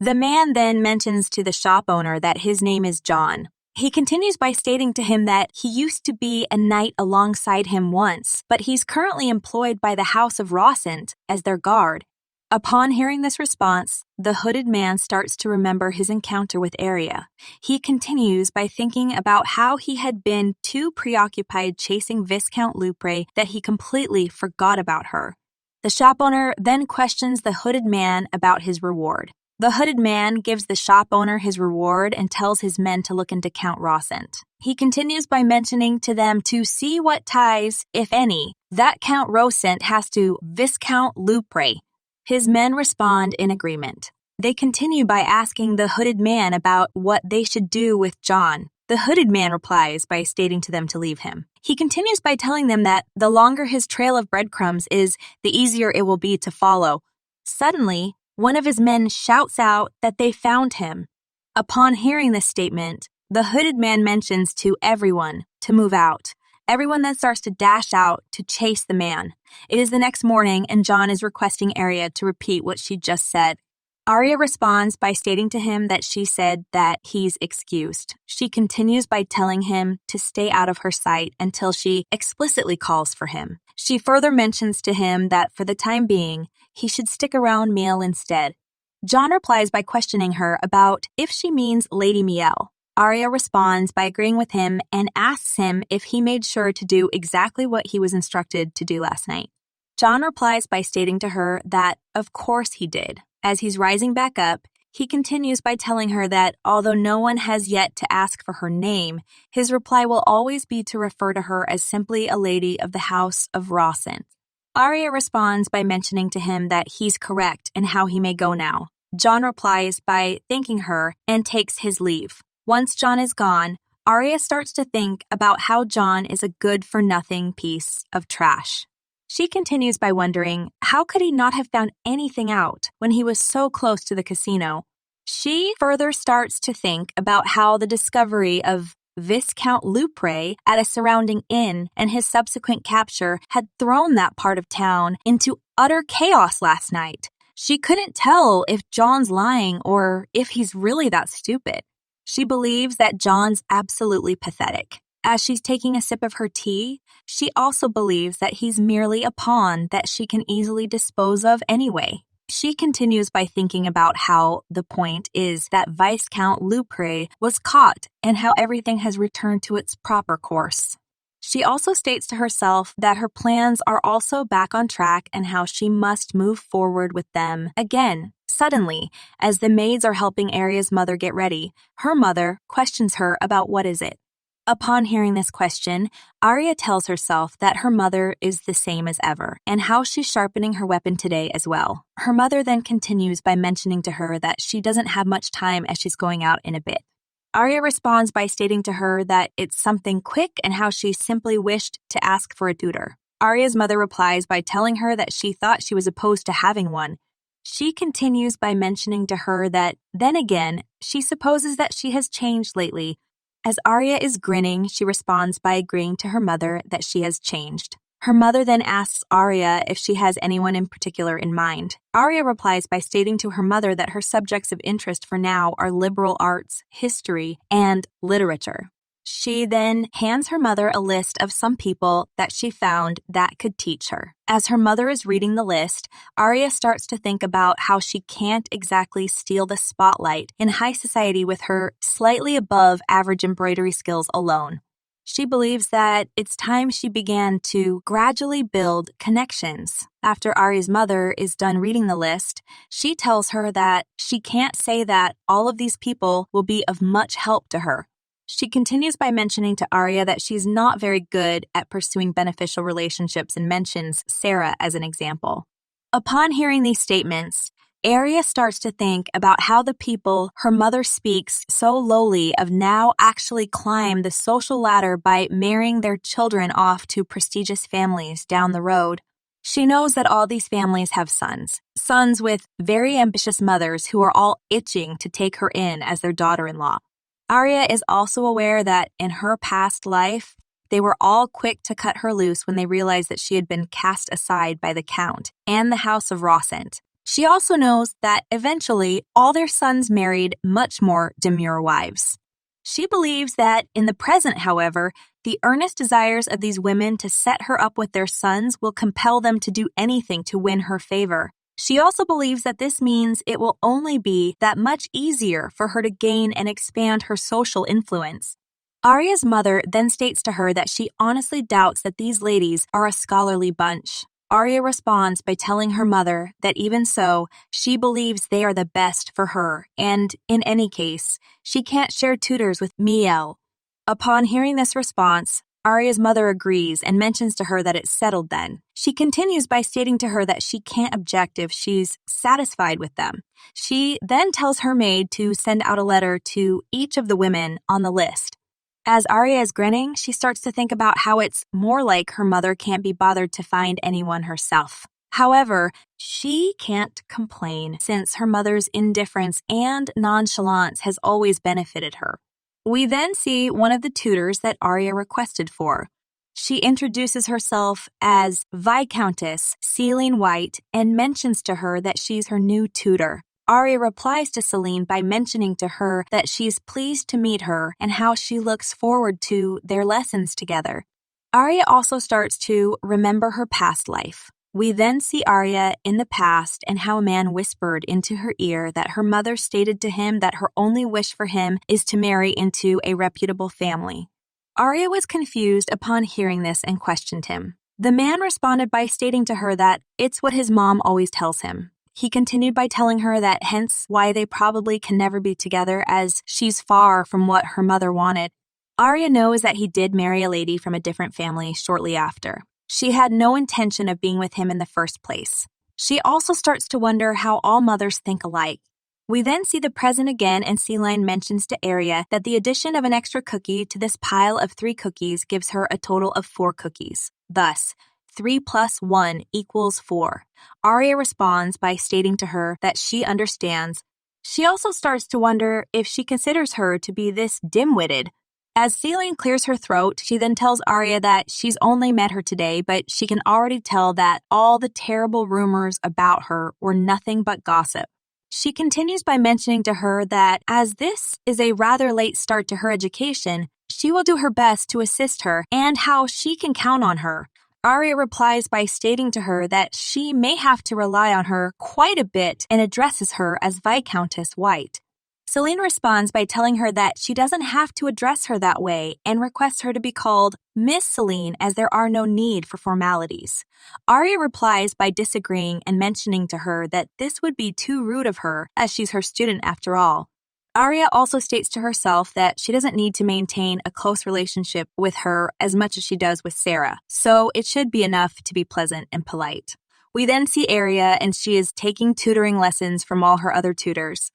The man then mentions to the shop owner that his name is John. He continues by stating to him that he used to be a knight alongside him once, but he's currently employed by the House of Roscent as their guard. Upon hearing this response, the hooded man starts to remember his encounter with Aria. He continues by thinking about how he had been too preoccupied chasing Viscount Lupre that he completely forgot about her. The shop owner then questions the hooded man about his reward. The hooded man gives the shop owner his reward and tells his men to look into Count Roscent. He continues by mentioning to them to see what ties, if any, that Count Roscent has to Viscount Lupre. His men respond in agreement. They continue by asking the hooded man about what they should do with John. The hooded man replies by stating to them to leave him. He continues by telling them that the longer his trail of breadcrumbs is, the easier it will be to follow. Suddenly, one of his men shouts out that they found him. Upon hearing this statement, the hooded man mentions to everyone to move out. Everyone then starts to dash out to chase the man. It is the next morning and John is requesting Aria to repeat what she just said. Aria responds by stating to him that she said that he's excused. She continues by telling him to stay out of her sight until she explicitly calls for him. She further mentions to him that for the time being, he should stick around Mielle instead. John replies by questioning her about if she means Lady Mielle. Aria responds by agreeing with him and asks him if he made sure to do exactly what he was instructed to do last night. John replies by stating to her that of course he did. As he's rising back up, he continues by telling her that although no one has yet to ask for her name, his reply will always be to refer to her as simply a lady of the House of Roscent. Aria responds by mentioning to him that he's correct and how he may go now. John replies by thanking her and takes his leave. Once John is gone, Aria starts to think about how John is a good-for-nothing piece of trash. She continues by wondering, how could he not have found anything out when he was so close to the casino? She further starts to think about how the discovery of Viscount Lupre at a surrounding inn and his subsequent capture had thrown that part of town into utter chaos last night. She couldn't tell if John's lying or if he's really that stupid. She believes that John's absolutely pathetic. As she's taking a sip of her tea, she also believes that he's merely a pawn that she can easily dispose of anyway. She continues by thinking about how the point is that Viscount Lupre was caught and how everything has returned to its proper course. She also states to herself that her plans are also back on track and how she must move forward with them again. Suddenly, as the maids are helping Aria's mother get ready, her mother questions her about what is it. Upon hearing this question, Aria tells herself that her mother is the same as ever, and how she's sharpening her weapon today as well. Her mother then continues by mentioning to her that she doesn't have much time as she's going out in a bit. Aria responds by stating to her that it's something quick and how she simply wished to ask for a tutor. Aria's mother replies by telling her that she thought she was opposed to having one. She continues by mentioning to her that, then again, she supposes that she has changed lately. As Aria is grinning, she responds by agreeing to her mother that she has changed. Her mother then asks Aria if she has anyone in particular in mind. Aria replies by stating to her mother that her subjects of interest for now are liberal arts, history, and literature. She then hands her mother a list of some people that she found that could teach her. As her mother is reading the list, Aria starts to think about how she can't exactly steal the spotlight in high society with her slightly above average embroidery skills alone. She believes that it's time she began to gradually build connections. After Aria's mother is done reading the list, she tells her that she can't say that all of these people will be of much help to her. She continues by mentioning to Aria that she's not very good at pursuing beneficial relationships and mentions Sarah as an example. Upon hearing these statements, Aria starts to think about how the people her mother speaks so lowly of now actually climb the social ladder by marrying their children off to prestigious families down the road. She knows that all these families have sons with very ambitious mothers who are all itching to take her in as their daughter-in-law. Aria is also aware that in her past life, they were all quick to cut her loose when they realized that she had been cast aside by the Count and the House of Roscent. She also knows that eventually all their sons married much more demure wives. She believes that in the present, however, the earnest desires of these women to set her up with their sons will compel them to do anything to win her favor. She also believes that this means it will only be that much easier for her to gain and expand her social influence. Aria's mother then states to her that she honestly doubts that these ladies are a scholarly bunch. Aria responds by telling her mother that even so, she believes they are the best for her, and in any case, she can't share tutors with Mielle. Upon hearing this response, Aria's mother agrees and mentions to her that it's settled then. She continues by stating to her that she can't object if she's satisfied with them. She then tells her maid to send out a letter to each of the women on the list. As Aria is grinning, she starts to think about how it's more like her mother can't be bothered to find anyone herself. However, she can't complain since her mother's indifference and nonchalance has always benefited her. We then see one of the tutors that Aria requested for. She introduces herself as Viscountess Celine White and mentions to her that she's her new tutor. Aria replies to Celine by mentioning to her that she's pleased to meet her and how she looks forward to their lessons together. Aria also starts to remember her past life. We then see Aria in the past and how a man whispered into her ear that her mother stated to him that her only wish for him is to marry into a reputable family. Aria was confused upon hearing this and questioned him. The man responded by stating to her that it's what his mom always tells him. He continued by telling her that hence why they probably can never be together as she's far from what her mother wanted. Aria knows that he did marry a lady from a different family shortly after. She had no intention of being with him in the first place. She also starts to wonder how all mothers think alike. We then see the present again, and Celine mentions to Aria that the addition of an extra cookie to this pile of 3 cookies gives her a total of 4 cookies. Thus, 3 plus 1 equals 4. Aria responds by stating to her that she understands. She also starts to wonder if she considers her to be this dim-witted. As Celine clears her throat, she then tells Aria that she's only met her today, but she can already tell that all the terrible rumors about her were nothing but gossip. She continues by mentioning to her that as this is a rather late start to her education, she will do her best to assist her and how she can count on her. Aria replies by stating to her that she may have to rely on her quite a bit and addresses her as Viscountess White. Celine responds by telling her that she doesn't have to address her that way and requests her to be called Miss Celine as there are no need for formalities. Aria replies by disagreeing and mentioning to her that this would be too rude of her as she's her student after all. Aria also states to herself that she doesn't need to maintain a close relationship with her as much as she does with Sarah, so it should be enough to be pleasant and polite. We then see Aria, and she is taking tutoring lessons from all her other tutors.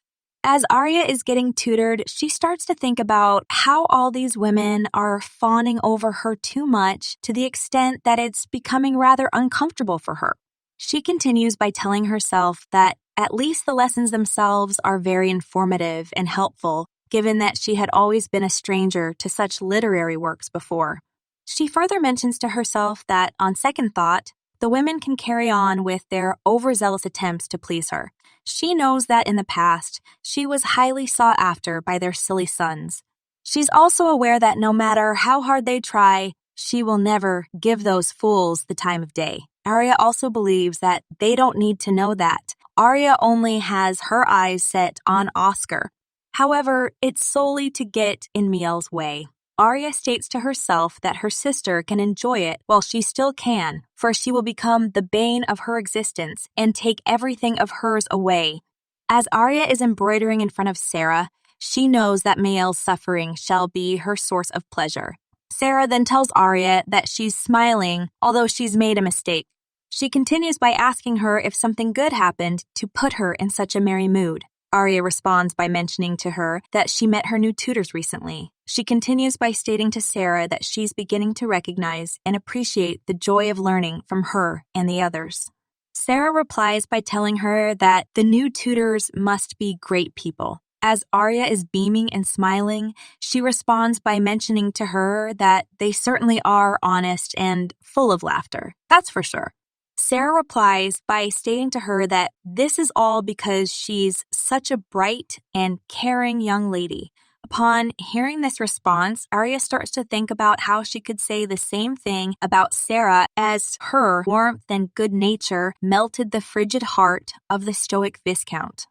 As Aria is getting tutored, she starts to think about how all these women are fawning over her too much to the extent that it's becoming rather uncomfortable for her. She continues by telling herself that at least the lessons themselves are very informative and helpful, given that she had always been a stranger to such literary works before. She further mentions to herself that, on second thought, the women can carry on with their overzealous attempts to please her. She knows that in the past, she was highly sought after by their silly sons. She's also aware that no matter how hard they try, she will never give those fools the time of day. Aria also believes that they don't need to know that. Aria only has her eyes set on Oscar. However, it's solely to get in Mielle's way. Aria states to herself that her sister can enjoy it while she still can, for she will become the bane of her existence and take everything of hers away. As Aria is embroidering in front of Sarah, she knows that Mielle's suffering shall be her source of pleasure. Sarah then tells Aria that she's smiling, although she's made a mistake. She continues by asking her if something good happened to put her in such a merry mood. Aria responds by mentioning to her that she met her new tutors recently. She continues by stating to Sarah that she's beginning to recognize and appreciate the joy of learning from her and the others. Sarah replies by telling her that the new tutors must be great people. As Aria is beaming and smiling, she responds by mentioning to her that they certainly are honest and full of laughter. That's for sure. Sarah replies by stating to her that this is all because she's such a bright and caring young lady. Upon hearing this response, Aria starts to think about how she could say the same thing about Sarah as her warmth and good nature melted the frigid heart of the stoic Viscount.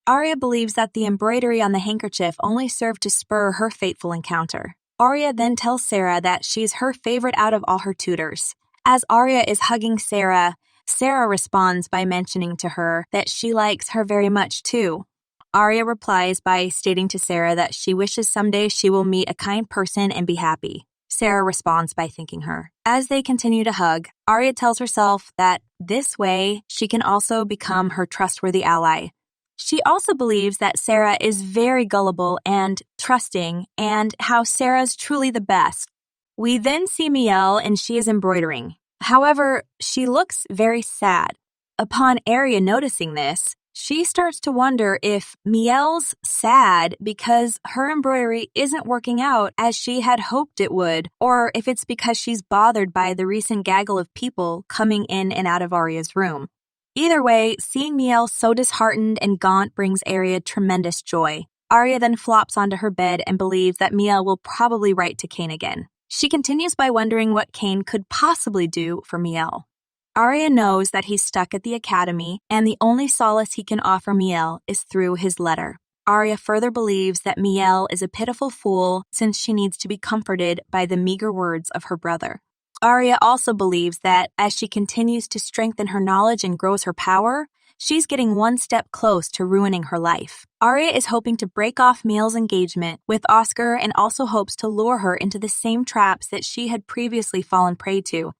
Aria believes that the embroidery on the handkerchief only served to spur her fateful encounter. Aria then tells Sarah that she's her favorite out of all her tutors. As Aria is hugging Sarah, Sarah responds by mentioning to her that she likes her very much too. Aria replies by stating to Sarah that she wishes someday she will meet a kind person and be happy. Sarah responds by thanking her. As they continue to hug, Aria tells herself that this way she can also become her trustworthy ally. She also believes that Sarah is very gullible and trusting, and how Sarah's truly the best. We then see Mielle, and she is embroidering. However, she looks very sad. Upon Aria noticing this, she starts to wonder if Mielle's sad because her embroidery isn't working out as she had hoped it would, or if it's because she's bothered by the recent gaggle of people coming in and out of Aria's room. Either way, seeing Mielle so disheartened and gaunt brings Aria tremendous joy. Aria then flops onto her bed and believes that Mielle will probably write to Kane again. She continues by wondering what Kane could possibly do for Mielle. Aria knows that he's stuck at the academy, and the only solace he can offer Mielle is through his letter. Aria further believes that Mielle is a pitiful fool since she needs to be comforted by the meager words of her brother. Aria also believes that as she continues to strengthen her knowledge and grows her power, she's getting one step close to ruining her life. Aria is hoping to break off Mielle's engagement with Oscar and also hopes to lure her into the same traps that she had previously fallen prey to.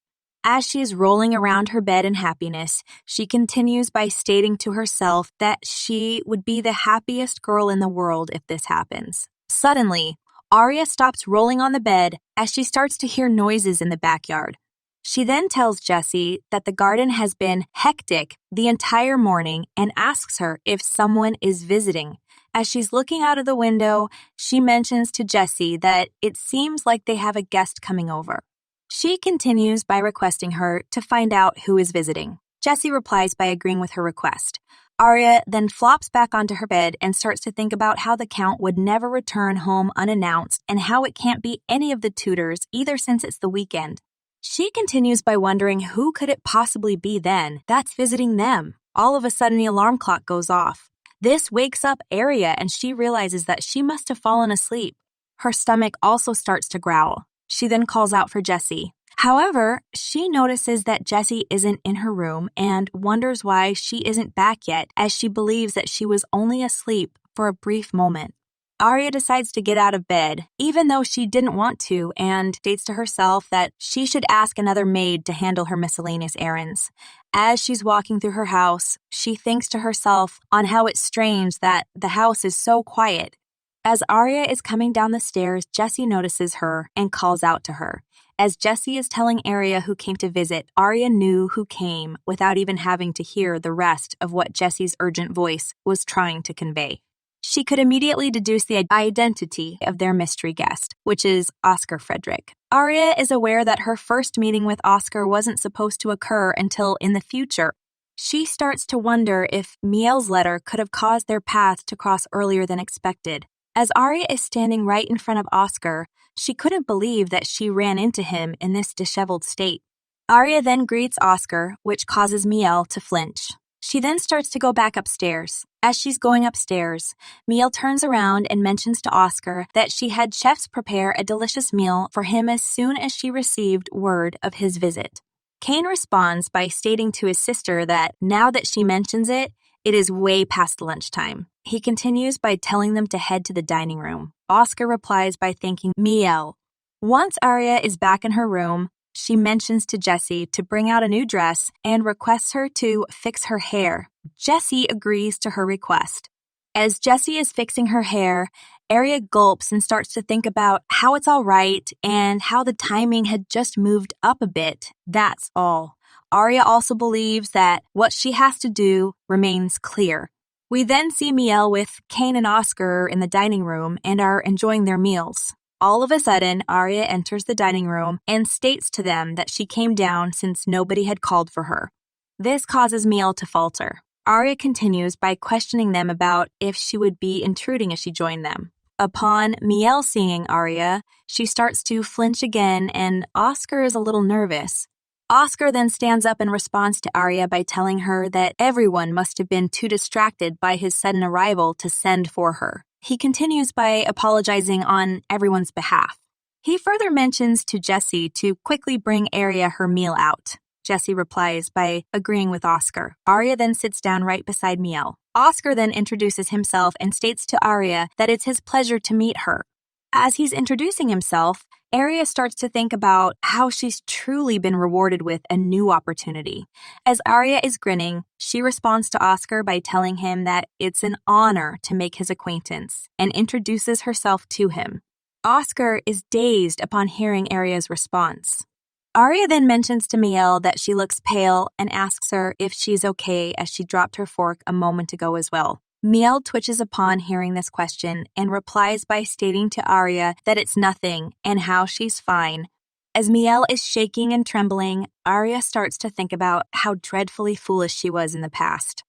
As she is rolling around her bed in happiness, she continues by stating to herself that she would be the happiest girl in the world if this happens. Suddenly, Aria stops rolling on the bed as she starts to hear noises in the backyard. She then tells Jessie that the garden has been hectic the entire morning and asks her if someone is visiting. As she's looking out of the window, she mentions to Jessie that it seems like they have a guest coming over. She continues by requesting her to find out who is visiting. Jessie replies by agreeing with her request. Aria then flops back onto her bed and starts to think about how the Count would never return home unannounced and how it can't be any of the tutors either since it's the weekend. She continues by wondering who could it possibly be then that's visiting them. All of a sudden, the alarm clock goes off. This wakes up Aria and she realizes that she must have fallen asleep. Her stomach also starts to growl. She then calls out for Jessie. However, she notices that Jessie isn't in her room and wonders why she isn't back yet, as she believes that she was only asleep for a brief moment. Aria decides to get out of bed, even though she didn't want to, and states to herself that she should ask another maid to handle her miscellaneous errands. As she's walking through her house, she thinks to herself on how it's strange that the house is so quiet. As Aria is coming down the stairs, Jessie notices her and calls out to her. As Jessie is telling Aria who came to visit, Aria knew who came without even having to hear the rest of what Jessie's urgent voice was trying to convey. She could immediately deduce the identity of their mystery guest, which is Oscar Frederick. Aria is aware that her first meeting with Oscar wasn't supposed to occur until in the future. She starts to wonder if Mielle's letter could have caused their paths to cross earlier than expected. As Aria is standing right in front of Oscar, she couldn't believe that she ran into him in this disheveled state. Aria then greets Oscar, which causes Mielle to flinch. She then starts to go back upstairs. As she's going upstairs, Mielle turns around and mentions to Oscar that she had chefs prepare a delicious meal for him as soon as she received word of his visit. Kane responds by stating to his sister that now that she mentions it, it is way past lunchtime. He continues by telling them to head to the dining room. Oscar replies by thanking Mielle. Once Aria is back in her room, she mentions to Jessie to bring out a new dress and requests her to fix her hair. Jessie agrees to her request. As Jessie is fixing her hair, Aria gulps and starts to think about how it's all right and how the timing had just moved up a bit. That's all. Aria also believes that what she has to do remains clear. We then see Mielle with Kane and Oscar in the dining room and are enjoying their meals. All of a sudden, Aria enters the dining room and states to them that she came down since nobody had called for her. This causes Mielle to falter. Aria continues by questioning them about if she would be intruding as she joined them. Upon Mielle seeing Aria, she starts to flinch again and Oscar is a little nervous. Oscar then stands up in response to Aria by telling her that everyone must have been too distracted by his sudden arrival to send for her. He continues by apologizing on everyone's behalf. He further mentions to Jessie to quickly bring Aria her meal out. Jessie replies by agreeing with Oscar. Aria then sits down right beside Mielle. Oscar then introduces himself and states to Aria that it's his pleasure to meet her. As he's introducing himself, Aria starts to think about how she's truly been rewarded with a new opportunity. As Aria is grinning, she responds to Oscar by telling him that it's an honor to make his acquaintance and introduces herself to him. Oscar is dazed upon hearing Aria's response. Aria then mentions to Mielle that she looks pale and asks her if she's okay as she dropped her fork a moment ago as well. Mielle twitches upon hearing this question and replies by stating to Aria that it's nothing and how she's fine. As Mielle is shaking and trembling, Aria starts to think about how dreadfully foolish she was in the past.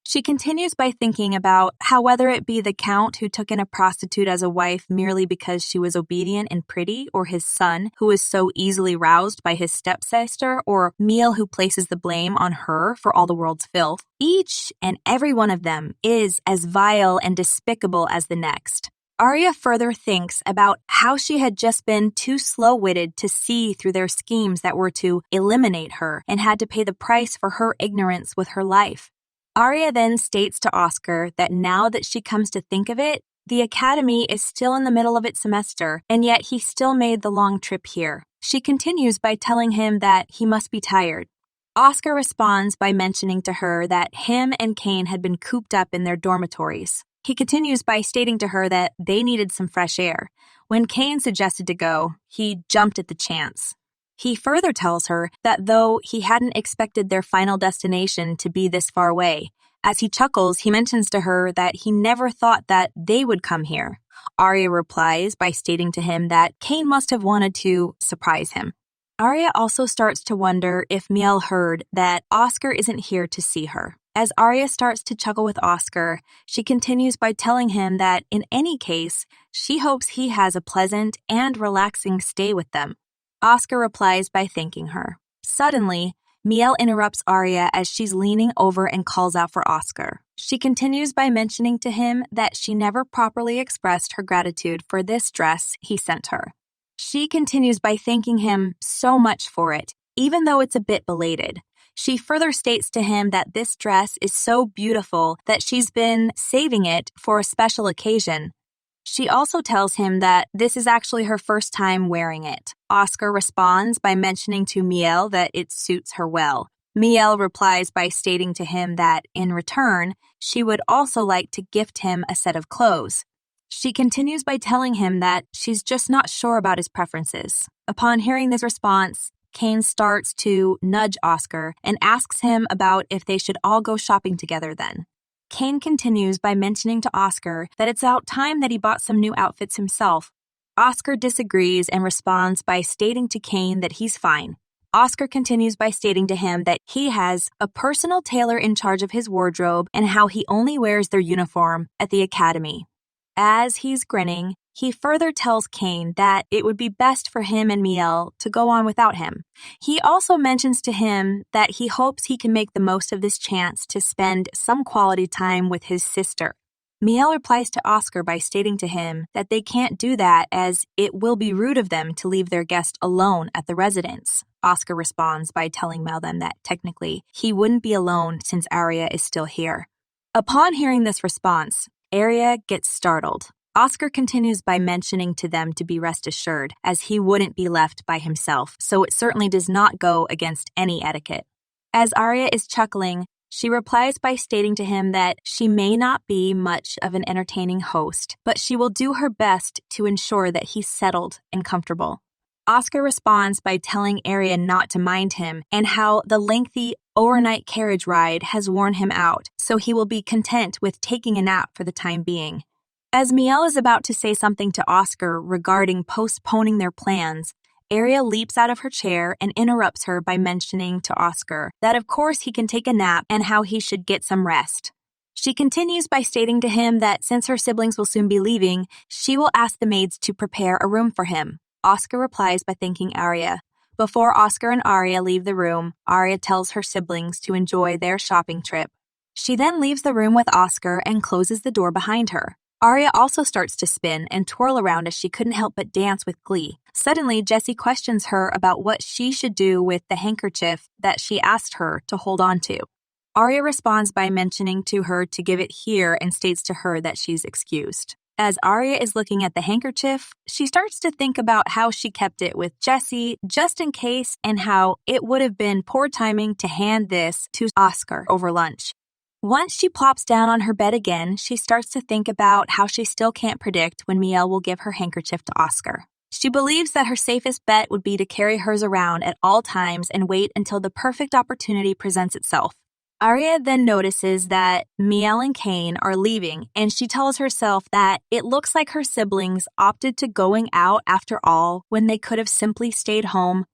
She continues by thinking about how whether it be the Count who took in a prostitute as a wife merely because she was obedient and pretty, or his son who was so easily roused by his stepsister, or Mielle who places the blame on her for all the world's filth, each and every one of them is as vile and despicable as the next. Aria further thinks about how she had just been too slow-witted to see through their schemes that were to eliminate her and had to pay the price for her ignorance with her life. Aria then states to Oscar that now that she comes to think of it, the academy is still in the middle of its semester, and yet he still made the long trip here. She continues by telling him that he must be tired. Oscar responds by mentioning to her that him and Kane had been cooped up in their dormitories. He continues by stating to her that they needed some fresh air. When Kane suggested to go, he jumped at the chance. He further tells her that though he hadn't expected their final destination to be this far away, as he chuckles, he mentions to her that he never thought that they would come here. Aria replies by stating to him that Kane must have wanted to surprise him. Aria also starts to wonder if Mielle heard that Oscar isn't here to see her. As Aria starts to chuckle with Oscar, she continues by telling him that in any case, she hopes he has a pleasant and relaxing stay with them. Oscar replies by thanking her. Suddenly, Mielle interrupts Aria as she's leaning over and calls out for Oscar. She continues by mentioning to him that she never properly expressed her gratitude for this dress he sent her. She continues by thanking him so much for it, even though it's a bit belated. She further states to him that this dress is so beautiful that she's been saving it for a special occasion. She also tells him that this is actually her first time wearing it. Oscar responds by mentioning to Mielle that it suits her well. Mielle replies by stating to him that, in return, she would also like to gift him a set of clothes. She continues by telling him that she's just not sure about his preferences. Upon hearing this response, Kane starts to nudge Oscar and asks him about if they should all go shopping together then. Kane continues by mentioning to Oscar that it's about time that he bought some new outfits himself. Oscar disagrees and responds by stating to Kane that he's fine. Oscar continues by stating to him that he has a personal tailor in charge of his wardrobe and how he only wears their uniform at the academy. As he's grinning, he further tells Kane that it would be best for him and Mielle to go on without him. He also mentions to him that he hopes he can make the most of this chance to spend some quality time with his sister. Mielle replies to Oscar by stating to him that they can't do that as it will be rude of them to leave their guest alone at the residence. Oscar responds by telling Mielle that technically he wouldn't be alone since Aria is still here. Upon hearing this response, Aria gets startled. Oscar continues by mentioning to them to be rest assured, as he wouldn't be left by himself, so it certainly does not go against any etiquette. As Aria is chuckling, she replies by stating to him that she may not be much of an entertaining host, but she will do her best to ensure that he's settled and comfortable. Oscar responds by telling Aria not to mind him and how the lengthy overnight carriage ride has worn him out, so he will be content with taking a nap for the time being. As Mielle is about to say something to Oscar regarding postponing their plans, Aria leaps out of her chair and interrupts her by mentioning to Oscar that of course he can take a nap and how he should get some rest. She continues by stating to him that since her siblings will soon be leaving, she will ask the maids to prepare a room for him. Oscar replies by thanking Aria. Before Oscar and Aria leave the room, Aria tells her siblings to enjoy their shopping trip. She then leaves the room with Oscar and closes the door behind her. Aria also starts to spin and twirl around as she couldn't help but dance with glee. Suddenly, Jessie questions her about what she should do with the handkerchief that she asked her to hold on to. Aria responds by mentioning to her to give it here and states to her that she's excused. As Aria is looking at the handkerchief, she starts to think about how she kept it with Jessie just in case and how it would have been poor timing to hand this to Oscar over lunch. Once she plops down on her bed again, she starts to think about how she still can't predict when Mielle will give her handkerchief to Oscar. She believes that her safest bet would be to carry hers around at all times and wait until the perfect opportunity presents itself. Aria then notices that Mielle and Kane are leaving, and she tells herself that it looks like her siblings opted to going out after all when they could have simply stayed home.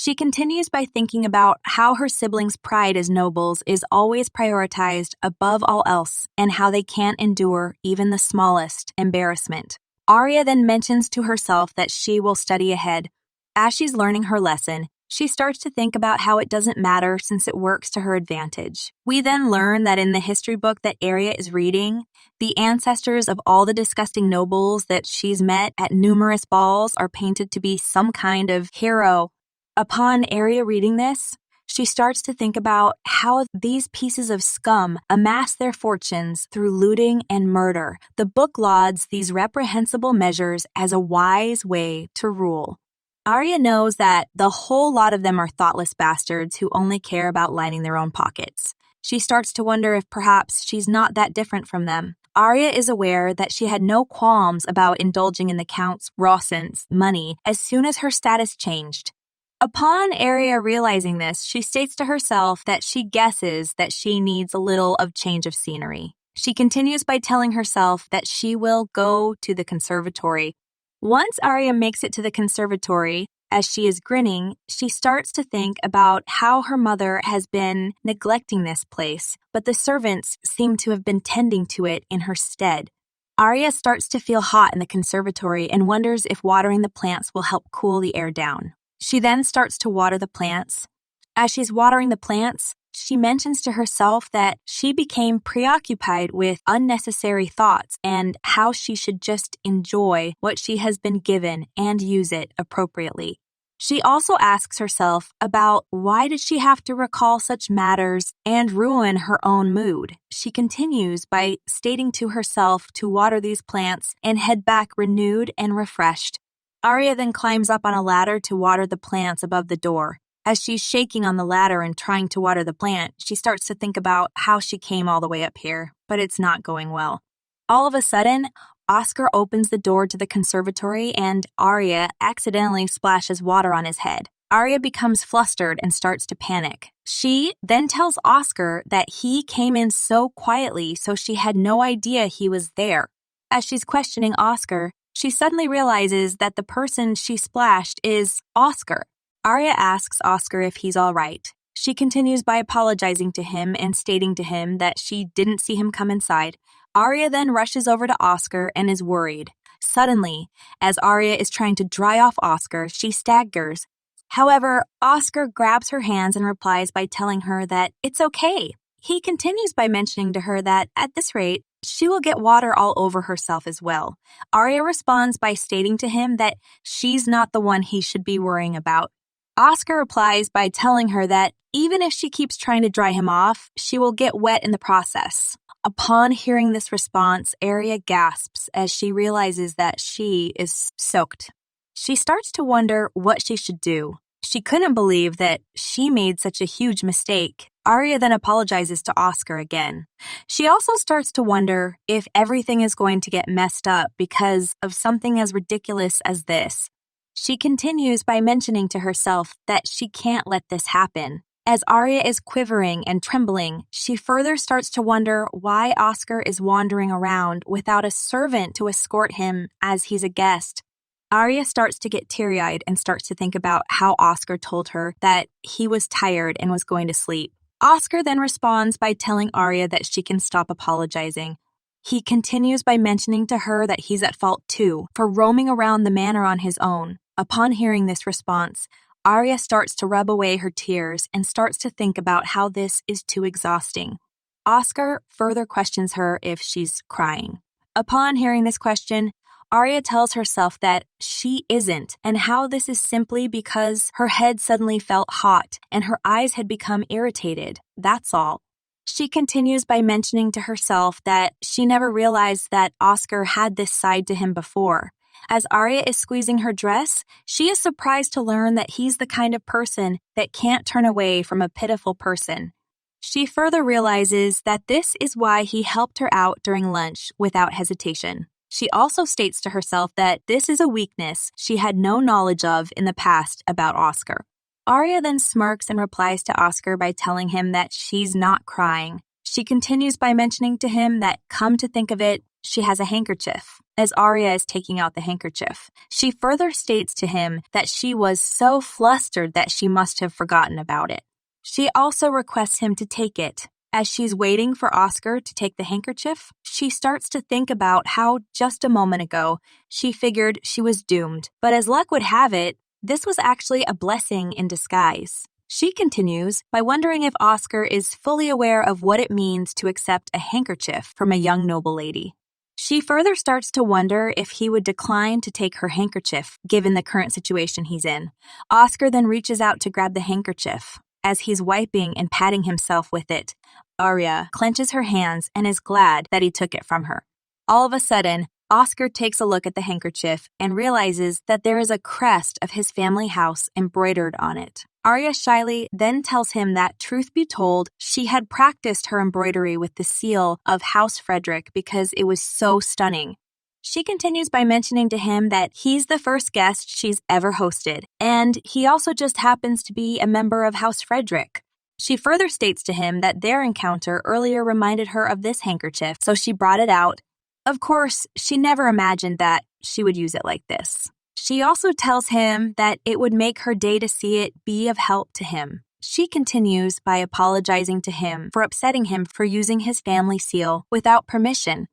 She continues by thinking about how her siblings' pride as nobles is always prioritized above all else and how they can't endure even the smallest embarrassment. Aria then mentions to herself that she will study ahead. As she's learning her lesson, she starts to think about how it doesn't matter since it works to her advantage. We then learn that in the history book that Aria is reading, the ancestors of all the disgusting nobles that she's met at numerous balls are painted to be some kind of hero. Upon Aria reading this, she starts to think about how these pieces of scum amass their fortunes through looting and murder. The book lauds these reprehensible measures as a wise way to rule. Aria knows that the whole lot of them are thoughtless bastards who only care about lining their own pockets. She starts to wonder if perhaps she's not that different from them. Aria is aware that she had no qualms about indulging in the Count Roscent's money as soon as her status changed. Upon Aria realizing this, she states to herself that she guesses that she needs a little of change of scenery. She continues by telling herself that she will go to the conservatory. Once Aria makes it to the conservatory, as she is grinning, she starts to think about how her mother has been neglecting this place, but the servants seem to have been tending to it in her stead. Aria starts to feel hot in the conservatory and wonders if watering the plants will help cool the air down. She then starts to water the plants. As she's watering the plants, she mentions to herself that she became preoccupied with unnecessary thoughts and how she should just enjoy what she has been given and use it appropriately. She also asks herself about why did she have to recall such matters and ruin her own mood. She continues by stating to herself to water these plants and head back renewed and refreshed. Aria then climbs up on a ladder to water the plants above the door. As she's shaking on the ladder and trying to water the plant, she starts to think about how she came all the way up here, but it's not going well. All of a sudden, Oscar opens the door to the conservatory and Aria accidentally splashes water on his head. Aria becomes flustered and starts to panic. She then tells Oscar that he came in so quietly, so she had no idea he was there. As she's questioning Oscar, she suddenly realizes that the person she splashed is Oscar. Aria asks Oscar if he's all right. She continues by apologizing to him and stating to him that she didn't see him come inside. Aria then rushes over to Oscar and is worried. Suddenly, as Aria is trying to dry off Oscar, she staggers. However, Oscar grabs her hands and replies by telling her that it's okay. He continues by mentioning to her that, at this rate, she will get water all over herself as well. Aria responds by stating to him that she's not the one he should be worrying about. Oscar replies by telling her that even if she keeps trying to dry him off, she will get wet in the process. Upon hearing this response, Aria gasps as she realizes that she is soaked. She starts to wonder what she should do. She couldn't believe that she made such a huge mistake. Aria then apologizes to Oscar again. She also starts to wonder if everything is going to get messed up because of something as ridiculous as this. She continues by mentioning to herself that she can't let this happen. As Aria is quivering and trembling, she further starts to wonder why Oscar is wandering around without a servant to escort him as he's a guest. Aria starts to get teary-eyed and starts to think about how Oscar told her that he was tired and was going to sleep. Oscar then responds by telling Aria that she can stop apologizing. He continues by mentioning to her that he's at fault too for roaming around the manor on his own. Upon hearing this response, Aria starts to rub away her tears and starts to think about how this is too exhausting. Oscar further questions her if she's crying. Upon hearing this question, Aria tells herself that she isn't, and how this is simply because her head suddenly felt hot and her eyes had become irritated. That's all. She continues by mentioning to herself that she never realized that Oscar had this side to him before. As Aria is squeezing her dress, she is surprised to learn that he's the kind of person that can't turn away from a pitiful person. She further realizes that this is why he helped her out during lunch without hesitation. She also states to herself that this is a weakness she had no knowledge of in the past about Oscar. Aria then smirks and replies to Oscar by telling him that she's not crying. She continues by mentioning to him that, come to think of it, she has a handkerchief. As Aria is taking out the handkerchief, she further states to him that she was so flustered that she must have forgotten about it. She also requests him to take it. As she's waiting for Oscar to take the handkerchief, she starts to think about how just a moment ago she figured she was doomed. But as luck would have it, this was actually a blessing in disguise. She continues by wondering if Oscar is fully aware of what it means to accept a handkerchief from a young noble lady. She further starts to wonder if he would decline to take her handkerchief, given the current situation he's in. Oscar then reaches out to grab the handkerchief. As he's wiping and patting himself with it, Aria clenches her hands and is glad that he took it from her. All of a sudden, Oscar takes a look at the handkerchief and realizes that there is a crest of his family house embroidered on it. Aria shyly then tells him that, truth be told, she had practiced her embroidery with the seal of House Frederick because it was so stunning. She continues by mentioning to him that he's the first guest she's ever hosted, and he also just happens to be a member of House Frederick. She further states to him that their encounter earlier reminded her of this handkerchief, so she brought it out. Of course, she never imagined that she would use it like this. She also tells him that it would make her day to see it be of help to him. She continues by apologizing to him for upsetting him for using his family seal without permission.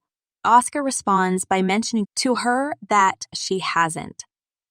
Oscar responds by mentioning to her that she hasn't.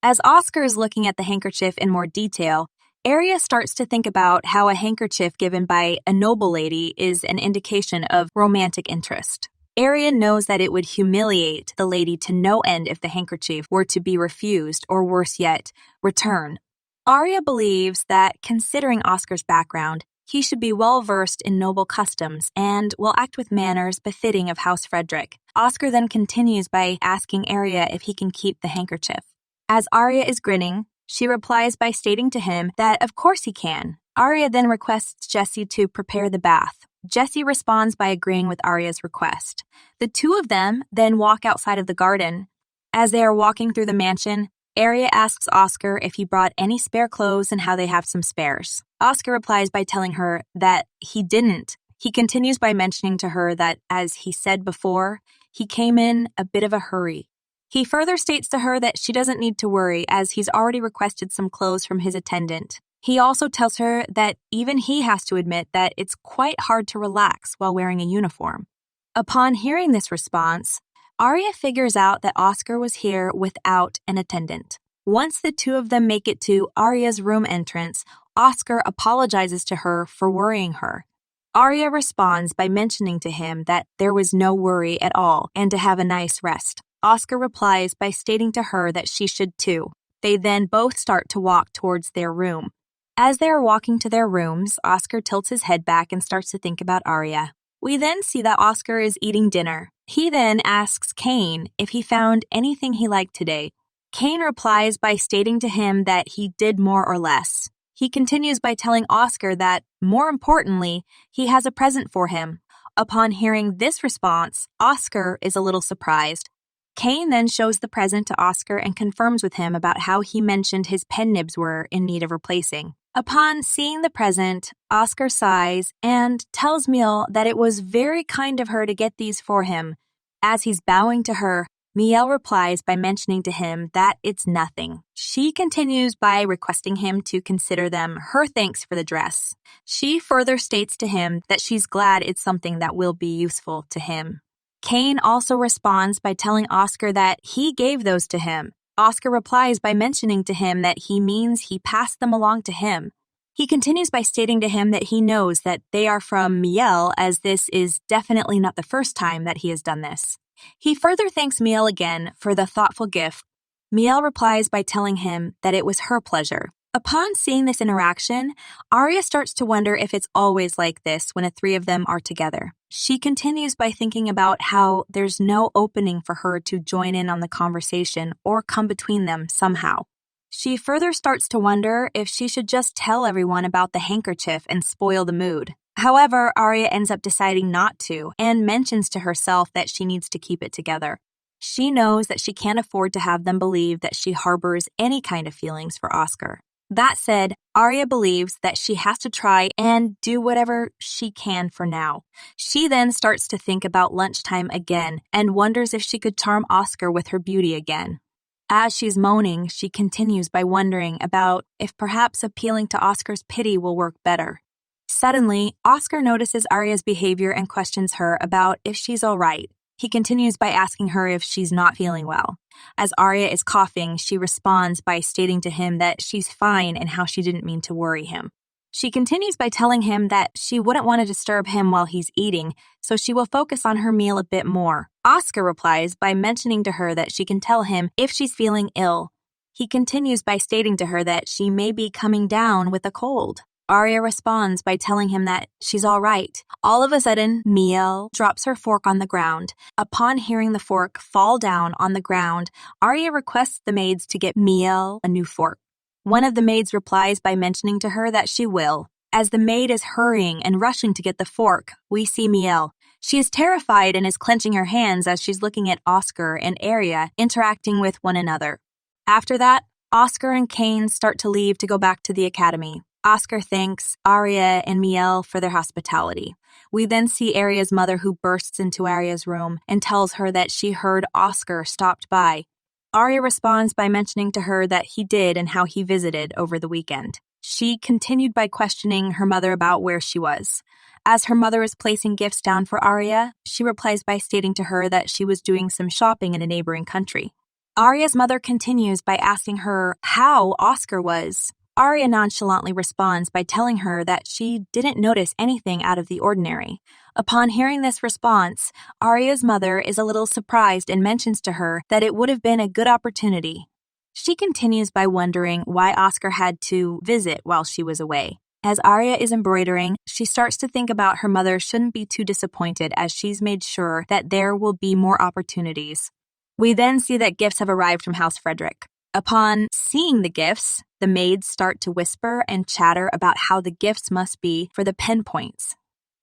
As Oscar is looking at the handkerchief in more detail, Aria starts to think about how a handkerchief given by a noble lady is an indication of romantic interest. Aria knows that it would humiliate the lady to no end if the handkerchief were to be refused, or worse yet, returned. Aria believes that, considering Oscar's background, he should be well-versed in noble customs and will act with manners befitting of House Frederick. Oscar then continues by asking Aria if he can keep the handkerchief. As Aria is grinning, she replies by stating to him that of course he can. Aria then requests Jesse to prepare the bath. Jesse responds by agreeing with Aria's request. The two of them then walk outside of the garden. As they are walking through the mansion, Aria asks Oscar if he brought any spare clothes and how they have some spares. Oscar replies by telling her that he didn't. He continues by mentioning to her that, as he said before, he came in a bit of a hurry. He further states to her that she doesn't need to worry, as he's already requested some clothes from his attendant. He also tells her that even he has to admit that it's quite hard to relax while wearing a uniform. Upon hearing this response, Aria figures out that Oscar was here without an attendant. Once the two of them make it to Aria's room entrance, Oscar apologizes to her for worrying her. Aria responds by mentioning to him that there was no worry at all and to have a nice rest. Oscar replies by stating to her that she should too. They then both start to walk towards their room. As they are walking to their rooms, Oscar tilts his head back and starts to think about Aria. We then see that Oscar is eating dinner. He then asks Kane if he found anything he liked today. Kane replies by stating to him that he did more or less. He continues by telling Oscar that, more importantly, he has a present for him. Upon hearing this response, Oscar is a little surprised. Kane then shows the present to Oscar and confirms with him about how he mentioned his pen nibs were in need of replacing. Upon seeing the present, Oscar sighs and tells Mielle that it was very kind of her to get these for him. As he's bowing to her, Mielle replies by mentioning to him that it's nothing. She continues by requesting him to consider them her thanks for the dress. She further states to him that she's glad it's something that will be useful to him. Kane also responds by telling Oscar that he gave those to him. Oscar replies by mentioning to him that he means he passed them along to him. He continues by stating to him that he knows that they are from Mielle, as this is definitely not the first time that he has done this. He further thanks Mielle again for the thoughtful gift. Mielle replies by telling him that it was her pleasure. Upon seeing this interaction, Aria starts to wonder if it's always like this when the three of them are together. She continues by thinking about how there's no opening for her to join in on the conversation or come between them somehow. She further starts to wonder if she should just tell everyone about the handkerchief and spoil the mood. However, Aria ends up deciding not to and mentions to herself that she needs to keep it together. She knows that she can't afford to have them believe that she harbors any kind of feelings for Oscar. That said, Aria believes that she has to try and do whatever she can for now. She then starts to think about lunchtime again and wonders if she could charm Oscar with her beauty again. As she's moaning, she continues by wondering about if perhaps appealing to Oscar's pity will work better. Suddenly, Oscar notices Aria's behavior and questions her about if she's all right. He continues by asking her if she's not feeling well. As Aria is coughing, she responds by stating to him that she's fine and how she didn't mean to worry him. She continues by telling him that she wouldn't want to disturb him while he's eating, so she will focus on her meal a bit more. Oscar replies by mentioning to her that she can tell him if she's feeling ill. He continues by stating to her that she may be coming down with a cold. Aria responds by telling him that she's all right. All of a sudden, Mielle drops her fork on the ground. Upon hearing the fork fall down on the ground, Aria requests the maids to get Mielle a new fork. One of the maids replies by mentioning to her that she will. As the maid is hurrying and rushing to get the fork, we see Mielle. She is terrified and is clenching her hands as she's looking at Oscar and Aria interacting with one another. After that, Oscar and Kane start to leave to go back to the academy. Oscar thanks Aria and Mielle for their hospitality. We then see Aria's mother, who bursts into Aria's room and tells her that she heard Oscar stopped by. Aria responds by mentioning to her that he did and how he visited over the weekend. She continued by questioning her mother about where she was. As her mother is placing gifts down for Aria, she replies by stating to her that she was doing some shopping in a neighboring country. Aria's mother continues by asking her how Oscar was. Aria nonchalantly responds by telling her that she didn't notice anything out of the ordinary. Upon hearing this response, Aria's mother is a little surprised and mentions to her that it would have been a good opportunity. She continues by wondering why Oscar had to visit while she was away. As Aria is embroidering, she starts to think about her mother shouldn't be too disappointed, as she's made sure that there will be more opportunities. We then see that gifts have arrived from House Frederick. Upon seeing the gifts, the maids start to whisper and chatter about how the gifts must be for the pen points.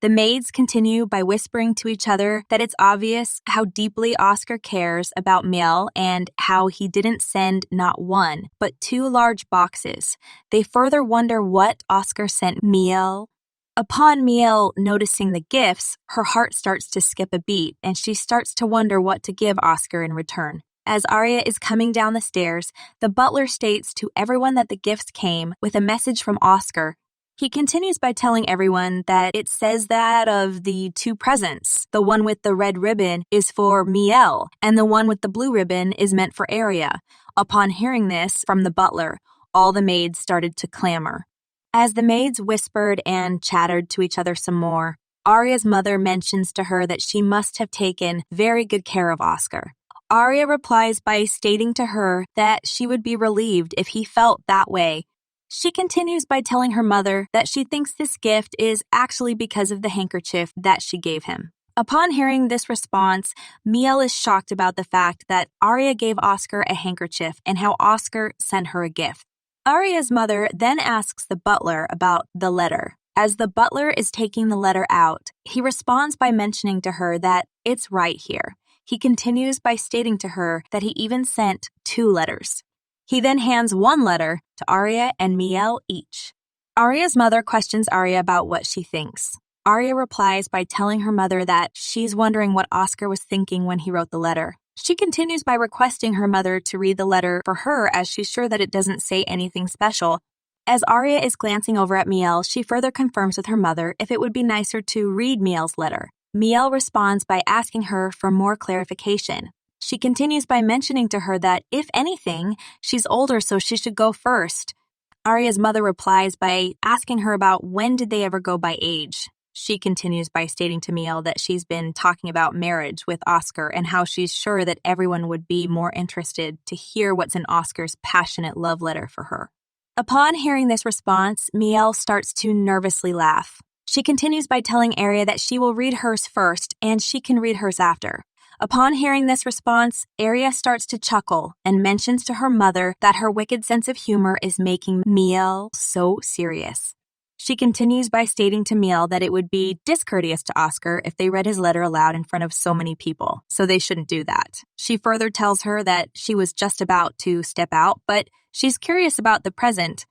The maids continue by whispering to each other that it's obvious how deeply Oscar cares about Mielle and how he didn't send not one, but 2 large boxes. They further wonder what Oscar sent Mielle. Upon Mielle noticing the gifts, her heart starts to skip a beat, and she starts to wonder what to give Oscar in return. As Aria is coming down the stairs, the butler states to everyone that the gifts came with a message from Oscar. He continues by telling everyone that it says that of the 2 presents, the one with the red ribbon is for Mielle, and the one with the blue ribbon is meant for Aria. Upon hearing this from the butler, all the maids started to clamor. As the maids whispered and chattered to each other some more, Aria's mother mentions to her that she must have taken very good care of Oscar. Aria replies by stating to her that she would be relieved if he felt that way. She continues by telling her mother that she thinks this gift is actually because of the handkerchief that she gave him. Upon hearing this response, Mielle is shocked about the fact that Aria gave Oscar a handkerchief and how Oscar sent her a gift. Aria's mother then asks the butler about the letter. As the butler is taking the letter out, he responds by mentioning to her that it's right here. He continues by stating to her that he even sent 2 letters. He then hands 1 letter to Aria and Mielle each. Aria's mother questions Aria about what she thinks. Aria replies by telling her mother that she's wondering what Oscar was thinking when he wrote the letter. She continues by requesting her mother to read the letter for her, as she's sure that it doesn't say anything special. As Aria is glancing over at Mielle, she further confirms with her mother if it would be nicer to read Mielle's letter. Mielle responds by asking her for more clarification. She continues by mentioning to her that, if anything, she's older, so she should go first. Aria's mother replies by asking her about when did they ever go by age. She continues by stating to Mielle that she's been talking about marriage with Oscar and how she's sure that everyone would be more interested to hear what's in Oscar's passionate love letter for her. Upon hearing this response, Mielle starts to nervously laugh. She continues by telling Aria that she will read hers first and she can read hers after. Upon hearing this response, Aria starts to chuckle and mentions to her mother that her wicked sense of humor is making Mielle so serious. She continues by stating to Mielle that it would be discourteous to Oscar if they read his letter aloud in front of so many people, so they shouldn't do that. She further tells her that she was just about to step out, but she's curious about the present.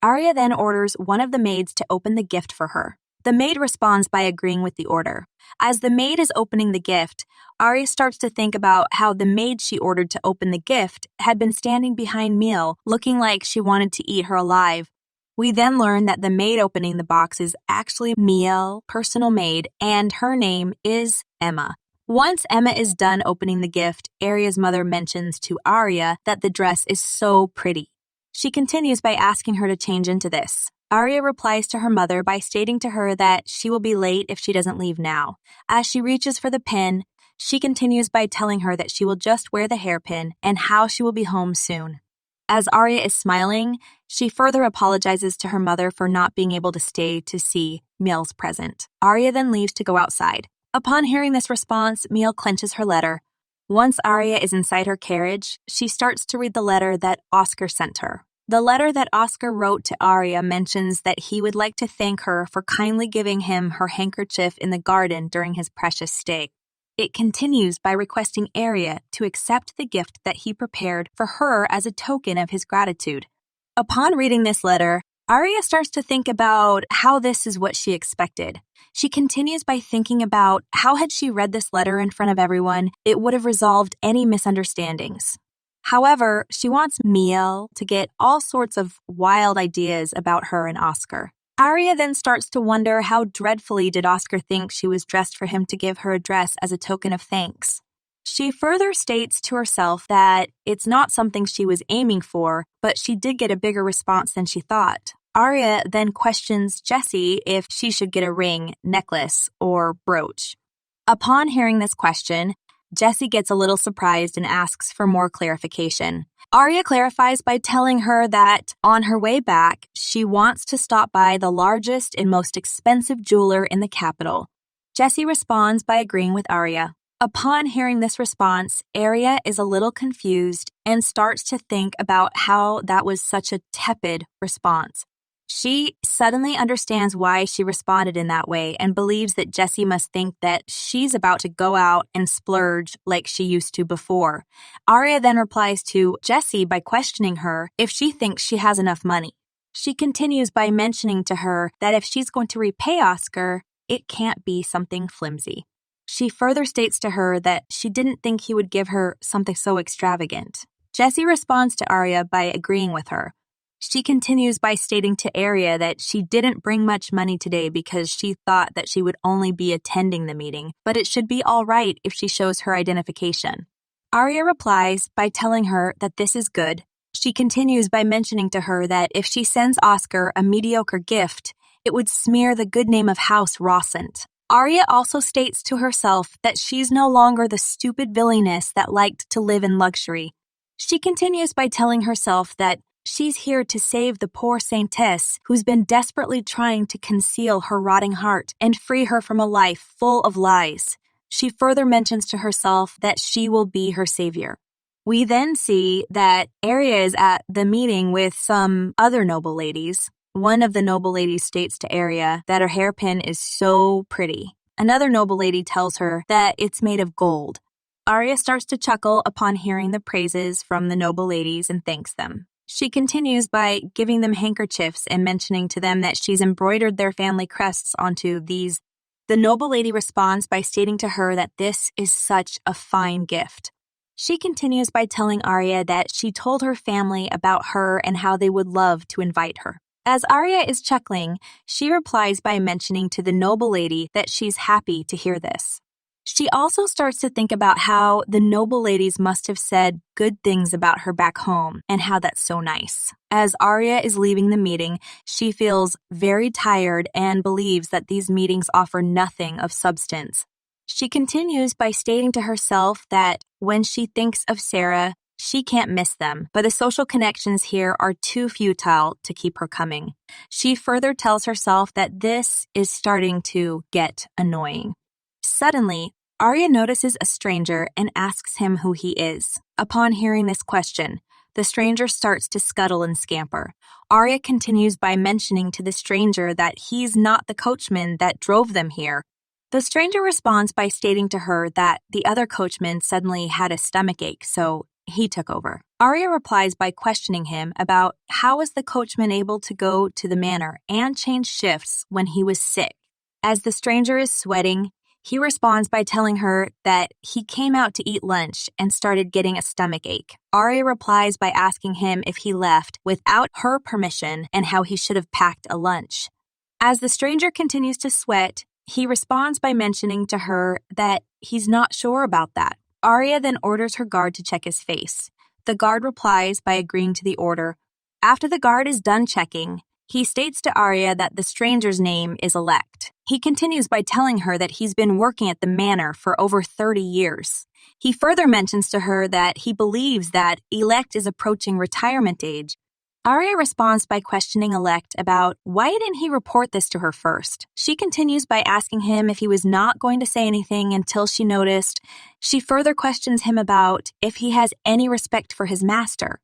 Aria then orders one of the maids to open the gift for her. The maid responds by agreeing with the order. As the maid is opening the gift, Aria starts to think about how the maid she ordered to open the gift had been standing behind Mielle, looking like she wanted to eat her alive. We then learn that the maid opening the box is actually Mielle's personal maid, and her name is Emma. Once Emma is done opening the gift, Aria's mother mentions to Aria that the dress is so pretty. She continues by asking her to change into this. Aria replies to her mother by stating to her that she will be late if she doesn't leave now. As she reaches for the pin, she continues by telling her that she will just wear the hairpin and how she will be home soon. As Aria is smiling, she further apologizes to her mother for not being able to stay to see Mielle's present. Aria then leaves to go outside. Upon hearing this response, Mielle clenches her letter. Once Aria is inside her carriage, she starts to read the letter that Oscar sent her. The letter that Oscar wrote to Aria mentions that he would like to thank her for kindly giving him her handkerchief in the garden during his precious stay. It continues by requesting Aria to accept the gift that he prepared for her as a token of his gratitude. Upon reading this letter, Aria starts to think about how this is what she expected. She continues by thinking about how had she read this letter in front of everyone, it would have resolved any misunderstandings. However, she wants Mielle to get all sorts of wild ideas about her and Oscar. Aria then starts to wonder how dreadfully did Oscar think she was dressed for him to give her a dress as a token of thanks. She further states to herself that it's not something she was aiming for, but she did get a bigger response than she thought. Aria then questions Jessie if she should get a ring, necklace, or brooch. Upon hearing this question, Jessie gets a little surprised and asks for more clarification. Aria clarifies by telling her that on her way back, she wants to stop by the largest and most expensive jeweler in the capital. Jessie responds by agreeing with Aria. Upon hearing this response, Aria is a little confused and starts to think about how that was such a tepid response. She suddenly understands why she responded in that way and believes that Jessie must think that she's about to go out and splurge like she used to before. Aria then replies to Jessie by questioning her if she thinks she has enough money. She continues by mentioning to her that if she's going to repay Oscar, it can't be something flimsy. She further states to her that she didn't think he would give her something so extravagant. Jessie responds to Aria by agreeing with her. She continues by stating to Aria that she didn't bring much money today because she thought that she would only be attending the meeting, but it should be all right if she shows her identification. Aria replies by telling her that this is good. She continues by mentioning to her that if she sends Oscar a mediocre gift, it would smear the good name of House Roscent. Aria also states to herself that she's no longer the stupid Villainess that liked to live in luxury. She continues by telling herself that she's here to save the poor saintess who's been desperately trying to conceal her rotting heart and free her from a life full of lies. She further mentions to herself that she will be her savior. We then see that Aria is at the meeting with some other noble ladies. One of the noble ladies states to Aria that her hairpin is so pretty. Another noble lady tells her that it's made of gold. Aria starts to chuckle upon hearing the praises from the noble ladies and thanks them. She continues by giving them handkerchiefs and mentioning to them that she's embroidered their family crests onto these. The noble lady responds by stating to her that this is such a fine gift. She continues by telling Aria that she told her family about her and how they would love to invite her. As Aria is chuckling, she replies by mentioning to the noble lady that she's happy to hear this. She also starts to think about how the noble ladies must have said good things about her back home and how that's so nice. As Aria is leaving the meeting, she feels very tired and believes that these meetings offer nothing of substance. She continues by stating to herself that when she thinks of Sarah, she can't miss them, but the social connections here are too futile to keep her coming. She further tells herself that this is starting to get annoying. Suddenly, Aria notices a stranger and asks him who he is. Upon hearing this question, the stranger starts to scuttle and scamper. Aria continues by mentioning to the stranger that he's not the coachman that drove them here. The stranger responds by stating to her that the other coachman suddenly had a stomachache, so he took over. Aria replies by questioning him about how was the coachman able to go to the manor and change shifts when he was sick. As the stranger is sweating, he responds by telling her that he came out to eat lunch and started getting a stomachache. Aria replies by asking him if he left without her permission and how he should have packed a lunch. As the stranger continues to sweat, he responds by mentioning to her that he's not sure about that. Aria then orders her guard to check his face. The guard replies by agreeing to the order. After the guard is done checking, he states to Aria that the stranger's name is Elect. He continues by telling her that he's been working at the manor for over 30 years. He further mentions to her that he believes that Elect is approaching retirement age. Aria responds by questioning Elect about why didn't he report this to her first. She continues by asking him if he was not going to say anything until she noticed. She further questions him about if he has any respect for his master.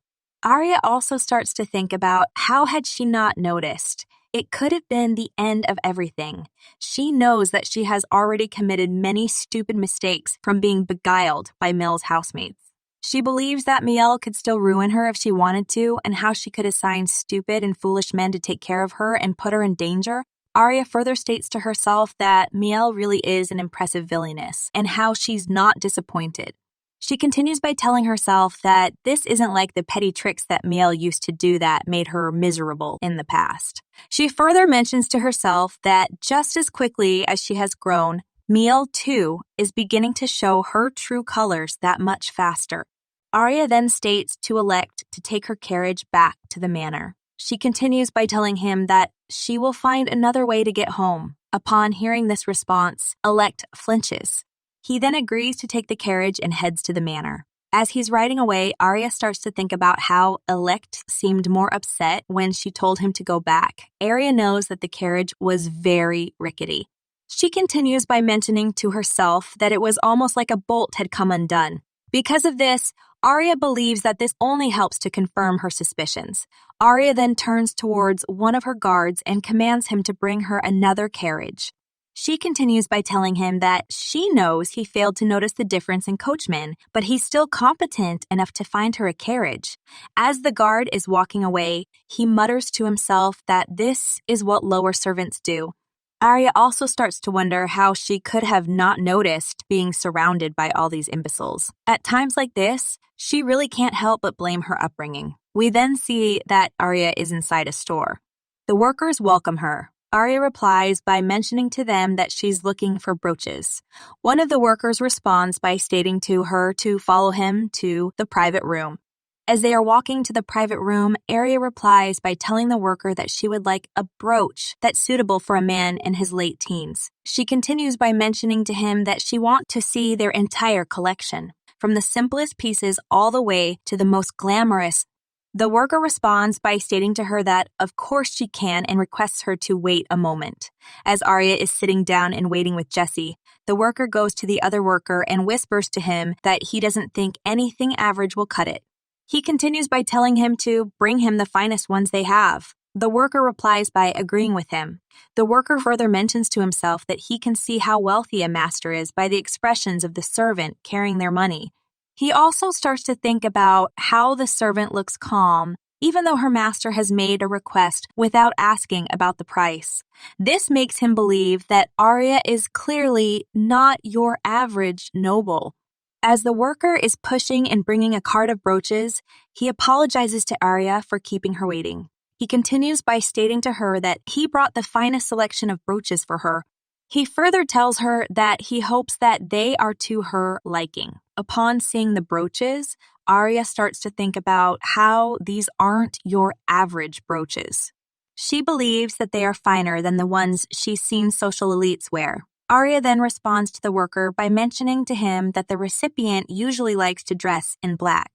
Aria also starts to think about how had she not noticed. It could have been the end of everything. She knows that she has already committed many stupid mistakes from being beguiled by Mielle's housemates. She believes that Mielle could still ruin her if she wanted to, and how she could assign stupid and foolish men to take care of her and put her in danger. Aria further states to herself that Mielle really is an impressive villainess, and how she's not disappointed. She continues by telling herself that this isn't like the petty tricks that Mielle used to do that made her miserable in the past. She further mentions to herself that just as quickly as she has grown, Mielle, too, is beginning to show her true colors that much faster. Aria then states to Elect to take her carriage back to the manor. She continues by telling him that she will find another way to get home. Upon hearing this response, Elect flinches. He then agrees to take the carriage and heads to the manor. As he's riding away, Aria starts to think about how Elect seemed more upset when she told him to go back. Aria knows that the carriage was very rickety. She continues by mentioning to herself that it was almost like a bolt had come undone. Because of this, Aria believes that this only helps to confirm her suspicions. Aria then turns towards one of her guards and commands him to bring her another carriage. She continues by telling him that she knows he failed to notice the difference in coachmen, but he's still competent enough to find her a carriage. As the guard is walking away, he mutters to himself that this is what lower servants do. Aria also starts to wonder how she could have not noticed being surrounded by all these imbeciles. At times like this, she really can't help but blame her upbringing. We then see that Aria is inside a store. The workers welcome her. Aria replies by mentioning to them that she's looking for brooches. One of the workers responds by stating to her to follow him to the private room. As they are walking to the private room, Aria replies by telling the worker that she would like a brooch that's suitable for a man in his late teens. She continues by mentioning to him that she wants to see their entire collection, from the simplest pieces all the way to the most glamorous. The worker responds by stating to her that of course she can and requests her to wait a moment. As Aria is sitting down and waiting with Jesse, the worker goes to the other worker and whispers to him that he doesn't think anything average will cut it. He continues by telling him to bring him the finest ones they have. The worker replies by agreeing with him. The worker further mentions to himself that he can see how wealthy a master is by the expressions of the servant carrying their money. He also starts to think about how the servant looks calm, even though her master has made a request without asking about the price. This makes him believe that Aria is clearly not your average noble. As the worker is pushing and bringing a cart of brooches, he apologizes to Aria for keeping her waiting. He continues by stating to her that he brought the finest selection of brooches for her. He further tells her that he hopes that they are to her liking. Upon seeing the brooches, Aria starts to think about how these aren't your average brooches. She believes that they are finer than the ones she's seen social elites wear. Aria then responds to the worker by mentioning to him that the recipient usually likes to dress in black.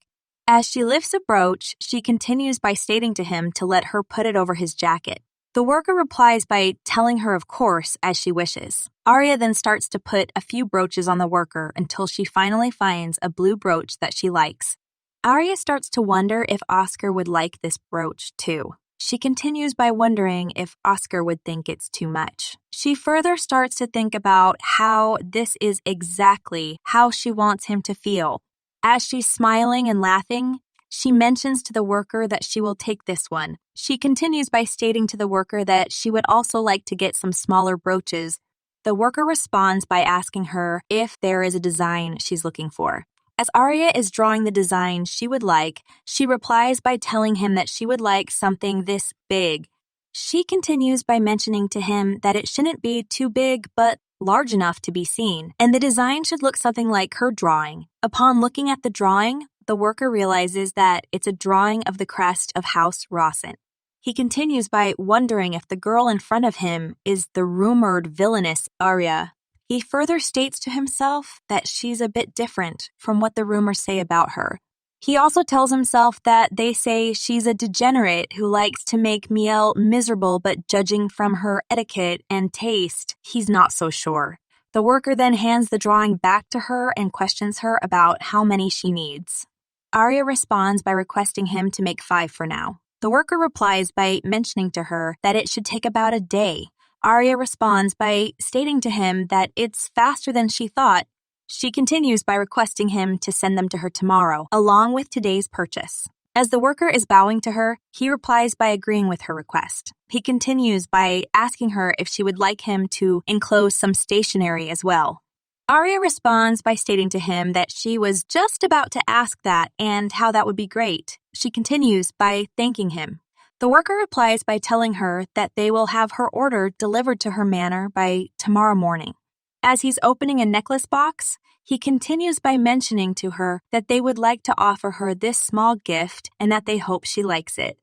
As she lifts a brooch, she continues by stating to him to let her put it over his jacket. The worker replies by telling her of course, as she wishes. Aria then starts to put a few brooches on the worker until she finally finds a blue brooch that she likes. Aria starts to wonder if Oscar would like this brooch too. She continues by wondering if Oscar would think it's too much. She further starts to think about how this is exactly how she wants him to feel. As she's smiling and laughing, she mentions to the worker that she will take this one. She continues by stating to the worker that she would also like to get some smaller brooches. The worker responds by asking her if there is a design she's looking for. As Aria is drawing the design she would like, she replies by telling him that she would like something this big. She continues by mentioning to him that it shouldn't be too big but large enough to be seen, and the design should look something like her drawing. Upon looking at the drawing, the worker realizes that it's a drawing of the crest of House Roscent. He continues by wondering if the girl in front of him is the rumored villainess Aria. He further states to himself that she's a bit different from what the rumors say about her. He also tells himself that they say she's a degenerate who likes to make Mielle miserable, but judging from her etiquette and taste, he's not so sure. The worker then hands the drawing back to her and questions her about how many she needs. Aria responds by requesting him to make 5 for now. The worker replies by mentioning to her that it should take about a day. Aria responds by stating to him that it's faster than she thought. She continues by requesting him to send them to her tomorrow, along with today's purchase. As the worker is bowing to her, he replies by agreeing with her request. He continues by asking her if she would like him to enclose some stationery as well. Aria responds by stating to him that she was just about to ask that and how that would be great. She continues by thanking him. The worker replies by telling her that they will have her order delivered to her manor by tomorrow morning. As he's opening a necklace box, he continues by mentioning to her that they would like to offer her this small gift and that they hope she likes it.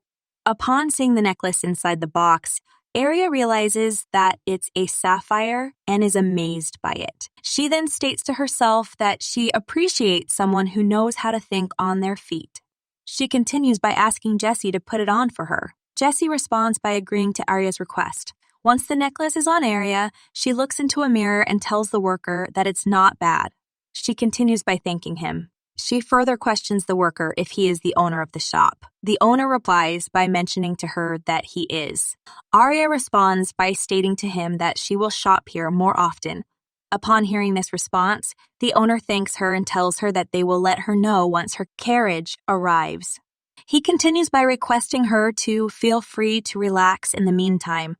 Upon seeing the necklace inside the box, Aria realizes that it's a sapphire and is amazed by it. She then states to herself that she appreciates someone who knows how to think on their feet. She continues by asking Jessie to put it on for her. Jessie responds by agreeing to Aria's request. Once the necklace is on Aria, she looks into a mirror and tells the worker that it's not bad. She continues by thanking him. She further questions the worker if he is the owner of the shop. The owner replies by mentioning to her that he is. Aria responds by stating to him that she will shop here more often. Upon hearing this response, the owner thanks her and tells her that they will let her know once her carriage arrives. He continues by requesting her to feel free to relax in the meantime.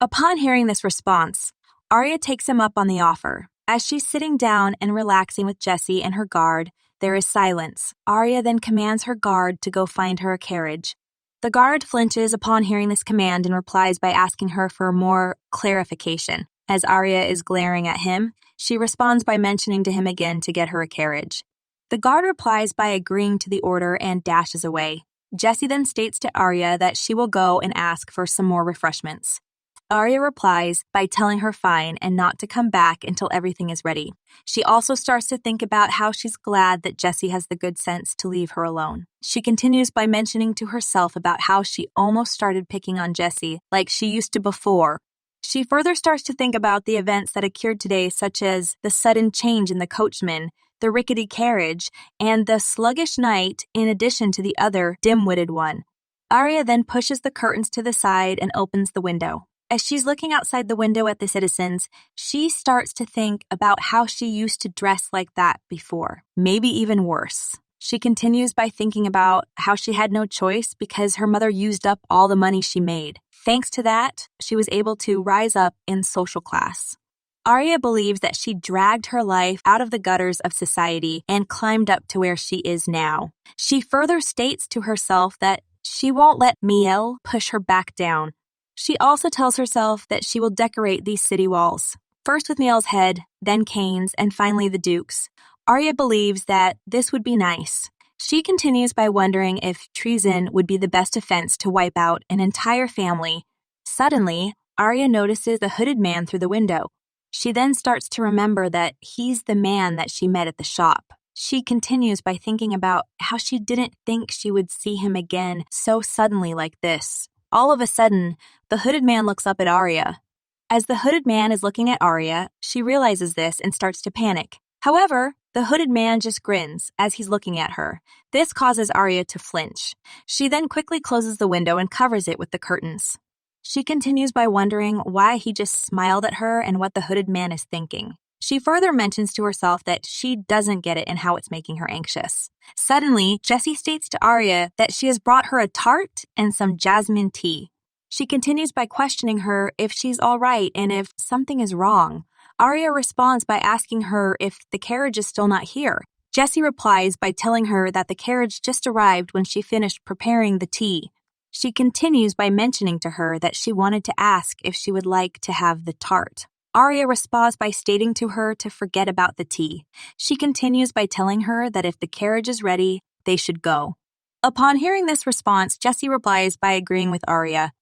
Upon hearing this response, Aria takes him up on the offer. As she's sitting down and relaxing with Jessie and her guard, there is silence. Aria then commands her guard to go find her a carriage. The guard flinches upon hearing this command and replies by asking her for more clarification. As Aria is glaring at him, she responds by mentioning to him again to get her a carriage. The guard replies by agreeing to the order and dashes away. Jessie then states to Aria that she will go and ask for some more refreshments. Aria replies by telling her fine and not to come back until everything is ready. She also starts to think about how she's glad that Jessie has the good sense to leave her alone. She continues by mentioning to herself about how she almost started picking on Jessie like she used to before. She further starts to think about the events that occurred today, such as the sudden change in the coachman, the rickety carriage, and the sluggish night in addition to the other dim-witted one. Aria then pushes the curtains to the side and opens the window. As she's looking outside the window at the citizens, she starts to think about how she used to dress like that before, maybe even worse. She continues by thinking about how she had no choice because her mother used up all the money she made. Thanks to that, she was able to rise up in social class. Aria believes that she dragged her life out of the gutters of society and climbed up to where she is now. She further states to herself that she won't let Mielle push her back down. She also tells herself that she will decorate these city walls, first with Mielle's head, then Kane's, and finally the Duke's. Aria believes that this would be nice. She continues by wondering if treason would be the best offense to wipe out an entire family. Suddenly, Aria notices a hooded man through the window. She then starts to remember that he's the man that she met at the shop. She continues by thinking about how she didn't think she would see him again so suddenly like this. All of a sudden, the hooded man looks up at Aria. As the hooded man is looking at Aria, she realizes this and starts to panic. However, the hooded man just grins as he's looking at her. This causes Aria to flinch. She then quickly closes the window and covers it with the curtains. She continues by wondering why he just smiled at her and what the hooded man is thinking. She further mentions to herself that she doesn't get it and how it's making her anxious. Suddenly, Jessie states to Aria that she has brought her a tart and some jasmine tea. She continues by questioning her if she's all right and if something is wrong. Aria responds by asking her if the carriage is still not here. Jessie replies by telling her that the carriage just arrived when she finished preparing the tea. She continues by mentioning to her that she wanted to ask if she would like to have the tart. Aria responds by stating to her to forget about the tea. She continues by telling her that if the carriage is ready, they should go. Upon hearing this response, Jessie replies by agreeing with Aria.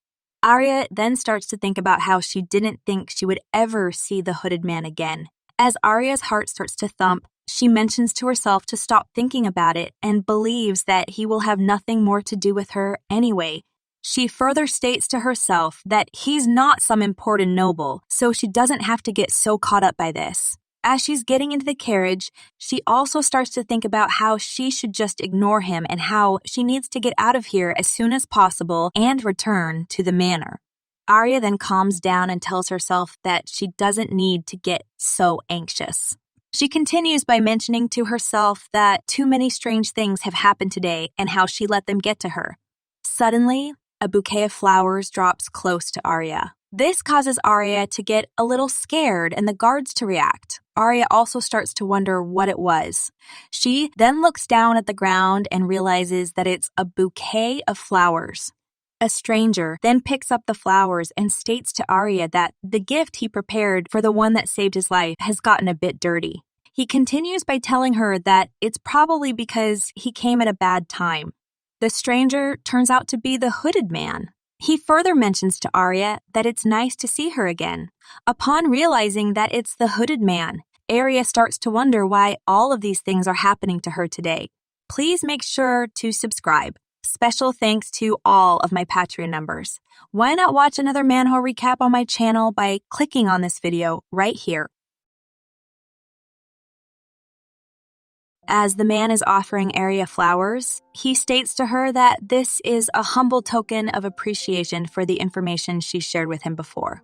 Aria then starts to think about how she didn't think she would ever see the hooded man again. As Aria's heart starts to thump, she mentions to herself to stop thinking about it and believes that he will have nothing more to do with her anyway. She further states to herself that he's not some important noble, so she doesn't have to get so caught up by this. As she's getting into the carriage, she also starts to think about how she should just ignore him and how she needs to get out of here as soon as possible and return to the manor. Aria then calms down and tells herself that she doesn't need to get so anxious. She continues by mentioning to herself that too many strange things have happened today and how she let them get to her. Suddenly, a bouquet of flowers drops close to Aria. This causes Aria to get a little scared and the guards to react. Aria also starts to wonder what it was. She then looks down at the ground and realizes that it's a bouquet of flowers. A stranger then picks up the flowers and states to Aria that the gift he prepared for the one that saved his life has gotten a bit dirty. He continues by telling her that it's probably because he came at a bad time. The stranger turns out to be the hooded man. He further mentions to Aria that it's nice to see her again. Upon realizing that it's the hooded man, Aria starts to wonder why all of these things are happening to her today. Please make sure to subscribe. Special thanks to all of my Patreon members. Why not watch another manhwa recap on my channel by clicking on this video right here? As the man is offering Aria flowers, he states to her that this is a humble token of appreciation for the information she shared with him before.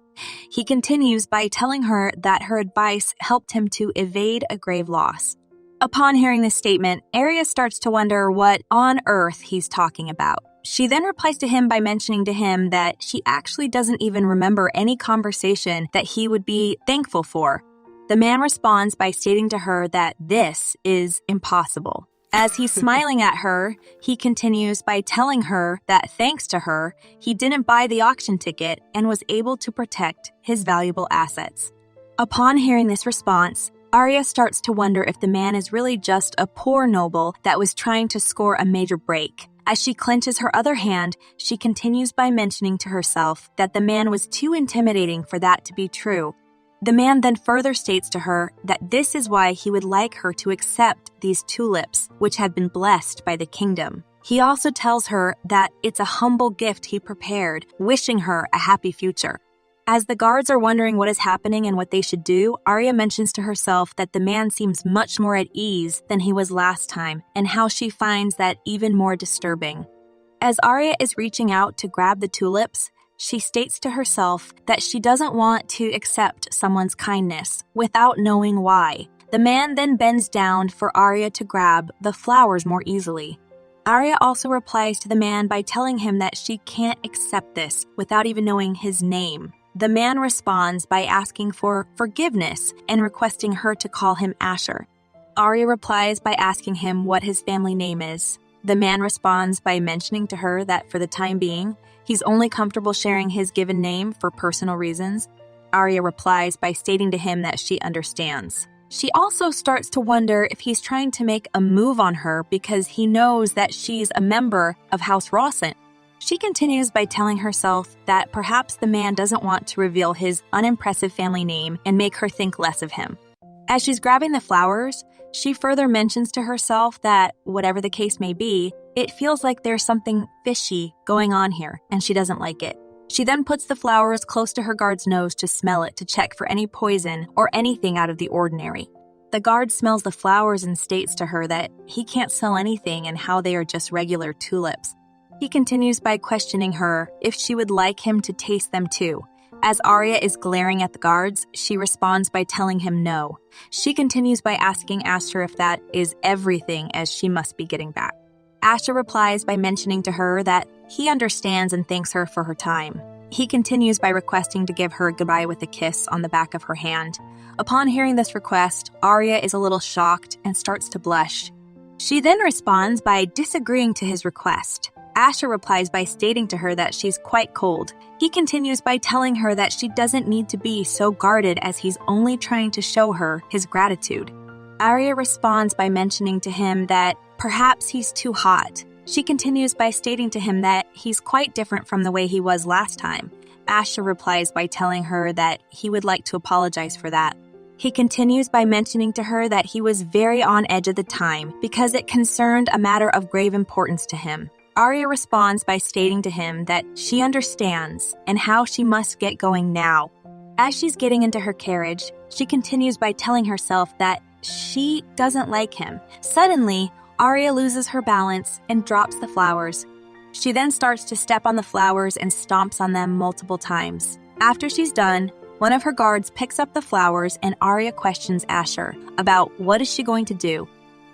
He continues by telling her that her advice helped him to evade a grave loss. Upon hearing this statement, Aria starts to wonder what on earth he's talking about. She then replies to him by mentioning to him that she actually doesn't even remember any conversation that he would be thankful for. The man responds by stating to her that this is impossible. As he's smiling at her, he continues by telling her that thanks to her, he didn't buy the auction ticket and was able to protect his valuable assets. Upon hearing this response, Aria starts to wonder if the man is really just a poor noble that was trying to score a major break. As she clenches her other hand, she continues by mentioning to herself that the man was too intimidating for that to be true. The man then further states to her that this is why he would like her to accept these tulips, which have been blessed by the kingdom. He also tells her that it's a humble gift he prepared, wishing her a happy future. As the guards are wondering what is happening and what they should do, Aria mentions to herself that the man seems much more at ease than he was last time, and how she finds that even more disturbing. As Aria is reaching out to grab the tulips, she states to herself that she doesn't want to accept someone's kindness without knowing why. The man then bends down for Aria to grab the flowers more easily. Aria also replies to the man by telling him that she can't accept this without even knowing his name. The man responds by asking for forgiveness and requesting her to call him Asher. Aria replies by asking him what his family name is. The man responds by mentioning to her that for the time being, he's only comfortable sharing his given name for personal reasons. Aria replies by stating to him that she understands. She also starts to wonder if he's trying to make a move on her because he knows that she's a member of House Roscent. She continues by telling herself that perhaps the man doesn't want to reveal his unimpressive family name and make her think less of him. As she's grabbing the flowers, she further mentions to herself that, whatever the case may be, it feels like there's something fishy going on here, and she doesn't like it. She then puts the flowers close to her guard's nose to smell it to check for any poison or anything out of the ordinary. The guard smells the flowers and states to her that he can't smell anything and how they are just regular tulips. He continues by questioning her if she would like him to taste them too. As Aria is glaring at the guards, she responds by telling him no. She continues by asking Asher if that is everything, as she must be getting back. Asher replies by mentioning to her that he understands and thanks her for her time. He continues by requesting to give her a goodbye with a kiss on the back of her hand. Upon hearing this request, Aria is a little shocked and starts to blush. She then responds by disagreeing to his request. Asher replies by stating to her that she's quite cold. He continues by telling her that she doesn't need to be so guarded as he's only trying to show her his gratitude. Aria responds by mentioning to him that perhaps he's too hot. She continues by stating to him that he's quite different from the way he was last time. Asher replies by telling her that he would like to apologize for that. He continues by mentioning to her that he was very on edge at the time because it concerned a matter of grave importance to him. Aria responds by stating to him that she understands and how she must get going now. As she's getting into her carriage, she continues by telling herself that she doesn't like him. Suddenly, Aria loses her balance and drops the flowers. She then starts to step on the flowers and stomps on them multiple times. After she's done, one of her guards picks up the flowers and Aria questions Asher about what is she going to do.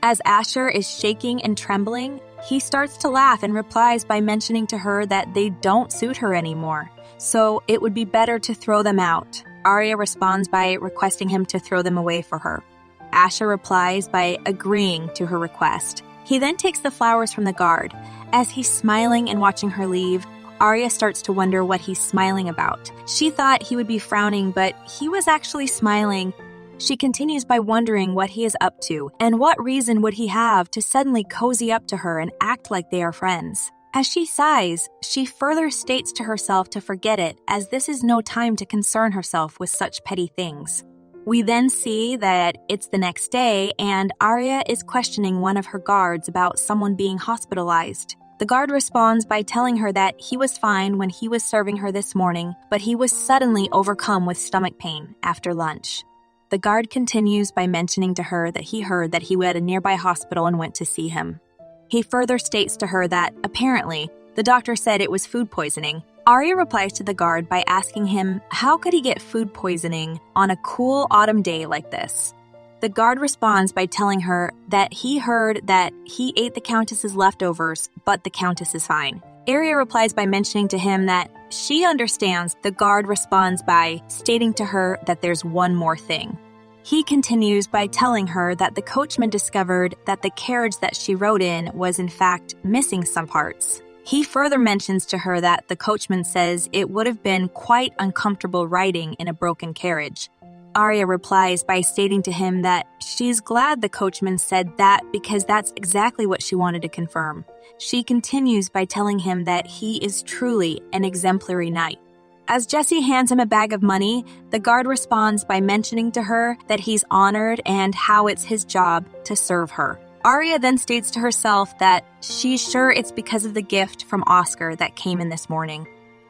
As Asher is shaking and trembling, he starts to laugh and replies by mentioning to her that they don't suit her anymore, so it would be better to throw them out. Aria responds by requesting him to throw them away for her. Asher replies by agreeing to her request. He then takes the flowers from the guard. As he's smiling and watching her leave, Aria starts to wonder what he's smiling about. She thought he would be frowning, but he was actually smiling. She continues by wondering what he is up to, and what reason would he have to suddenly cozy up to her and act like they are friends. As she sighs, she further states to herself to forget it, as this is no time to concern herself with such petty things. We then see that it's the next day, and Aria is questioning one of her guards about someone being hospitalized. The guard responds by telling her that he was fine when he was serving her this morning, but he was suddenly overcome with stomach pain after lunch. The guard continues by mentioning to her that he heard that he was at a nearby hospital and went to see him. He further states to her that, apparently, the doctor said it was food poisoning. Aria replies to the guard by asking him how could he get food poisoning on a cool autumn day like this. The guard responds by telling her that he heard that he ate the Countess's leftovers, but the Countess is fine. Aria replies by mentioning to him that she understands. The guard responds by stating to her that there's one more thing. He continues by telling her that the coachman discovered that the carriage that she rode in was in fact missing some parts. He further mentions to her that the coachman says it would have been quite uncomfortable riding in a broken carriage. Aria replies by stating to him that she's glad the coachman said that because that's exactly what she wanted to confirm. She continues by telling him that he is truly an exemplary knight. As Jesse hands him a bag of money, the guard responds by mentioning to her that he's honored and how it's his job to serve her. Aria then states to herself that she's sure it's because of the gift from Oscar that came in this morning.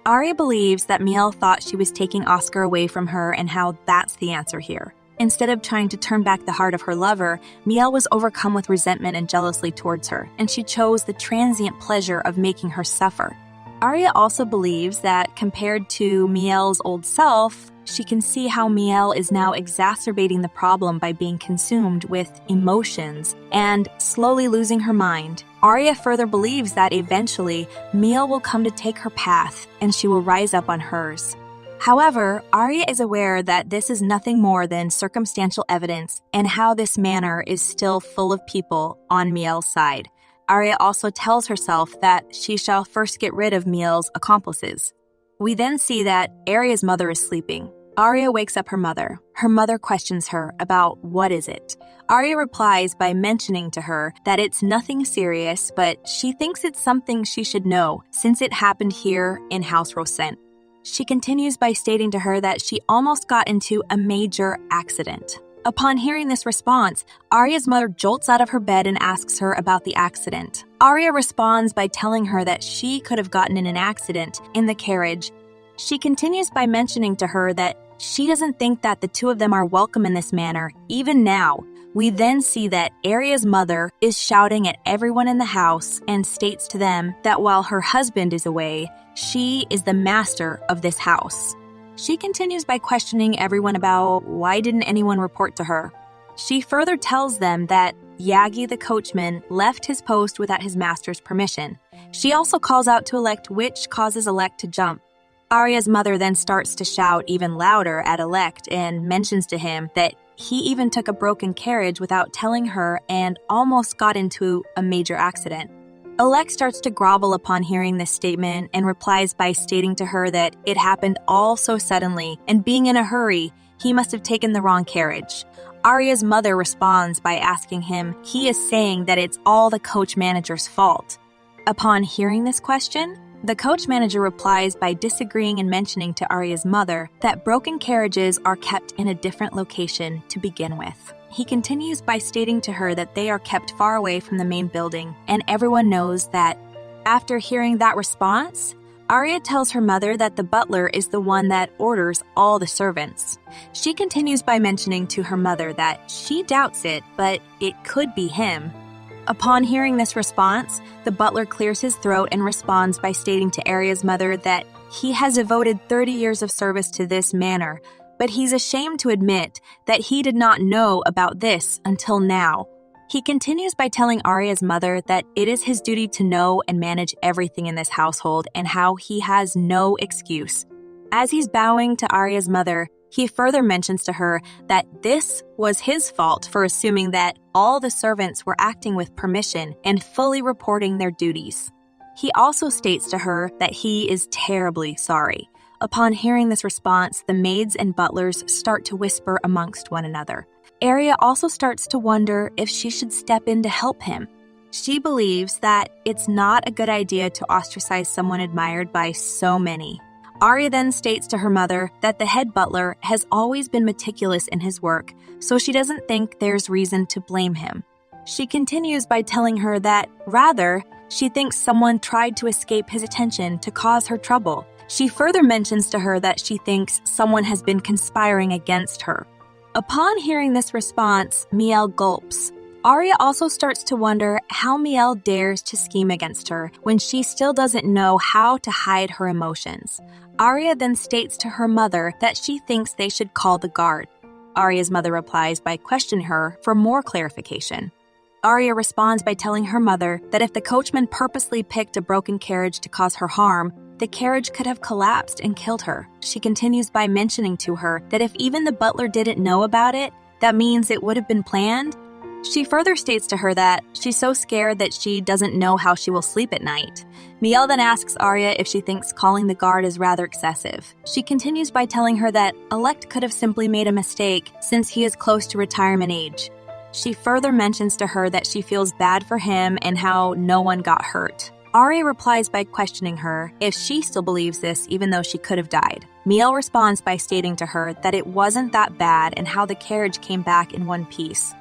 Aria believes that Mielle thought she was taking Oscar away from her and how that's the answer here. Instead of trying to turn back the heart of her lover, Mielle was overcome with resentment and jealousy towards her, and she chose the transient pleasure of making her suffer. Aria also believes that compared to Mielle's old self, she can see how Mielle is now exacerbating the problem by being consumed with emotions and slowly losing her mind. Aria further believes that eventually Mielle will come to take her path and she will rise up on hers. However, Aria is aware that this is nothing more than circumstantial evidence and how this manor is still full of people on Mielle's side. Aria also tells herself that she shall first get rid of Mielle's accomplices. We then see that Aria's mother is sleeping. Aria wakes up her mother. Her mother questions her about what is it. Aria replies by mentioning to her that it's nothing serious, but she thinks it's something she should know since it happened here in House Roscent. She continues by stating to her that she almost got into a major accident. Upon hearing this response, Aria's mother jolts out of her bed and asks her about the accident. Aria responds by telling her that she could have gotten in an accident in the carriage. She continues by mentioning to her that she doesn't think that the two of them are welcome in this manor, even now. We then see that Aria's mother is shouting at everyone in the house and states to them that while her husband is away, she is the master of this house. She continues by questioning everyone about why didn't anyone report to her. She further tells them that Yagi the coachman left his post without his master's permission. She also calls out to Elect, which causes Elect to jump. Aria's mother then starts to shout even louder at Elect and mentions to him that he even took a broken carriage without telling her and almost got into a major accident. Elect starts to grovel upon hearing this statement and replies by stating to her that it happened all so suddenly, and being in a hurry, he must have taken the wrong carriage. Aria's mother responds by asking him he is saying that it's all the coach manager's fault. Upon hearing this question, The coach manager replies by disagreeing and mentioning to Aria's mother that broken carriages are kept in a different location to begin with. He continues by stating to her that they are kept far away from the main building, and everyone knows that. After hearing that response, Aria tells her mother that the butler is the one that orders all the servants. She continues by mentioning to her mother that she doubts it, but it could be him. Upon hearing this response, the butler clears his throat and responds by stating to Aria's mother that he has devoted 30 years of service to this manor, but he's ashamed to admit that he did not know about this until now. He continues by telling Aria's mother that it is his duty to know and manage everything in this household and how he has no excuse. As he's bowing to Aria's mother, he further mentions to her that this was his fault for assuming that all the servants were acting with permission and fully reporting their duties. He also states to her that he is terribly sorry. Upon hearing this response, the maids and butlers start to whisper amongst one another. Aria also starts to wonder if she should step in to help him. She believes that it's not a good idea to ostracize someone admired by so many. Aria then states to her mother that the head butler has always been meticulous in his work, so she doesn't think there's reason to blame him. She continues by telling her that, rather, she thinks someone tried to escape his attention to cause her trouble. She further mentions to her that she thinks someone has been conspiring against her. Upon hearing this response, Mielle gulps. Aria also starts to wonder how Mielle dares to scheme against her when she still doesn't know how to hide her emotions. Aria then states to her mother that she thinks they should call the guard. Aria's mother replies by questioning her for more clarification. Aria responds by telling her mother that if the coachman purposely picked a broken carriage to cause her harm, the carriage could have collapsed and killed her. She continues by mentioning to her that if even the butler didn't know about it, that means it would have been planned. She further states to her that she's so scared that she doesn't know how she will sleep at night. Mielle then asks Aria if she thinks calling the guard is rather excessive. She continues by telling her that Elect could have simply made a mistake since he is close to retirement age. She further mentions to her that she feels bad for him and how no one got hurt. Aria replies by questioning her if she still believes this even though she could have died. Mielle responds by stating to her that it wasn't that bad and how the carriage came back in one piece.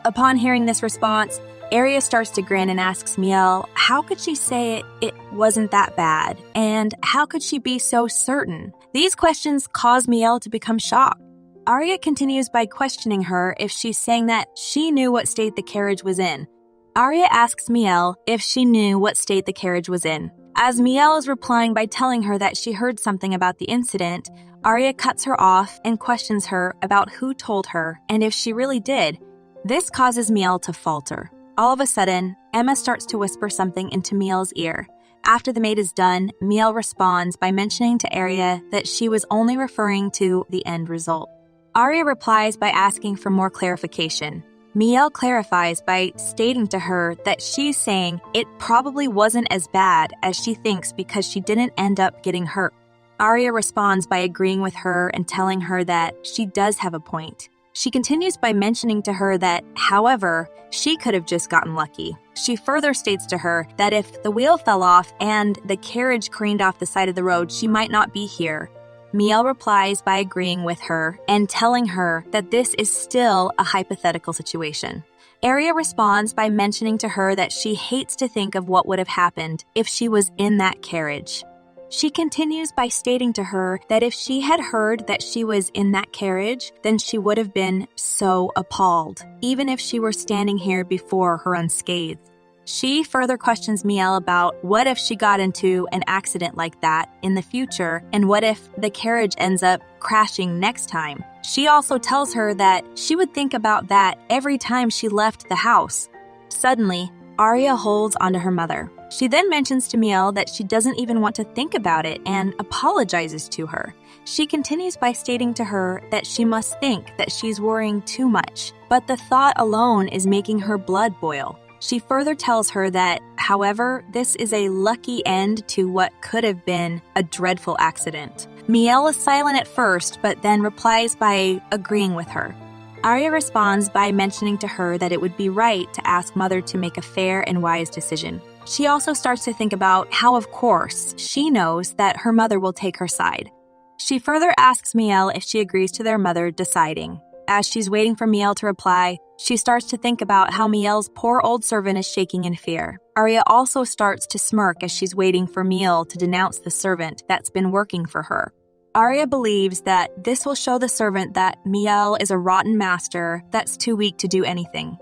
Upon hearing this response, Aria starts to grin and asks Mielle how could she say it wasn't that bad, and how could she be so certain? These questions cause Mielle to become shocked. Aria continues by questioning her if she's saying that she knew what state the carriage was in. Aria asks Mielle if she knew what state the carriage was in. As Mielle is replying by telling her that she heard something about the incident, Aria cuts her off and questions her about who told her and if she really did. This causes Mielle to falter. All of a sudden, Emma starts to whisper something into Mielle's ear. After the maid is done, Mielle responds by mentioning to Aria that she was only referring to the end result. Aria replies by asking for more clarification. Mielle clarifies by stating to her that she's saying it probably wasn't as bad as she thinks because she didn't end up getting hurt. Aria responds by agreeing with her and telling her that she does have a point. She continues by mentioning to her that, however, she could have just gotten lucky. She further states to her that if the wheel fell off and the carriage careened off the side of the road, she might not be here. Mielle replies by agreeing with her and telling her that this is still a hypothetical situation. Aria responds by mentioning to her that she hates to think of what would have happened if she was in that carriage. She continues by stating to her that if she had heard that she was in that carriage, then she would have been so appalled, even if she were standing here before her unscathed. She further questions Mielle about what if she got into an accident like that in the future, and what if the carriage ends up crashing next time. She also tells her that she would think about that every time she left the house. Suddenly, Aria holds onto her mother. She then mentions to Mielle that she doesn't even want to think about it and apologizes to her. She continues by stating to her that she must think that she's worrying too much, but the thought alone is making her blood boil. She further tells her that, however, this is a lucky end to what could have been a dreadful accident. Mielle is silent at first, but then replies by agreeing with her. Aria responds by mentioning to her that it would be right to ask Mother to make a fair and wise decision. She also starts to think about how, of course, she knows that her mother will take her side. She further asks Mielle if she agrees to their mother deciding. As she's waiting for Mielle to reply, she starts to think about how Mielle's poor old servant is shaking in fear. Aria also starts to smirk as she's waiting for Mielle to denounce the servant that's been working for her. Aria believes that this will show the servant that Mielle is a rotten master that's too weak to do anything.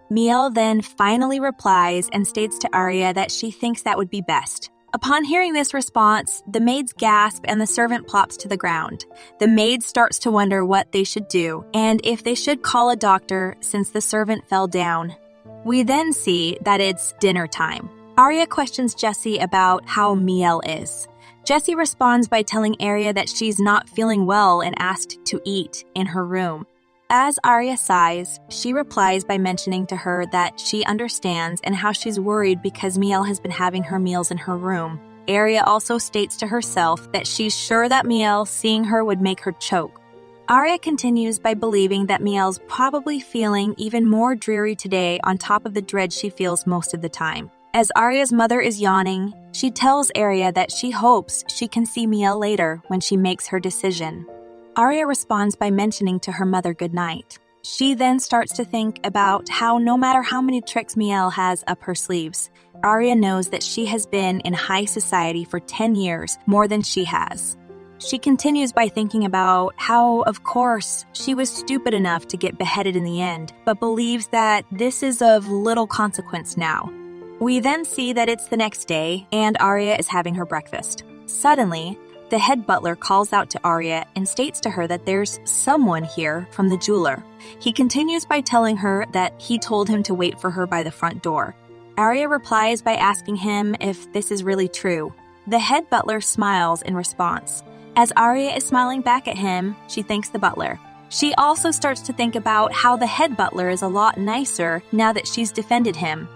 Mielle then finally replies and states to Aria that she thinks that would be best. Upon hearing this response, the maids gasp and the servant plops to the ground. The maid starts to wonder what they should do and if they should call a doctor since the servant fell down. We then see that it's dinner time. Aria questions Jessie about how Mielle is. Jessie responds by telling Aria that she's not feeling well and asked to eat in her room. As Aria sighs, she replies by mentioning to her that she understands and how she's worried because Mielle has been having her meals in her room. Aria also states to herself that she's sure that Mielle seeing her would make her choke. Aria continues by believing that Mielle's probably feeling even more dreary today on top of the dread she feels most of the time. As Aria's mother is yawning, she tells Aria that she hopes she can see Mielle later when she makes her decision. Aria responds by mentioning to her mother goodnight. She then starts to think about how no matter how many tricks Mielle has up her sleeves, Aria knows that she has been in high society for 10 years, more than she has. She continues by thinking about how, of course, she was stupid enough to get beheaded in the end, but believes that this is of little consequence now. We then see that it's the next day, and Aria is having her breakfast. Suddenly, the head butler calls out to Aria and states to her that there's someone here from the jeweler. He continues by telling her that he told him to wait for her by the front door. Aria replies by asking him if this is really true. The head butler smiles in response. As Aria is smiling back at him, she thanks the butler. She also starts to think about how the head butler is a lot nicer now that she's defended him.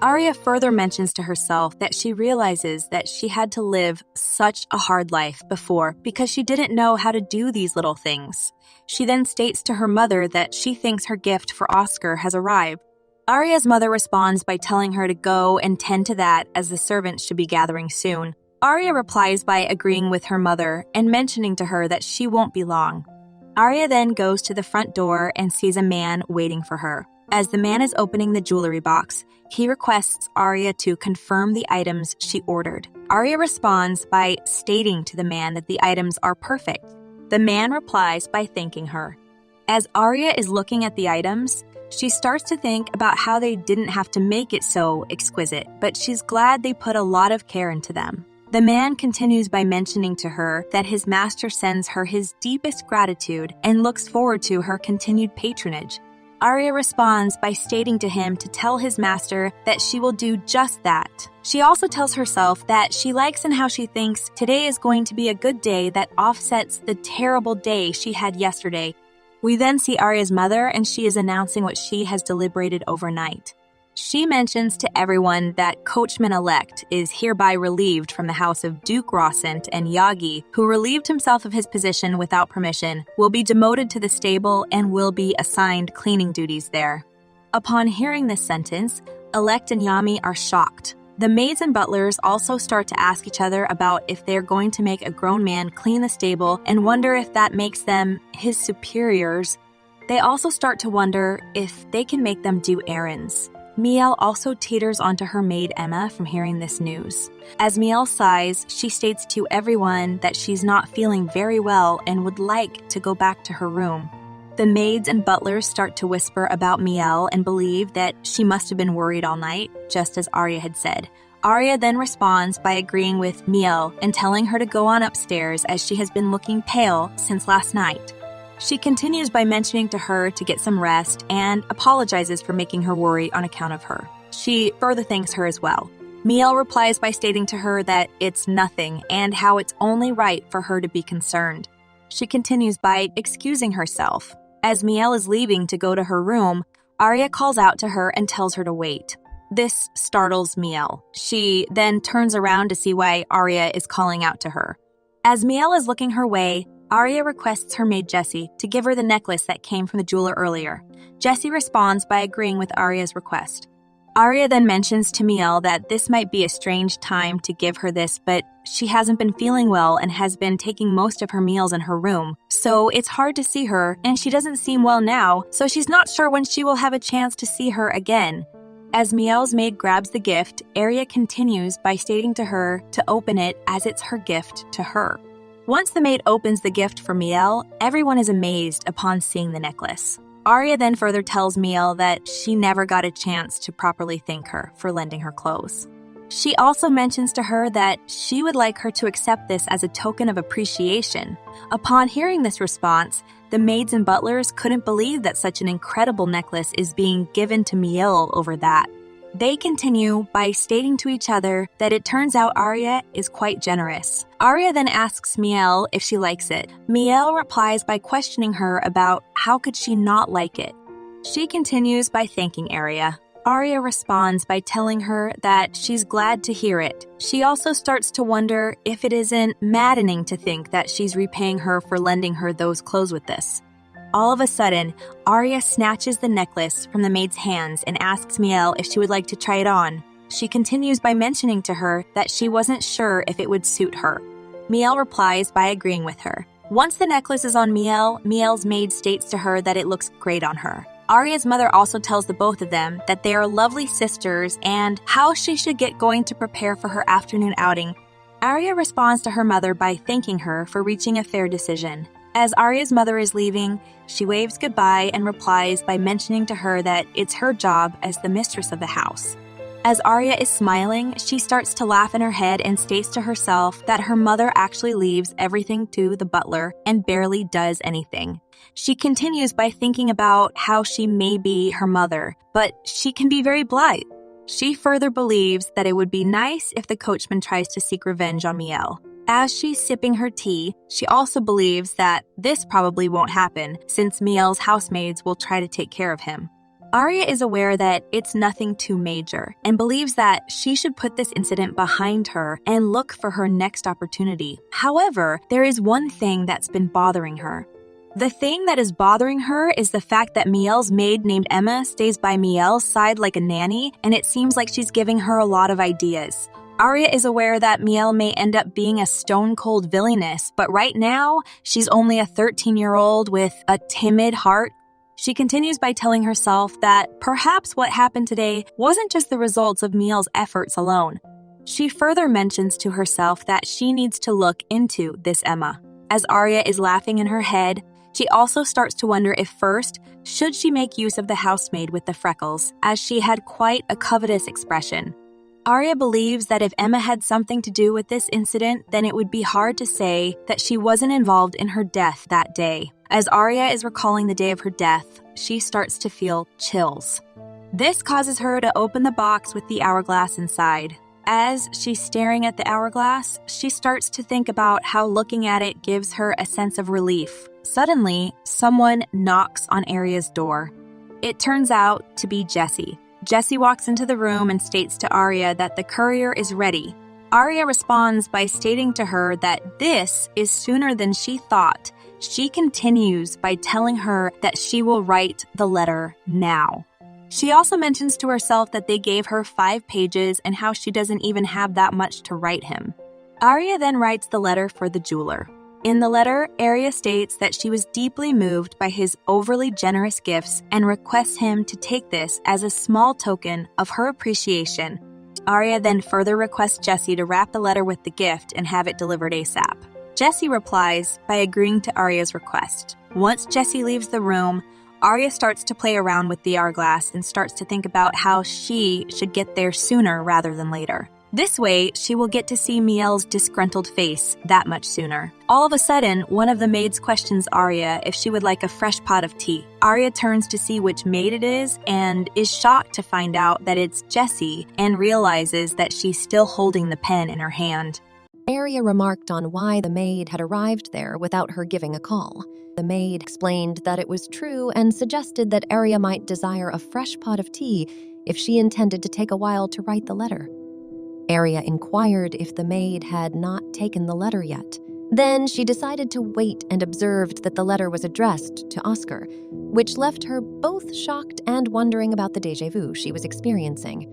Aria further mentions to herself that she realizes that she had to live such a hard life before because she didn't know how to do these little things. She then states to her mother that she thinks her gift for Oscar has arrived. Aria's mother responds by telling her to go and tend to that as the servants should be gathering soon. Aria replies by agreeing with her mother and mentioning to her that she won't be long. Aria then goes to the front door and sees a man waiting for her. As the man is opening the jewelry box, he requests Aria to confirm the items she ordered. Aria responds by stating to the man that the items are perfect. The man replies by thanking her. As Aria is looking at the items, she starts to think about how they didn't have to make it so exquisite, but she's glad they put a lot of care into them. The man continues by mentioning to her that his master sends her his deepest gratitude and looks forward to her continued patronage. Aria responds by stating to him to tell his master that she will do just that. She also tells herself that she likes and how she thinks today is going to be a good day that offsets the terrible day she had yesterday. We then see Aria's mother, and she is announcing what she has deliberated overnight. She mentions to everyone that Coachman-elect is hereby relieved from the house of Duke Roscent, and Yagi, who relieved himself of his position without permission, will be demoted to the stable and will be assigned cleaning duties there. Upon hearing this sentence, Elect and Yami are shocked. The maids and butlers also start to ask each other about if they're going to make a grown man clean the stable and wonder if that makes them his superiors. They also start to wonder if they can make them do errands. Mielle also teeters onto her maid Emma from hearing this news. As Mielle sighs, she states to everyone that she's not feeling very well and would like to go back to her room. The maids and butlers start to whisper about Mielle and believe that she must have been worried all night, just as Aria had said. Aria then responds by agreeing with Mielle and telling her to go on upstairs as she has been looking pale since last night. She continues by mentioning to her to get some rest and apologizes for making her worry on account of her. She further thanks her as well. Mielle replies by stating to her that it's nothing and how it's only right for her to be concerned. She continues by excusing herself. As Mielle is leaving to go to her room, Aria calls out to her and tells her to wait. This startles Mielle. She then turns around to see why Aria is calling out to her. As Mielle is looking her way, Aria requests her maid Jessie to give her the necklace that came from the jeweler earlier. Jessie responds by agreeing with Aria's request. Aria then mentions to Mielle that this might be a strange time to give her this, but she hasn't been feeling well and has been taking most of her meals in her room. So it's hard to see her, and she doesn't seem well now, so she's not sure when she will have a chance to see her again. As Mielle's maid grabs the gift, Aria continues by stating to her to open it as it's her gift to her. Once the maid opens the gift for Mielle, everyone is amazed upon seeing the necklace. Aria then further tells Mielle that she never got a chance to properly thank her for lending her clothes. She also mentions to her that she would like her to accept this as a token of appreciation. Upon hearing this response, the maids and butlers couldn't believe that such an incredible necklace is being given to Mielle over that. They continue by stating to each other that it turns out Aria is quite generous. Aria then asks Mielle if she likes it. Mielle replies by questioning her about how could she not like it. She continues by thanking Aria. Aria responds by telling her that she's glad to hear it. She also starts to wonder if it isn't maddening to think that she's repaying her for lending her those clothes with this. All of a sudden, Aria snatches the necklace from the maid's hands and asks Mielle if she would like to try it on. She continues by mentioning to her that she wasn't sure if it would suit her. Mielle replies by agreeing with her. Once the necklace is on Mielle, Mielle's maid states to her that it looks great on her. Aria's mother also tells the both of them that they are lovely sisters and how she should get going to prepare for her afternoon outing. Aria responds to her mother by thanking her for reaching a fair decision. As Aria's mother is leaving, she waves goodbye and replies by mentioning to her that it's her job as the mistress of the house. As Aria is smiling, she starts to laugh in her head and states to herself that her mother actually leaves everything to the butler and barely does anything. She continues by thinking about how she may be her mother, but she can be very blithe. She further believes that it would be nice if the coachman tries to seek revenge on Mielle. As she's sipping her tea, she also believes that this probably won't happen since Mielle's housemaids will try to take care of him. Aria is aware that it's nothing too major and believes that she should put this incident behind her and look for her next opportunity. However, there is one thing that's been bothering her. The thing that is bothering her is the fact that Mielle's maid named Emma stays by Mielle's side like a nanny, and it seems like she's giving her a lot of ideas. Aria is aware that Mielle may end up being a stone-cold villainess, but right now, she's only a 13-year-old with a timid heart. She continues by telling herself that perhaps what happened today wasn't just the results of Mielle's efforts alone. She further mentions to herself that she needs to look into this Emma. As Aria is laughing in her head, she also starts to wonder if first, should she make use of the housemaid with the freckles, as she had quite a covetous expression. Aria believes that if Emma had something to do with this incident, then it would be hard to say that she wasn't involved in her death that day. As Aria is recalling the day of her death, she starts to feel chills. This causes her to open the box with the hourglass inside. As she's staring at the hourglass, she starts to think about how looking at it gives her a sense of relief. Suddenly, someone knocks on Aria's door. It turns out to be Jessie. Jessie walks into the room and states to Aria that the courier is ready. Aria responds by stating to her that this is sooner than she thought. She continues by telling her that she will write the letter now. She also mentions to herself that they gave her 5 pages and how she doesn't even have that much to write him. Aria then writes the letter for the jeweler. In the letter, Aria states that she was deeply moved by his overly generous gifts and requests him to take this as a small token of her appreciation. Aria then further requests Jessie to wrap the letter with the gift and have it delivered ASAP. Jessie replies by agreeing to Aria's request. Once Jessie leaves the room, Aria starts to play around with the hourglass and starts to think about how she should get there sooner rather than later. This way, she will get to see Mielle's disgruntled face that much sooner. All of a sudden, one of the maids questions Aria if she would like a fresh pot of tea. Aria turns to see which maid it is and is shocked to find out that it's Jessie and realizes that she's still holding the pen in her hand. Aria remarked on why the maid had arrived there without her giving a call. The maid explained that it was true and suggested that Aria might desire a fresh pot of tea if she intended to take a while to write the letter. Aria inquired if the maid had not taken the letter yet. Then she decided to wait and observed that the letter was addressed to Oscar, which left her both shocked and wondering about the déjà vu she was experiencing.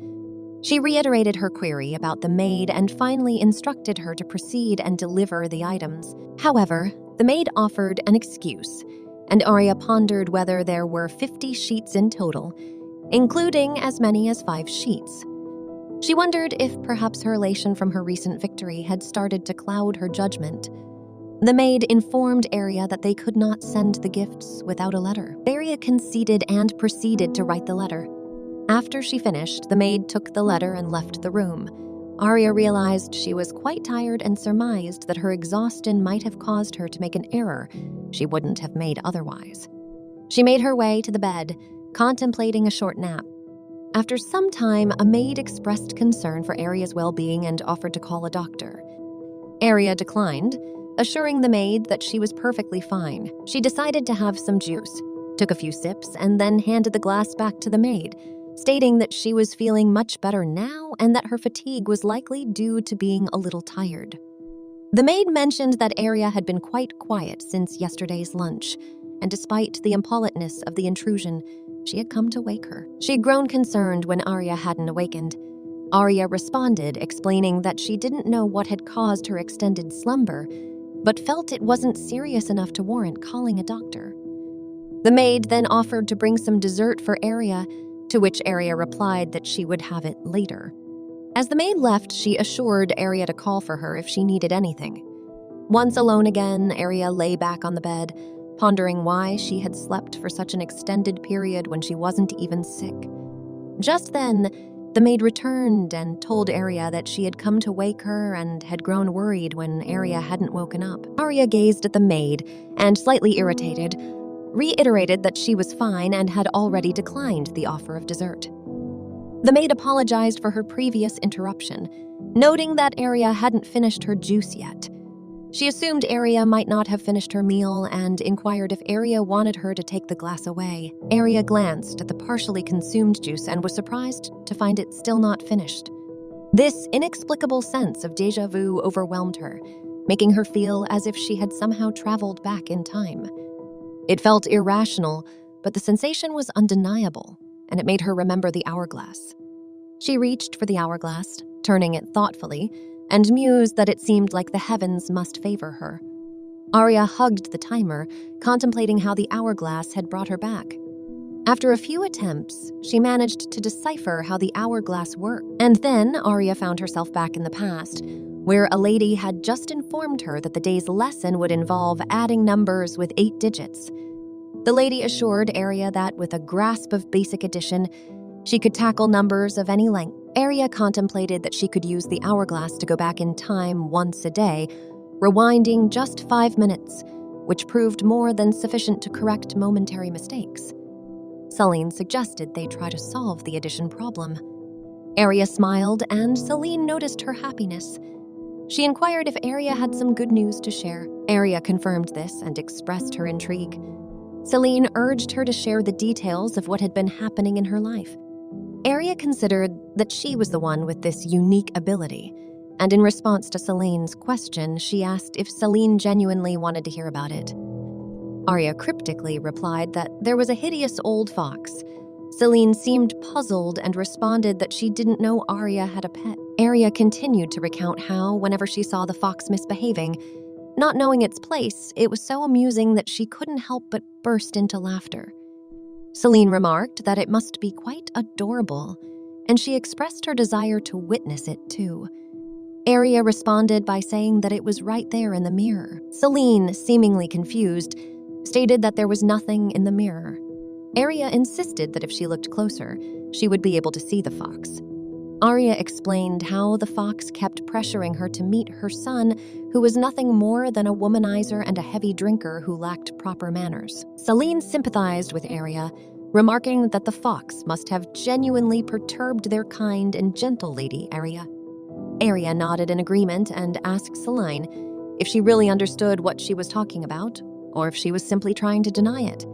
She reiterated her query about the maid and finally instructed her to proceed and deliver the items. However, the maid offered an excuse, and Aria pondered whether there were 50 sheets in total, including as many as 5 sheets. She wondered if perhaps her elation from her recent victory had started to cloud her judgment. The maid informed Aria that they could not send the gifts without a letter. Aria conceded and proceeded to write the letter. After she finished, the maid took the letter and left the room. Aria realized she was quite tired and surmised that her exhaustion might have caused her to make an error she wouldn't have made otherwise. She made her way to the bed, contemplating a short nap. After some time, a maid expressed concern for Aria's well-being and offered to call a doctor. Aria declined, assuring the maid that she was perfectly fine. She decided to have some juice, took a few sips, and then handed the glass back to the maid, stating that she was feeling much better now and that her fatigue was likely due to being a little tired. The maid mentioned that Aria had been quite quiet since yesterday's lunch, and despite the impoliteness of the intrusion, she had come to wake her. She had grown concerned when Aria hadn't awakened. Aria responded, explaining that she didn't know what had caused her extended slumber, but felt it wasn't serious enough to warrant calling a doctor. The maid then offered to bring some dessert for Aria, to which Aria replied that she would have it later. As the maid left, she assured Aria to call for her if she needed anything. Once alone again, Aria lay back on the bed, pondering why she had slept for such an extended period when she wasn't even sick. Just then, the maid returned and told Aria that she had come to wake her and had grown worried when Aria hadn't woken up. Aria gazed at the maid and, slightly irritated, reiterated that she was fine and had already declined the offer of dessert. The maid apologized for her previous interruption, noting that Aria hadn't finished her juice yet. She assumed Aria might not have finished her meal and inquired if Aria wanted her to take the glass away. Aria glanced at the partially consumed juice and was surprised to find it still not finished. This inexplicable sense of déjà vu overwhelmed her, making her feel as if she had somehow traveled back in time. It felt irrational, but the sensation was undeniable, and it made her remember the hourglass. She reached for the hourglass, turning it thoughtfully, and mused that it seemed like the heavens must favor her. Aria hugged the timer, contemplating how the hourglass had brought her back. After a few attempts, she managed to decipher how the hourglass worked. And then Aria found herself back in the past, where a lady had just informed her that the day's lesson would involve adding numbers with 8 digits. The lady assured Aria that with a grasp of basic addition, she could tackle numbers of any length. Aria contemplated that she could use the hourglass to go back in time once a day, rewinding just 5 minutes, which proved more than sufficient to correct momentary mistakes. Celine suggested they try to solve the addition problem. Aria smiled, and Celine noticed her happiness. She inquired if Aria had some good news to share. Aria confirmed this and expressed her intrigue. Celine urged her to share the details of what had been happening in her life. Aria considered that she was the one with this unique ability, and in response to Celine's question, she asked if Celine genuinely wanted to hear about it. Aria cryptically replied that there was a hideous old fox. Celine seemed puzzled and responded that she didn't know Aria had a pet. Aria continued to recount how, whenever she saw the fox misbehaving, not knowing its place, it was so amusing that she couldn't help but burst into laughter. Celine remarked that it must be quite adorable, and she expressed her desire to witness it too. Aria responded by saying that it was right there in the mirror. Celine, seemingly confused, stated that there was nothing in the mirror. Aria insisted that if she looked closer, she would be able to see the fox. Aria explained how the fox kept pressuring her to meet her son, who was nothing more than a womanizer and a heavy drinker who lacked proper manners. Celine sympathized with Aria, remarking that the fox must have genuinely perturbed their kind and gentle lady, Aria. Aria nodded in agreement and asked Celine if she really understood what she was talking about, or if she was simply trying to deny it.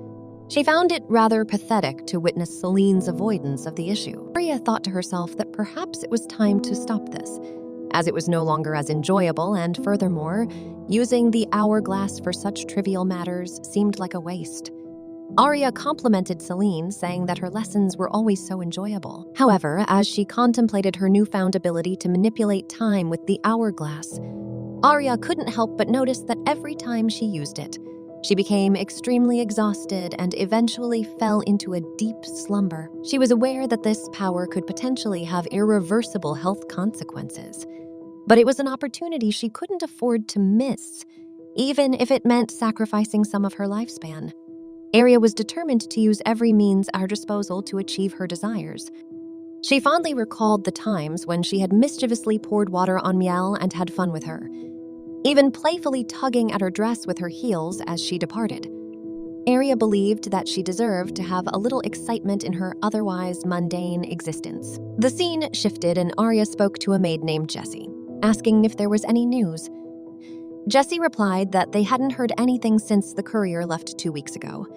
She found it rather pathetic to witness Celine's avoidance of the issue. Aria thought to herself that perhaps it was time to stop this. as it was no longer as enjoyable, and furthermore, using the hourglass for such trivial matters seemed like a waste. Aria complimented Celine, saying that her lessons were always so enjoyable. However, as she contemplated her newfound ability to manipulate time with the hourglass, Aria couldn't help but notice that every time she used it, she became extremely exhausted and eventually fell into a deep slumber. She was aware that this power could potentially have irreversible health consequences, but it was an opportunity she couldn't afford to miss, even if it meant sacrificing some of her lifespan. Aria was determined to use every means at her disposal to achieve her desires. She fondly recalled the times when she had mischievously poured water on Mielle and had fun with her, even playfully tugging at her dress with her heels as she departed. Aria believed that she deserved to have a little excitement in her otherwise mundane existence. The scene shifted and Aria spoke to a maid named Jessie, asking if there was any news. Jessie replied that they hadn't heard anything since the courier left 2 weeks ago.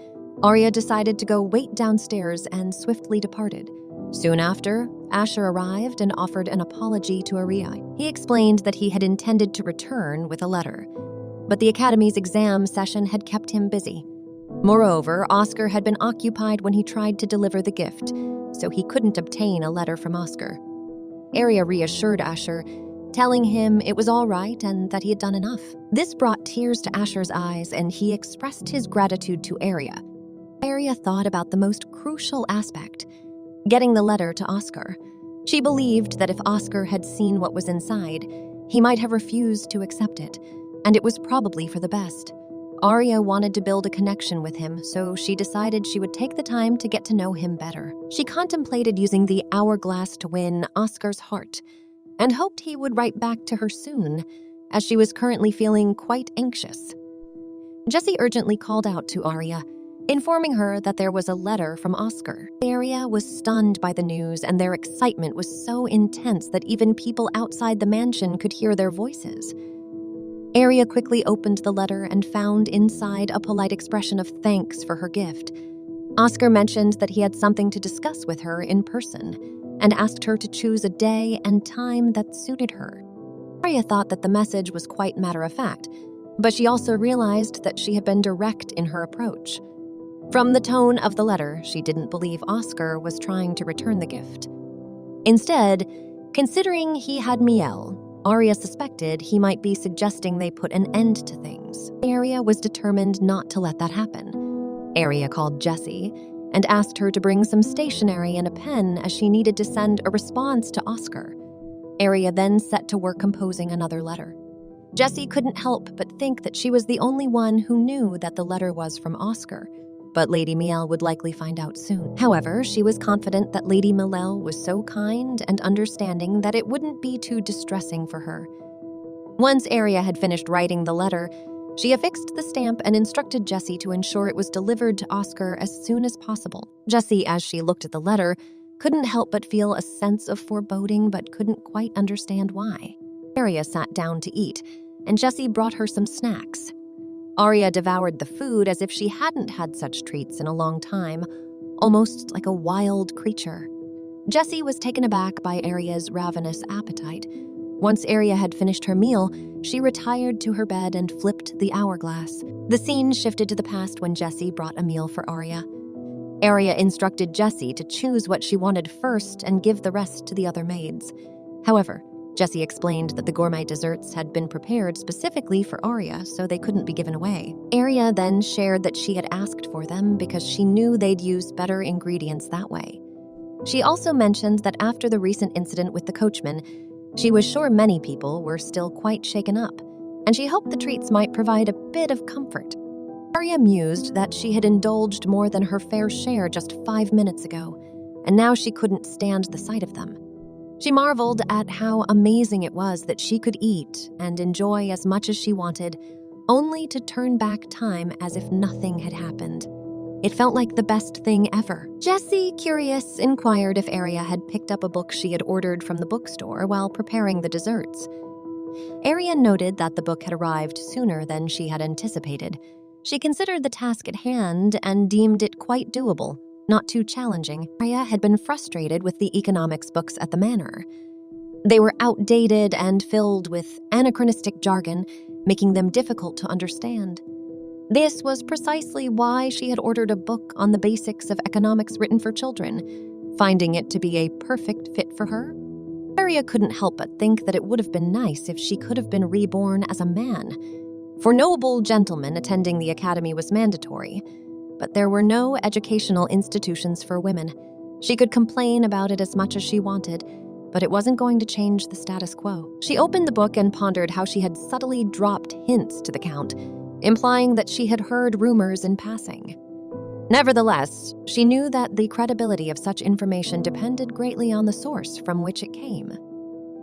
Aria decided to go wait downstairs and swiftly departed. Soon after, Asher arrived and offered an apology to Aria. He explained that he had intended to return with a letter, but the Academy's exam session had kept him busy. Moreover, Oscar had been occupied when he tried to deliver the gift, so he couldn't obtain a letter from Oscar. Aria reassured Asher, telling him it was all right and that he had done enough. This brought tears to Asher's eyes, and he expressed his gratitude to Aria. Aria thought about the most crucial aspect: getting the letter to Oscar. She believed that if Oscar had seen what was inside, he might have refused to accept it, and it was probably for the best. Aria wanted to build a connection with him, so she decided she would take the time to get to know him better. She contemplated using the hourglass to win Oscar's heart, and hoped he would write back to her soon, as she was currently feeling quite anxious. Jessie urgently called out to Aria, informing her that there was a letter from Oscar. Aria was stunned by the news, and their excitement was so intense that even people outside the mansion could hear their voices. Aria quickly opened the letter and found inside a polite expression of thanks for her gift. Oscar mentioned that he had something to discuss with her in person, and asked her to choose a day and time that suited her. Aria thought that the message was quite matter-of-fact, but she also realized that she had been direct in her approach. From the tone of the letter, she didn't believe Oscar was trying to return the gift. Instead, considering he had Mielle, Aria suspected he might be suggesting they put an end to things. Aria was determined not to let that happen. Aria called Jessie and asked her to bring some stationery and a pen as she needed to send a response to Oscar. Aria then set to work composing another letter. Jessie couldn't help but think that she was the only one who knew that the letter was from Oscar, but Lady Mielle would likely find out soon. However, she was confident that Lady Mielle was so kind and understanding that it wouldn't be too distressing for her. Once Aria had finished writing the letter, she affixed the stamp and instructed Jessie to ensure it was delivered to Oscar as soon as possible. Jessie, as she looked at the letter, couldn't help but feel a sense of foreboding but couldn't quite understand why. Aria sat down to eat, and Jessie brought her some snacks. Aria devoured the food as if she hadn't had such treats in a long time, almost like a wild creature. Jessie was taken aback by Aria's ravenous appetite. Once Aria had finished her meal, she retired to her bed and flipped the hourglass. The scene shifted to the past when Jessie brought a meal for Aria. Aria instructed Jessie to choose what she wanted first and give the rest to the other maids. However, Jessie explained that the gourmet desserts had been prepared specifically for Aria, so they couldn't be given away. Aria then shared that she had asked for them because she knew they'd use better ingredients that way. She also mentioned that after the recent incident with the coachman, she was sure many people were still quite shaken up, and she hoped the treats might provide a bit of comfort. Aria mused that she had indulged more than her fair share just 5 minutes ago, and now she couldn't stand the sight of them. She marveled at how amazing it was that she could eat and enjoy as much as she wanted, only to turn back time as if nothing had happened. It felt like the best thing ever. Jessie, curious, inquired if Aria had picked up a book she had ordered from the bookstore while preparing the desserts. Aria noted that the book had arrived sooner than she had anticipated. She considered the task at hand and deemed it quite doable. Not too challenging. Aria had been frustrated with the economics books at the manor. They were outdated and filled with anachronistic jargon, making them difficult to understand. This was precisely why she had ordered a book on the basics of economics written for children, finding it to be a perfect fit for her. Aria couldn't help but think that it would have been nice if she could have been reborn as a man. For noble gentlemen, attending the academy was mandatory, but there were no educational institutions for women. She could complain about it as much as she wanted, but it wasn't going to change the status quo. She opened the book and pondered how she had subtly dropped hints to the Count, implying that she had heard rumors in passing. Nevertheless, she knew that the credibility of such information depended greatly on the source from which it came.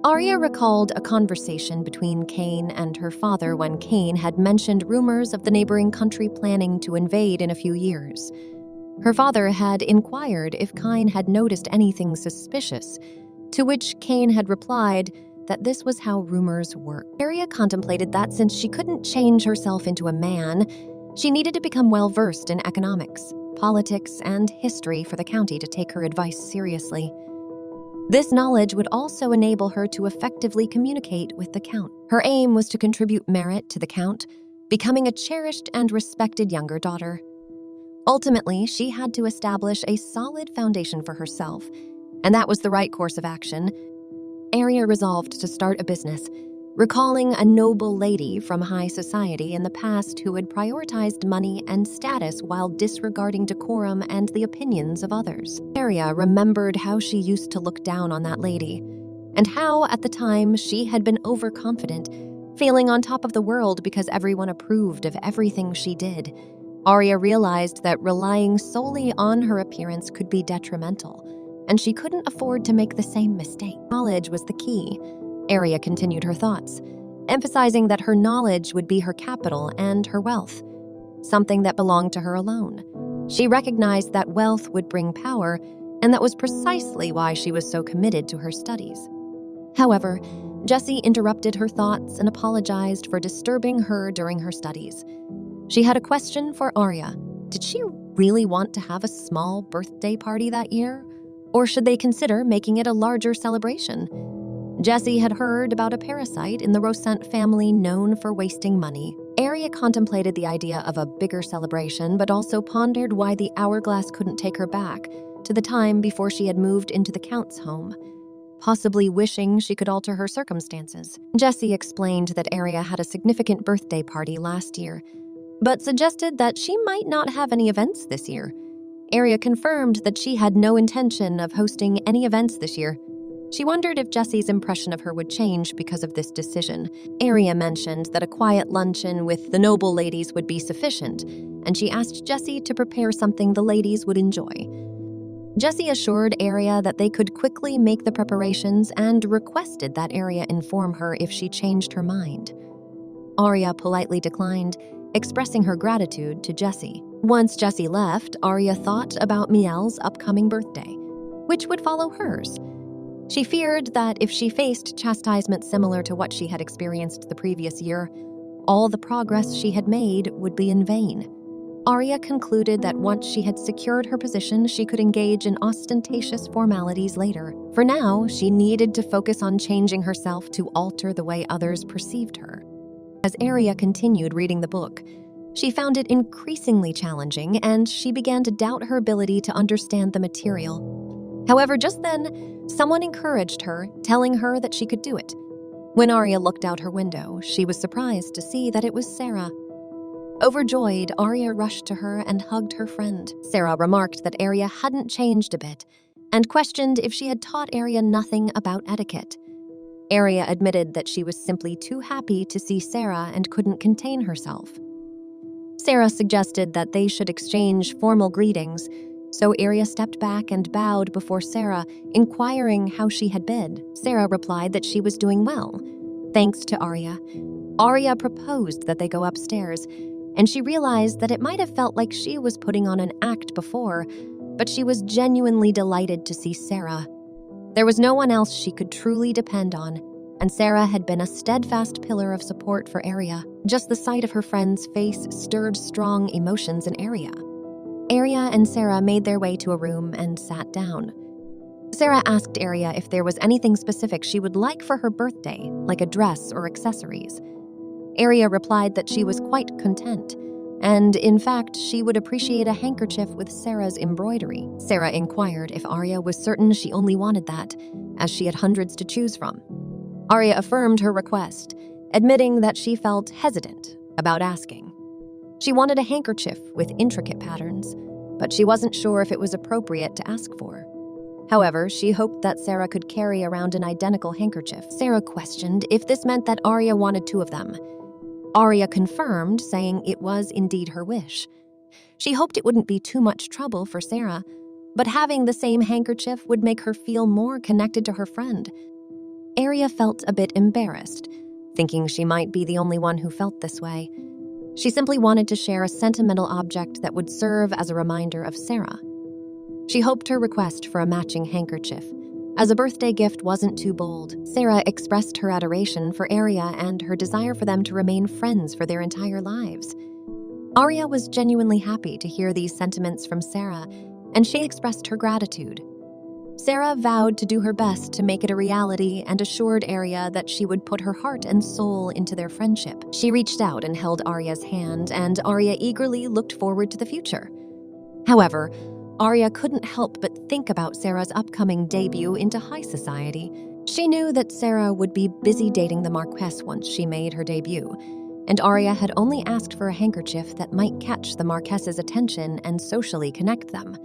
Aria recalled a conversation between Kane and her father when Kane had mentioned rumors of the neighboring country planning to invade in a few years. Her father had inquired if Kane had noticed anything suspicious, to which Kane had replied that this was how rumors work. Aria contemplated that since she couldn't change herself into a man, she needed to become well-versed in economics, politics, and history for the county to take her advice seriously. This knowledge would also enable her to effectively communicate with the Count. Her aim was to contribute merit to the Count, becoming a cherished and respected younger daughter. Ultimately, she had to establish a solid foundation for herself, and that was the right course of action. Aria resolved to start a business, recalling a noble lady from high society in the past who had prioritized money and status while disregarding decorum and the opinions of others. Aria remembered how she used to look down on that lady, and how, at the time, she had been overconfident, feeling on top of the world because everyone approved of everything she did. Aria realized that relying solely on her appearance could be detrimental, and she couldn't afford to make the same mistake. Knowledge was the key. Aria continued her thoughts, emphasizing that her knowledge would be her capital and her wealth, something that belonged to her alone. She recognized that wealth would bring power, and that was precisely why she was so committed to her studies. However, Jessie interrupted her thoughts and apologized for disturbing her during her studies. She had a question for Aria. Did she really want to have a small birthday party that year? Or should they consider making it a larger celebration? Jessie had heard about a parasite in the Roscent family known for wasting money. Aria contemplated the idea of a bigger celebration, but also pondered why the Hourglass couldn't take her back to the time before she had moved into the Count's home, possibly wishing she could alter her circumstances. Jessie explained that Aria had a significant birthday party last year, but suggested that she might not have any events this year. Aria confirmed that she had no intention of hosting any events this year. She wondered if Jessie's impression of her would change because of this decision. Aria mentioned that a quiet luncheon with the noble ladies would be sufficient, and she asked Jessie to prepare something the ladies would enjoy. Jessie assured Aria that they could quickly make the preparations and requested that Aria inform her if she changed her mind. Aria politely declined, expressing her gratitude to Jessie. Once Jessie left, Aria thought about Mielle's upcoming birthday, which would follow hers. She feared that if she faced chastisement similar to what she had experienced the previous year, all the progress she had made would be in vain. Aria concluded that once she had secured her position, she could engage in ostentatious formalities later. For now, she needed to focus on changing herself to alter the way others perceived her. As Aria continued reading the book, she found it increasingly challenging, and she began to doubt her ability to understand the material. However, just then, someone encouraged her, telling her that she could do it. When Aria looked out her window, she was surprised to see that it was Sarah. Overjoyed, Aria rushed to her and hugged her friend. Sarah remarked that Aria hadn't changed a bit, and questioned if she had taught Aria nothing about etiquette. Aria admitted that she was simply too happy to see Sarah and couldn't contain herself. Sarah suggested that they should exchange formal greetings, so Aria stepped back and bowed before Sarah, inquiring how she had been. Sarah replied that she was doing well, thanks to Aria. Aria proposed that they go upstairs, and she realized that it might have felt like she was putting on an act before, but she was genuinely delighted to see Sarah. There was no one else she could truly depend on, and Sarah had been a steadfast pillar of support for Aria. Just the sight of her friend's face stirred strong emotions in Aria. Aria and Sarah made their way to a room and sat down. Sarah asked Aria if there was anything specific she would like for her birthday, like a dress or accessories. Aria replied that she was quite content, and in fact, she would appreciate a handkerchief with Sarah's embroidery. Sarah inquired if Aria was certain she only wanted that, as she had hundreds to choose from. Aria affirmed her request, admitting that she felt hesitant about asking. She wanted a handkerchief with intricate patterns, but she wasn't sure if it was appropriate to ask for. However, she hoped that Sarah could carry around an identical handkerchief. Sarah questioned if this meant that Aria wanted two of them. Aria confirmed, saying it was indeed her wish. She hoped it wouldn't be too much trouble for Sarah, but having the same handkerchief would make her feel more connected to her friend. Aria felt a bit embarrassed, thinking she might be the only one who felt this way. She simply wanted to share a sentimental object that would serve as a reminder of Sarah. She hoped her request for a matching handkerchief, as a birthday gift wasn't too bold. Sarah expressed her adoration for Aria and her desire for them to remain friends for their entire lives. Aria was genuinely happy to hear these sentiments from Sarah, and she expressed her gratitude. Sarah vowed to do her best to make it a reality and assured Aria that she would put her heart and soul into their friendship. She reached out and held Aria's hand, and Aria eagerly looked forward to the future. However, Aria couldn't help but think about Sarah's upcoming debut into high society. She knew that Sarah would be busy dating the Marquess once she made her debut, and Aria had only asked for a handkerchief that might catch the Marquess's attention and socially connect them.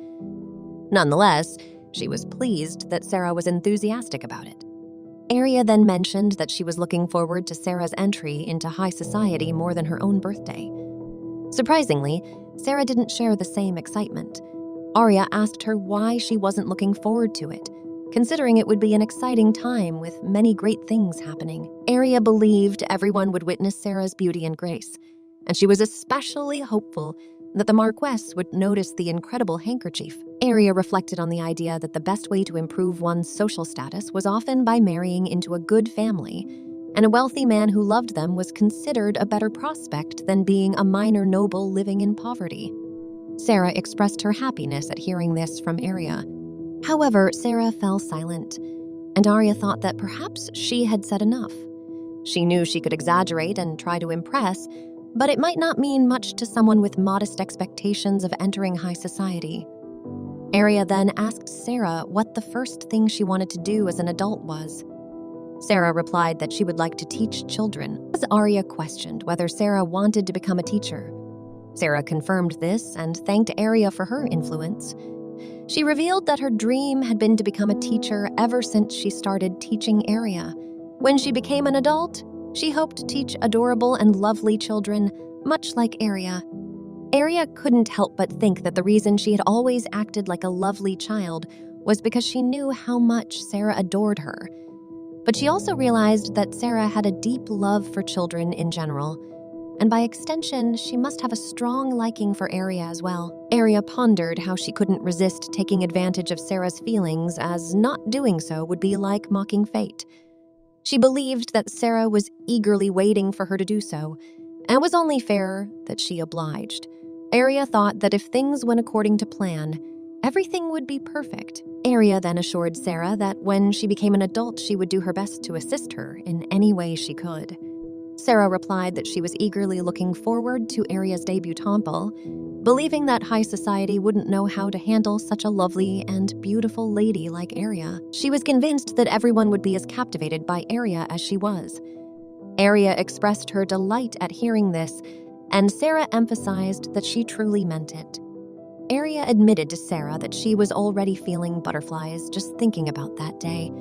Nonetheless, she was pleased that Sarah was enthusiastic about it. Aria then mentioned that she was looking forward to Sarah's entry into high society more than her own birthday. Surprisingly, Sarah didn't share the same excitement. Aria asked her why she wasn't looking forward to it, considering it would be an exciting time with many great things happening. Aria believed everyone would witness Sarah's beauty and grace, and she was especially hopeful that the Marquess would notice the incredible handkerchief. Aria reflected on the idea that the best way to improve one's social status was often by marrying into a good family, and a wealthy man who loved them was considered a better prospect than being a minor noble living in poverty. Sarah expressed her happiness at hearing this from Aria. However, Sarah fell silent, and Aria thought that perhaps she had said enough. She knew she could exaggerate and try to impress, but it might not mean much to someone with modest expectations of entering high society. Aria then asked Sarah what the first thing she wanted to do as an adult was. Sarah replied that she would like to teach children. As Aria questioned whether Sarah wanted to become a teacher, Sarah confirmed this and thanked Aria for her influence. She revealed that her dream had been to become a teacher ever since she started teaching Aria. When she became an adult, she hoped to teach adorable and lovely children, much like Aria. Aria couldn't help but think that the reason she had always acted like a lovely child was because she knew how much Sarah adored her. But she also realized that Sarah had a deep love for children in general, and by extension, she must have a strong liking for Aria as well. Aria pondered how she couldn't resist taking advantage of Sarah's feelings, as not doing so would be like mocking fate. She believed that Sarah was eagerly waiting for her to do so, and it was only fair that she obliged. Aria thought that if things went according to plan, everything would be perfect. Aria then assured Sarah that when she became an adult, she would do her best to assist her in any way she could. Sarah replied that she was eagerly looking forward to Aria's debutante ball, believing that high society wouldn't know how to handle such a lovely and beautiful lady like Aria. She was convinced that everyone would be as captivated by Aria as she was. Aria expressed her delight at hearing this, and Sarah emphasized that she truly meant it. Aria admitted to Sarah that she was already feeling butterflies just thinking about that day.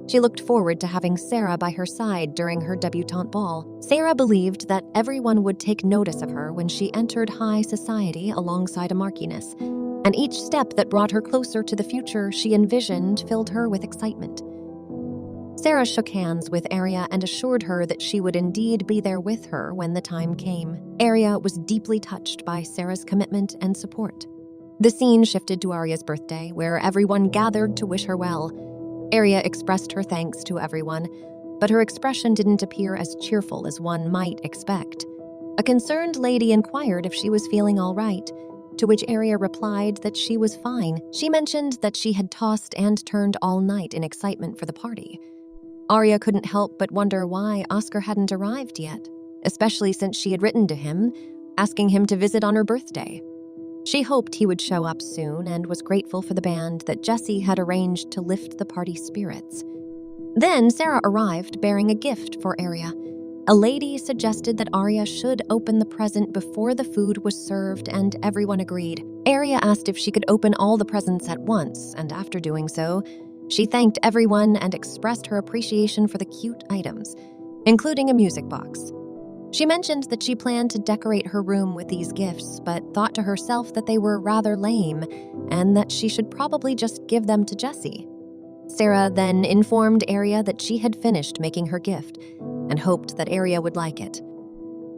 She looked forward to having Sarah by her side during her debutante ball. Sarah believed that everyone would take notice of her when she entered high society alongside a Marquess, and each step that brought her closer to the future she envisioned filled her with excitement. Sarah shook hands with Aria and assured her that she would indeed be there with her when the time came. Aria was deeply touched by Sarah's commitment and support. The scene shifted to Aria's birthday, where everyone gathered to wish her well. Aria expressed her thanks to everyone, but her expression didn't appear as cheerful as one might expect. A concerned lady inquired if she was feeling all right. to which Aria replied that she was fine. She mentioned that she had tossed and turned all night in excitement for the party. Aria couldn't help but wonder why Oscar hadn't arrived yet, especially since she had written to him, asking him to visit on her birthday. She hoped he would show up soon and was grateful for the band that Jessie had arranged to lift the party spirits. Then Sarah arrived bearing a gift for Aria. A lady suggested that Aria should open the present before the food was served, and everyone agreed. Aria asked if she could open all the presents at once, and after doing so, she thanked everyone and expressed her appreciation for the cute items, including a music box. She mentioned that she planned to decorate her room with these gifts, but thought to herself that they were rather lame and that she should probably just give them to Jessie. Sarah then informed Aria that she had finished making her gift and hoped that Aria would like it.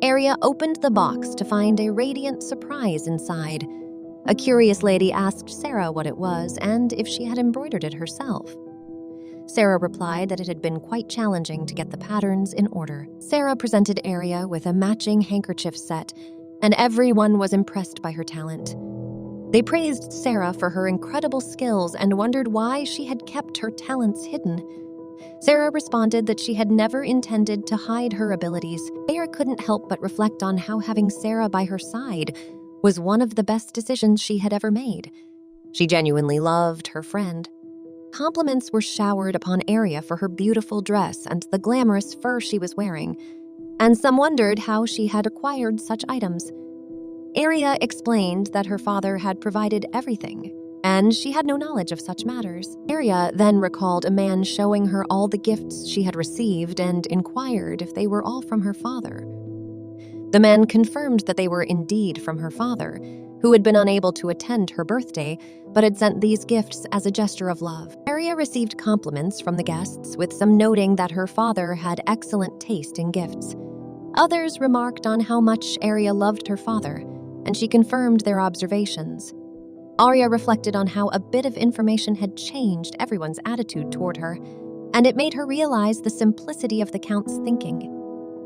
Aria opened the box to find a radiant surprise inside. A curious lady asked Sarah what it was and if she had embroidered it herself. Sarah replied that it had been quite challenging to get the patterns in order. Sarah presented Aria with a matching handkerchief set, and everyone was impressed by her talent. They praised Sarah for her incredible skills and wondered why she had kept her talents hidden. Sarah responded that she had never intended to hide her abilities. Sarah couldn't help but reflect on how having Sarah by her side was one of the best decisions she had ever made. She genuinely loved her friend. Compliments were showered upon Aria for her beautiful dress and the glamorous fur she was wearing, and some wondered how she had acquired such items. Aria explained that her father had provided everything, and she had no knowledge of such matters. Aria then recalled a man showing her all the gifts she had received and inquired if they were all from her father. The man confirmed that they were indeed from her father, who had been unable to attend her birthday, but had sent these gifts as a gesture of love. Aria received compliments from the guests, with some noting that her father had excellent taste in gifts. Others remarked on how much Aria loved her father, and she confirmed their observations. Aria reflected on how a bit of information had changed everyone's attitude toward her, and it made her realize the simplicity of the Count's thinking.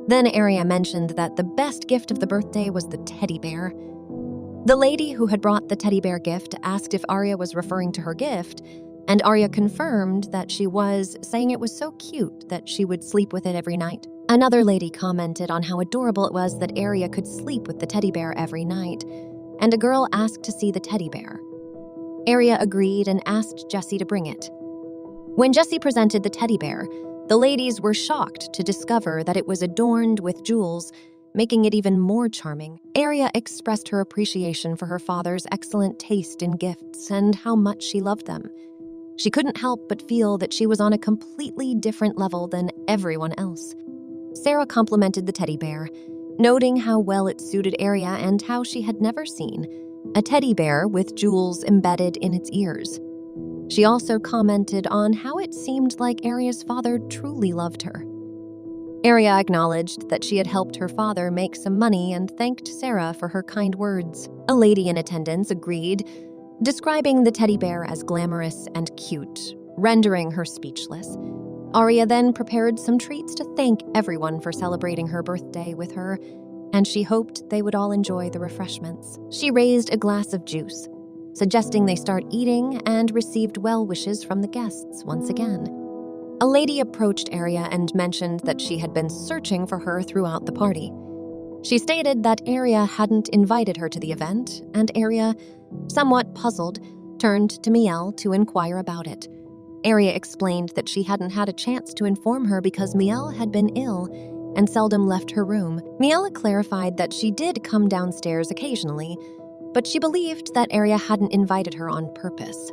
Then Aria mentioned that the best gift of the birthday was the teddy bear. The lady who had brought the teddy bear gift asked if Aria was referring to her gift, and Aria confirmed that she was, saying it was so cute that she would sleep with it every night. Another lady commented on how adorable it was that Aria could sleep with the teddy bear every night, and a girl asked to see the teddy bear. Aria agreed and asked Jessie to bring it. When Jessie presented the teddy bear, the ladies were shocked to discover that it was adorned with jewels, making it even more charming. Aria expressed her appreciation for her father's excellent taste in gifts and how much she loved them. She couldn't help but feel that she was on a completely different level than everyone else. Sarah complimented the teddy bear, noting how well it suited Aria and how she had never seen a teddy bear with jewels embedded in its ears. She also commented on how it seemed like Aria's father truly loved her. Aria acknowledged that she had helped her father make some money and thanked Sarah for her kind words. A lady in attendance agreed, describing the teddy bear as glamorous and cute, rendering her speechless. Aria then prepared some treats to thank everyone for celebrating her birthday with her, and she hoped they would all enjoy the refreshments. She raised a glass of juice, suggesting they start eating, and received well wishes from the guests once again. A lady approached Aria and mentioned that she had been searching for her throughout the party. She stated that Aria hadn't invited her to the event, and Aria, somewhat puzzled, turned to Mielle to inquire about it. Aria explained that she hadn't had a chance to inform her because Mielle had been ill and seldom left her room. Mielle clarified that she did come downstairs occasionally, but she believed that Aria hadn't invited her on purpose.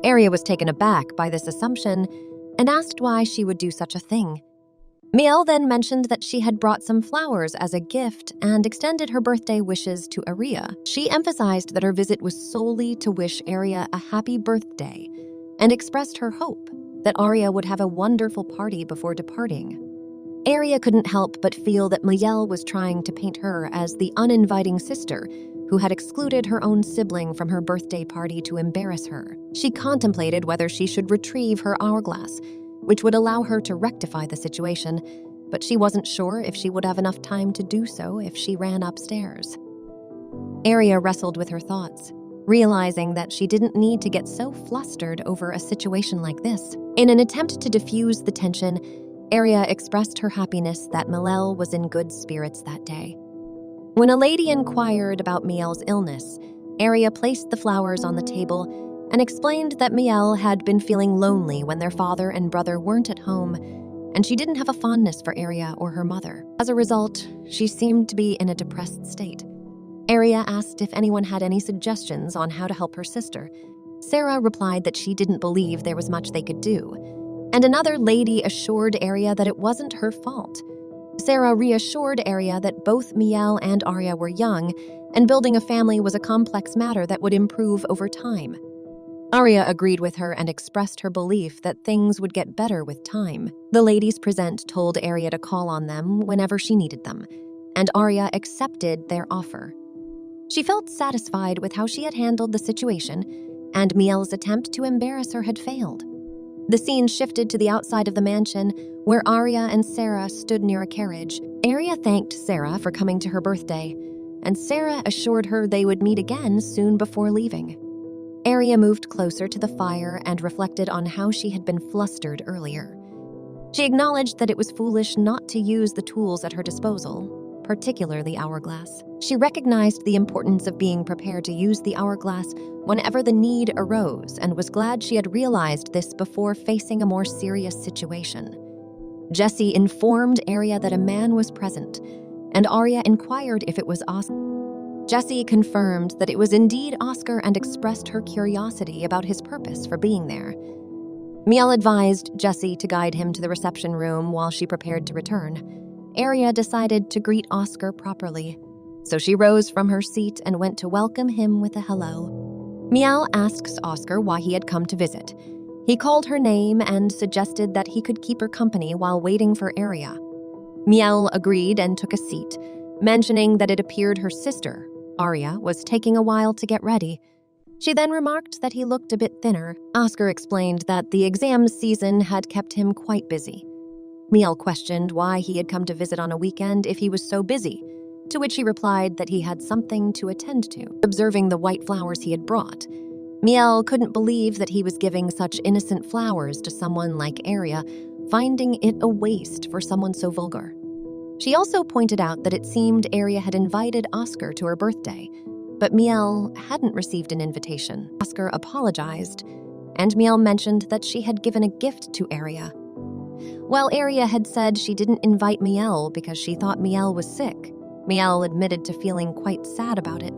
Aria was taken aback by this assumption and asked why she would do such a thing. Mielle then mentioned that she had brought some flowers as a gift and extended her birthday wishes to Aria. She emphasized that her visit was solely to wish Aria a happy birthday and expressed her hope that Aria would have a wonderful party before departing. Aria couldn't help but feel that Mielle was trying to paint her as the uninviting sister who had excluded her own sibling from her birthday party to embarrass her. She contemplated whether she should retrieve her hourglass, which would allow her to rectify the situation, but she wasn't sure if she would have enough time to do so if she ran upstairs. Aria wrestled with her thoughts, realizing that she didn't need to get so flustered over a situation like this. In an attempt to diffuse the tension, Aria expressed her happiness that Mielle was in good spirits that day. When a lady inquired about Mielle's illness, Aria placed the flowers on the table and explained that Mielle had been feeling lonely when their father and brother weren't at home, and she didn't have a fondness for Aria or her mother. As a result, she seemed to be in a depressed state. Aria asked if anyone had any suggestions on how to help her sister. Sarah replied that she didn't believe there was much they could do, and another lady assured Aria that it wasn't her fault. Sarah reassured Aria that both Mielle and Aria were young, and building a family was a complex matter that would improve over time. Aria agreed with her and expressed her belief that things would get better with time. The ladies present told Aria to call on them whenever she needed them, and Aria accepted their offer. She felt satisfied with how she had handled the situation, and Mielle's attempt to embarrass her had failed. The scene shifted to the outside of the mansion, where Aria and Sarah stood near a carriage. Aria thanked Sarah for coming to her birthday, and Sarah assured her they would meet again soon before leaving. Aria moved closer to the fire and reflected on how she had been flustered earlier. She acknowledged that it was foolish not to use the tools at her disposal, particularly Hourglass. She recognized the importance of being prepared to use the Hourglass whenever the need arose and was glad she had realized this before facing a more serious situation. Jessie informed Aria that a man was present, and Aria inquired if it was Oscar. Jessie confirmed that it was indeed Oscar and expressed her curiosity about his purpose for being there. Mielle advised Jessie to guide him to the reception room while she prepared to return. Aria decided to greet Oscar properly, so she rose from her seat and went to welcome him with a hello. Mielle asks Oscar why he had come to visit. He called her name and suggested that he could keep her company while waiting for Aria. Mielle agreed and took a seat, mentioning that it appeared her sister, Aria, was taking a while to get ready. She then remarked that he looked a bit thinner. Oscar explained that the exam season had kept him quite busy. Mielle questioned why he had come to visit on a weekend if he was so busy, to which he replied that he had something to attend to. Observing the white flowers he had brought, Mielle couldn't believe that he was giving such innocent flowers to someone like Aria, finding it a waste for someone so vulgar. She also pointed out that it seemed Aria had invited Oscar to her birthday, but Mielle hadn't received an invitation. Oscar apologized, and Mielle mentioned that she had given a gift to Aria. While Aria had said she didn't invite Mielle because she thought Mielle was sick, Mielle admitted to feeling quite sad about it.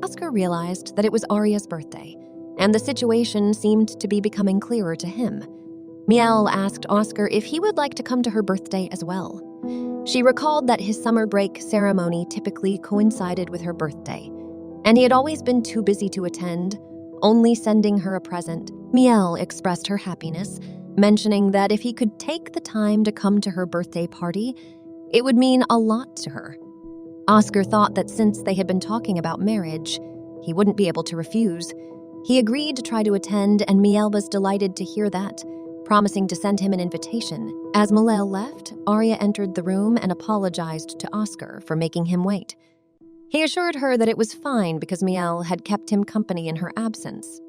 Oscar realized that it was Aria's birthday, and the situation seemed to be becoming clearer to him. Mielle asked Oscar if he would like to come to her birthday as well. She recalled that his summer break ceremony typically coincided with her birthday, and he had always been too busy to attend, only sending her a present. Mielle expressed her happiness, mentioning that if he could take the time to come to her birthday party, it would mean a lot to her. Oscar thought that since they had been talking about marriage, he wouldn't be able to refuse. He agreed to try to attend, and Mielle was delighted to hear that, promising to send him an invitation. As Mielle left, Aria entered the room and apologized to Oscar for making him wait. He assured her that it was fine because Mielle had kept him company in her absence.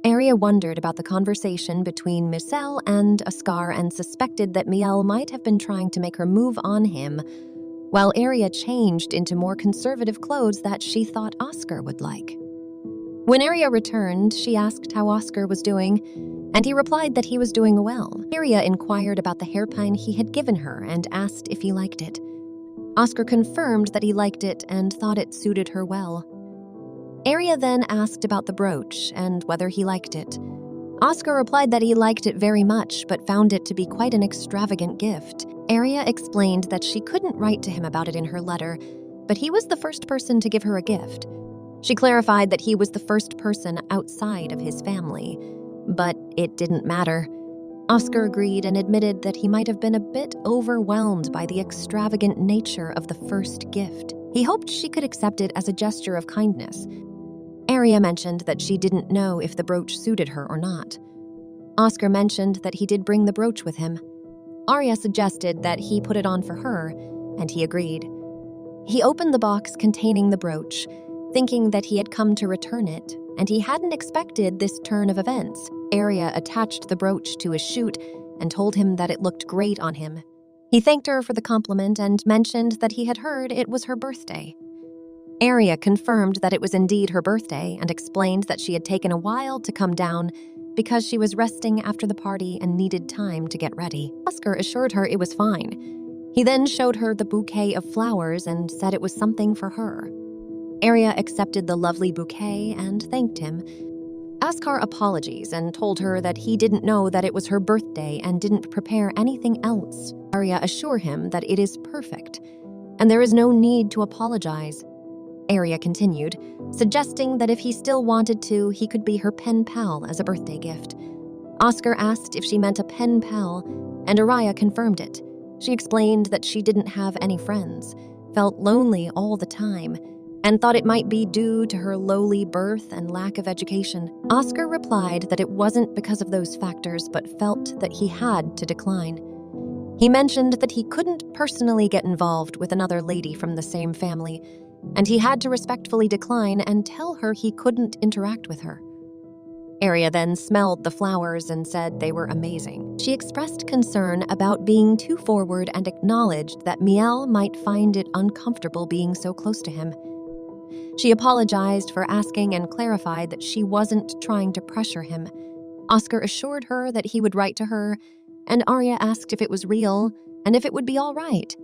Aria wondered about the conversation between Mielle and Oscar and suspected that Mielle might have been trying to make her move on him, while Aria changed into more conservative clothes that she thought Oscar would like. When Aria returned, she asked how Oscar was doing, and he replied that he was doing well. Aria inquired about the hairpin he had given her and asked if he liked it. Oscar confirmed that he liked it and thought it suited her well. Aria then asked about the brooch and whether he liked it. Oscar replied that he liked it very much but found it to be quite an extravagant gift. Aria explained that she couldn't write to him about it in her letter, but he was the first person to give her a gift. She clarified that he was the first person outside of his family, but it didn't matter. Oscar agreed and admitted that he might have been a bit overwhelmed by the extravagant nature of the first gift. He hoped she could accept it as a gesture of kindness. Aria mentioned that she didn't know if the brooch suited her or not. Oscar mentioned that he did bring the brooch with him. Aria suggested that he put it on for her, and he agreed. He opened the box containing the brooch thinking that he had come to return it, and he hadn't expected this turn of events. Aria attached the brooch to his shoot and told him that it looked great on him. He thanked her for the compliment and mentioned that he had heard it was her birthday. Aria confirmed that it was indeed her birthday and explained that she had taken a while to come down because she was resting after the party and needed time to get ready. Oscar assured her it was fine. He then showed her the bouquet of flowers and said it was something for her. Aria accepted the lovely bouquet and thanked him. Askar apologies and told her that he didn't know that it was her birthday and didn't prepare anything else. Aria assured him that it is perfect, and there is no need to apologize. Aria continued, suggesting that if he still wanted to, he could be her pen pal as a birthday gift. Oscar asked if she meant a pen pal, and Aria confirmed it. She explained that she didn't have any friends, felt lonely all the time, and thought it might be due to her lowly birth and lack of education. Oscar replied that it wasn't because of those factors, but felt that he had to decline. He mentioned that he couldn't personally get involved with another lady from the same family, and he had to respectfully decline and tell her he couldn't interact with her. Aria then smelled the flowers and said they were amazing. She expressed concern about being too forward and acknowledged that Mielle might find it uncomfortable being so close to him. She apologized for asking and clarified that she wasn't trying to pressure him. Oscar assured her that he would write to her, and Aria asked if it was real and if it would be all right.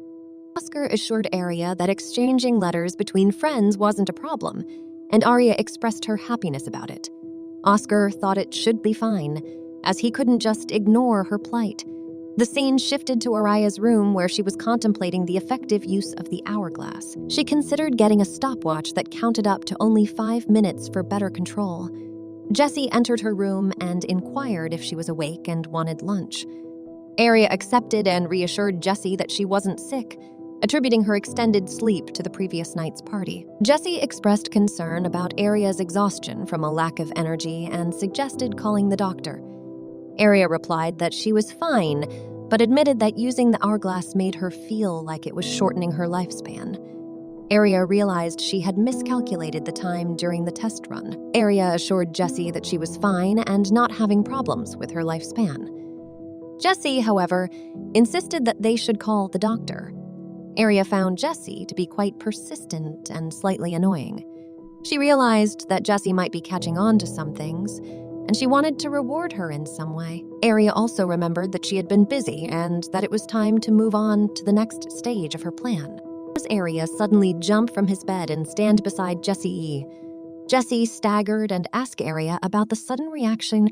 Oscar assured Aria that exchanging letters between friends wasn't a problem, and Aria expressed her happiness about it. Oscar thought it should be fine, as he couldn't just ignore her plight. The scene shifted to Aria's room where she was contemplating the effective use of the hourglass. She considered getting a stopwatch that counted up to only 5 minutes for better control. Jessie entered her room and inquired if she was awake and wanted lunch. Aria accepted and reassured Jessie that she wasn't sick, attributing her extended sleep to the previous night's party. Jessie expressed concern about Aria's exhaustion from a lack of energy and suggested calling the doctor. Aria replied that she was fine, but admitted that using the hourglass made her feel like it was shortening her lifespan. Aria realized she had miscalculated the time during the test run. Aria assured Jessie that she was fine and not having problems with her lifespan. Jessie, however, insisted that they should call the doctor. Aria found Jessie to be quite persistent and slightly annoying. She realized that Jessie might be catching on to some things, and she wanted to reward her in some way. Aria also remembered that she had been busy and that it was time to move on to the next stage of her plan. As Aria suddenly jumped from his bed and stand beside Jessie. Jessie staggered and asked Aria about the sudden reaction.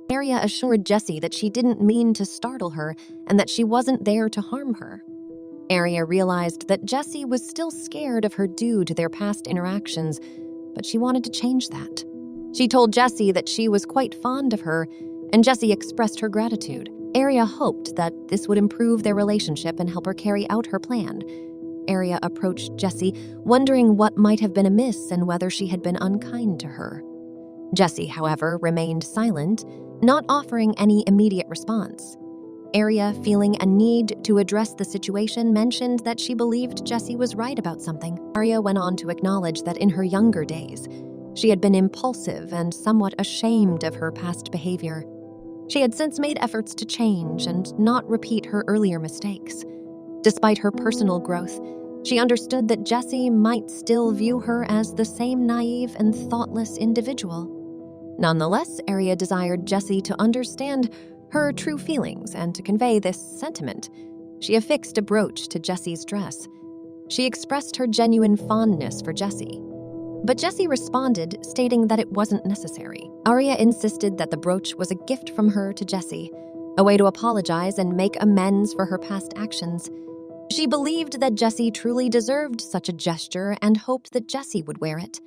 Aria assured Jessie that she didn't mean to startle her and that she wasn't there to harm her. Aria realized that Jessie was still scared of her due to their past interactions, but she wanted to change that. She told Jessie that she was quite fond of her, and Jessie expressed her gratitude. Aria hoped that this would improve their relationship and help her carry out her plan. Aria approached Jessie, wondering what might have been amiss and whether she had been unkind to her. Jessie, however, remained silent, not offering any immediate response. Aria, feeling a need to address the situation, mentioned that she believed Jessie was right about something. Aria went on to acknowledge that in her younger days, she had been impulsive and somewhat ashamed of her past behavior. She had since made efforts to change and not repeat her earlier mistakes. Despite her personal growth, she understood that Jessie might still view her as the same naive and thoughtless individual. Nonetheless, Aria desired Jessie to understand her true feelings and to convey this sentiment. She affixed a brooch to Jessie's dress. She expressed her genuine fondness for Jessie. But Jessie responded, stating that it wasn't necessary. Aria insisted that the brooch was a gift from her to Jessie, a way to apologize and make amends for her past actions. She believed that Jessie truly deserved such a gesture and hoped that Jessie would wear it.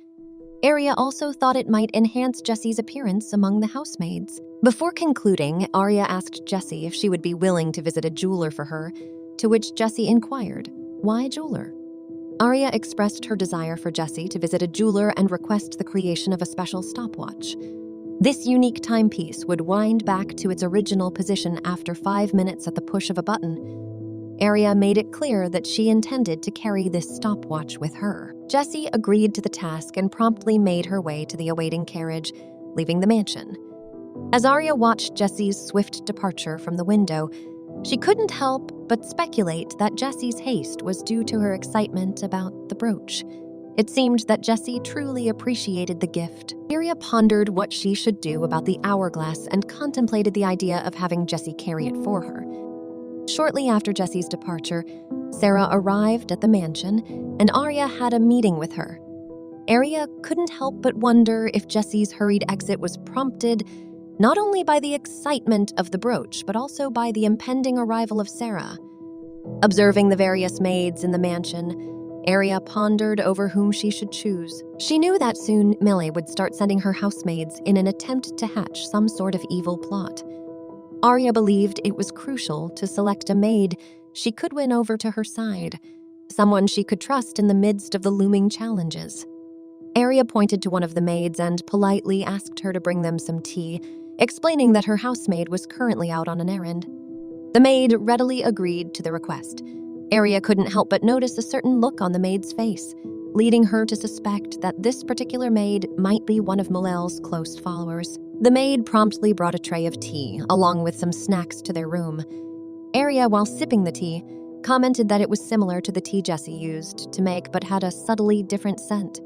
Aria also thought it might enhance Jessie's appearance among the housemaids. Before concluding, Aria asked Jessie if she would be willing to visit a jeweler for her, to which Jessie inquired, "Why a jeweler?" Aria expressed her desire for Jessie to visit a jeweler and request the creation of a special stopwatch. This unique timepiece would wind back to its original position after 5 minutes at the push of a button. Aria made it clear that she intended to carry this stopwatch with her. Jessie agreed to the task and promptly made her way to the awaiting carriage, leaving the mansion. As Aria watched Jessie's swift departure from the window, she couldn't help but speculate that Jessie's haste was due to her excitement about the brooch. It seemed that Jessie truly appreciated the gift. Aria pondered what she should do about the hourglass and contemplated the idea of having Jessie carry it for her. Shortly after Jessie's departure, Sarah arrived at the mansion, and Aria had a meeting with her. Aria couldn't help but wonder if Jessie's hurried exit was prompted not only by the excitement of the brooch, but also by the impending arrival of Sarah. Observing the various maids in the mansion, Aria pondered over whom she should choose. She knew that soon Mielle would start sending her housemaids in an attempt to hatch some sort of evil plot. Aria believed it was crucial to select a maid she could win over to her side, someone she could trust in the midst of the looming challenges. Aria pointed to one of the maids and politely asked her to bring them some tea, explaining that her housemaid was currently out on an errand. The maid readily agreed to the request. Aria couldn't help but notice a certain look on the maid's face, leading her to suspect that this particular maid might be one of Mielle's close followers. The maid promptly brought a tray of tea, along with some snacks, to their room. Aria, while sipping the tea, commented that it was similar to the tea Jessie used to make but had a subtly different scent.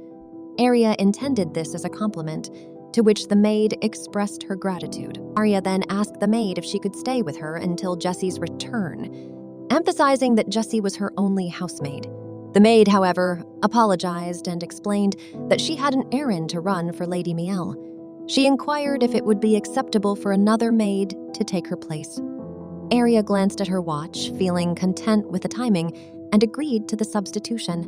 Aria intended this as a compliment, to which the maid expressed her gratitude. Aria then asked the maid if she could stay with her until Jessie's return, emphasizing that Jessie was her only housemaid. The maid, however, apologized and explained that she had an errand to run for Lady Mielle. She inquired if it would be acceptable for another maid to take her place. Aria glanced at her watch, feeling content with the timing, and agreed to the substitution.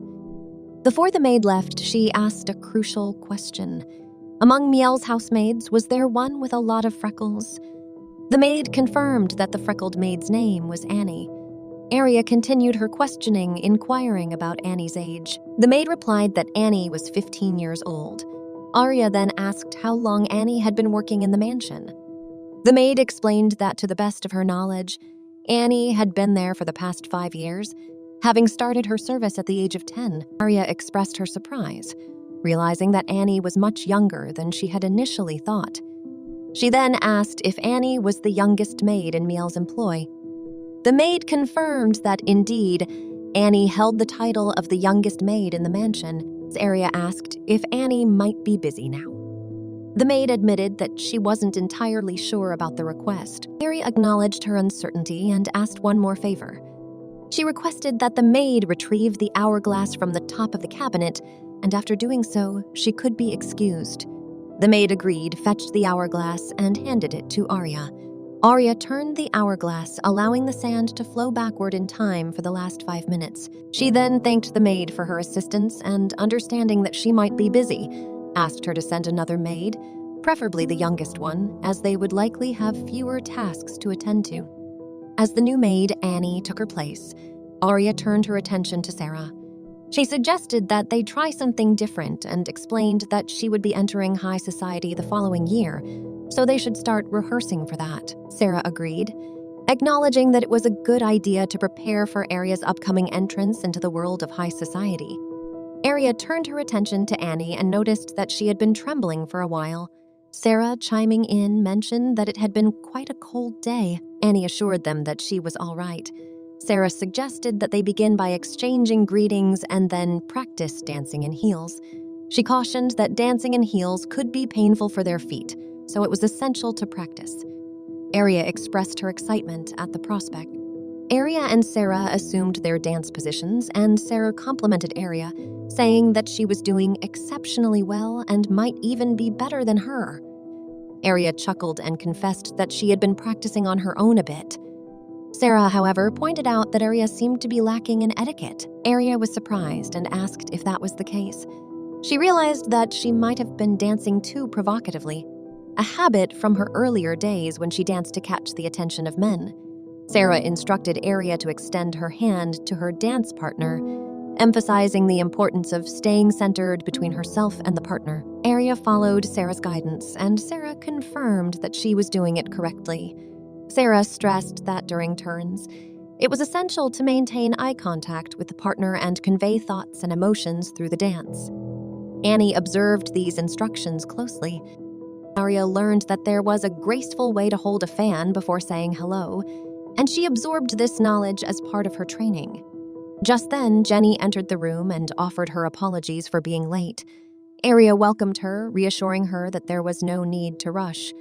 Before the maid left, she asked a crucial question. Among Mielle's housemaids, was there one with a lot of freckles? The maid confirmed that the freckled maid's name was Annie. Aria continued her questioning, inquiring about Annie's age. The maid replied that Annie was 15 years old. Aria then asked how long Annie had been working in the mansion. The maid explained that to the best of her knowledge, Annie had been there for the past 5 years, having started her service at the age of 10. Aria expressed her surprise, realizing that Annie was much younger than she had initially thought. She then asked if Annie was the youngest maid in Mielle's employ. The maid confirmed that, indeed, Annie held the title of the youngest maid in the mansion. Aria asked if Annie might be busy now. The maid admitted that she wasn't entirely sure about the request. Aria acknowledged her uncertainty and asked one more favor. She requested that the maid retrieve the hourglass from the top of the cabinet, and after doing so, she could be excused. The maid agreed, fetched the hourglass, and handed it to Aria. Aria turned the hourglass, allowing the sand to flow backward in time for the last 5 minutes. She then thanked the maid for her assistance and, understanding that she might be busy, asked her to send another maid, preferably the youngest one, as they would likely have fewer tasks to attend to. As the new maid, Annie, took her place, Aria turned her attention to Sarah. She suggested that they try something different and explained that she would be entering high society the following year, so they should start rehearsing for that. Sarah agreed, acknowledging that it was a good idea to prepare for Aria's upcoming entrance into the world of high society. Aria turned her attention to Annie and noticed that she had been trembling for a while. Sarah, chiming in, mentioned that it had been quite a cold day. Annie assured them that she was all right. Sarah suggested that they begin by exchanging greetings and then practice dancing in heels. She cautioned that dancing in heels could be painful for their feet, so it was essential to practice. Aria expressed her excitement at the prospect. Aria and Sarah assumed their dance positions, and Sarah complimented Aria, saying that she was doing exceptionally well and might even be better than her. Aria chuckled and confessed that she had been practicing on her own a bit. Sarah, however, pointed out that Aria seemed to be lacking in etiquette. Aria was surprised and asked if that was the case. She realized that she might have been dancing too provocatively, a habit from her earlier days when she danced to catch the attention of men. Sarah instructed Aria to extend her hand to her dance partner, emphasizing the importance of staying centered between herself and the partner. Aria followed Sarah's guidance, and Sarah confirmed that she was doing it correctly. Sarah stressed that during turns, It was essential to maintain eye contact with the partner and convey thoughts and emotions through the dance. Annie observed these instructions closely. Aria learned that there was a graceful way to hold a fan before saying hello, and she absorbed this knowledge as part of her training. Just then, Jenny entered the room and offered her apologies for being late. Aria welcomed her, reassuring her that there was no need to rush,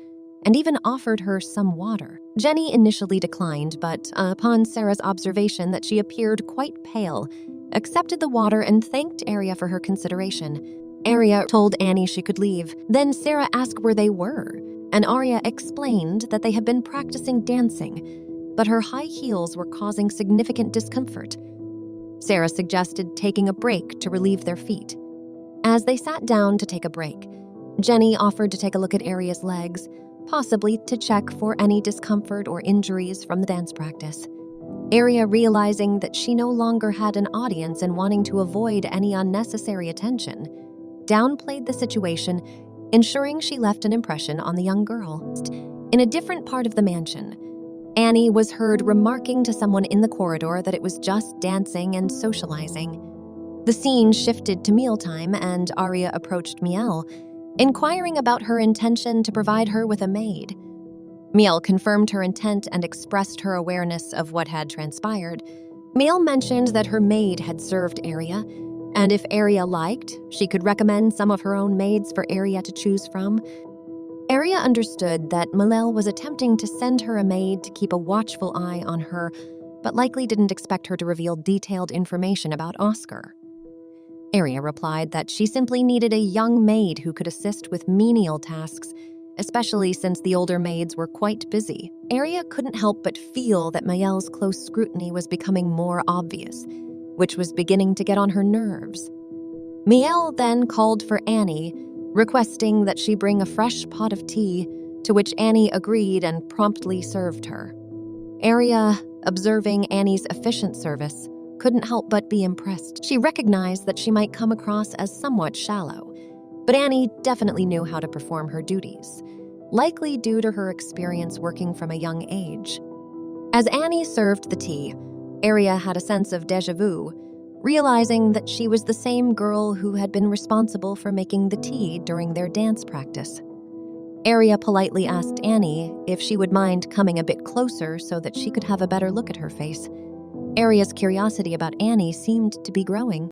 and even offered her some water. Jenny initially declined, but upon Sarah's observation that she appeared quite pale, accepted the water and thanked Aria for her consideration. Aria told Annie she could leave. Then Sarah asked where they were, and Aria explained that they had been practicing dancing, but her high heels were causing significant discomfort. Sarah suggested taking a break to relieve their feet. As they sat down to take a break, Jenny offered to take a look at Aria's legs, possibly to check for any discomfort or injuries from the dance practice. Aria, realizing that she no longer had an audience and wanting to avoid any unnecessary attention, downplayed the situation, ensuring she left an impression on the young girl. In a different part of the mansion, Annie was heard remarking to someone in the corridor that it was just dancing and socializing. The scene shifted to mealtime, and Aria approached Mielle, inquiring about her intention to provide her with a maid. Mielle confirmed her intent and expressed her awareness of what had transpired. Mielle mentioned that her maid had served Aria, and if Aria liked, she could recommend some of her own maids for Aria to choose from. Aria understood that Mielle was attempting to send her a maid to keep a watchful eye on her, but likely didn't expect her to reveal detailed information about Oscar. Aria replied that she simply needed a young maid who could assist with menial tasks, especially since the older maids were quite busy. Aria couldn't help but feel that Mielle's close scrutiny was becoming more obvious, which was beginning to get on her nerves. Mielle then called for Annie, requesting that she bring a fresh pot of tea, to which Annie agreed and promptly served her. Aria, observing Annie's efficient service, couldn't help but be impressed. She recognized that she might come across as somewhat shallow, but Annie definitely knew how to perform her duties, likely due to her experience working from a young age. As Annie served the tea, Aria had a sense of déjà vu, realizing that she was the same girl who had been responsible for making the tea during their dance practice. Aria politely asked Annie if she would mind coming a bit closer so that she could have a better look at her face. Aria's curiosity about Annie seemed to be growing.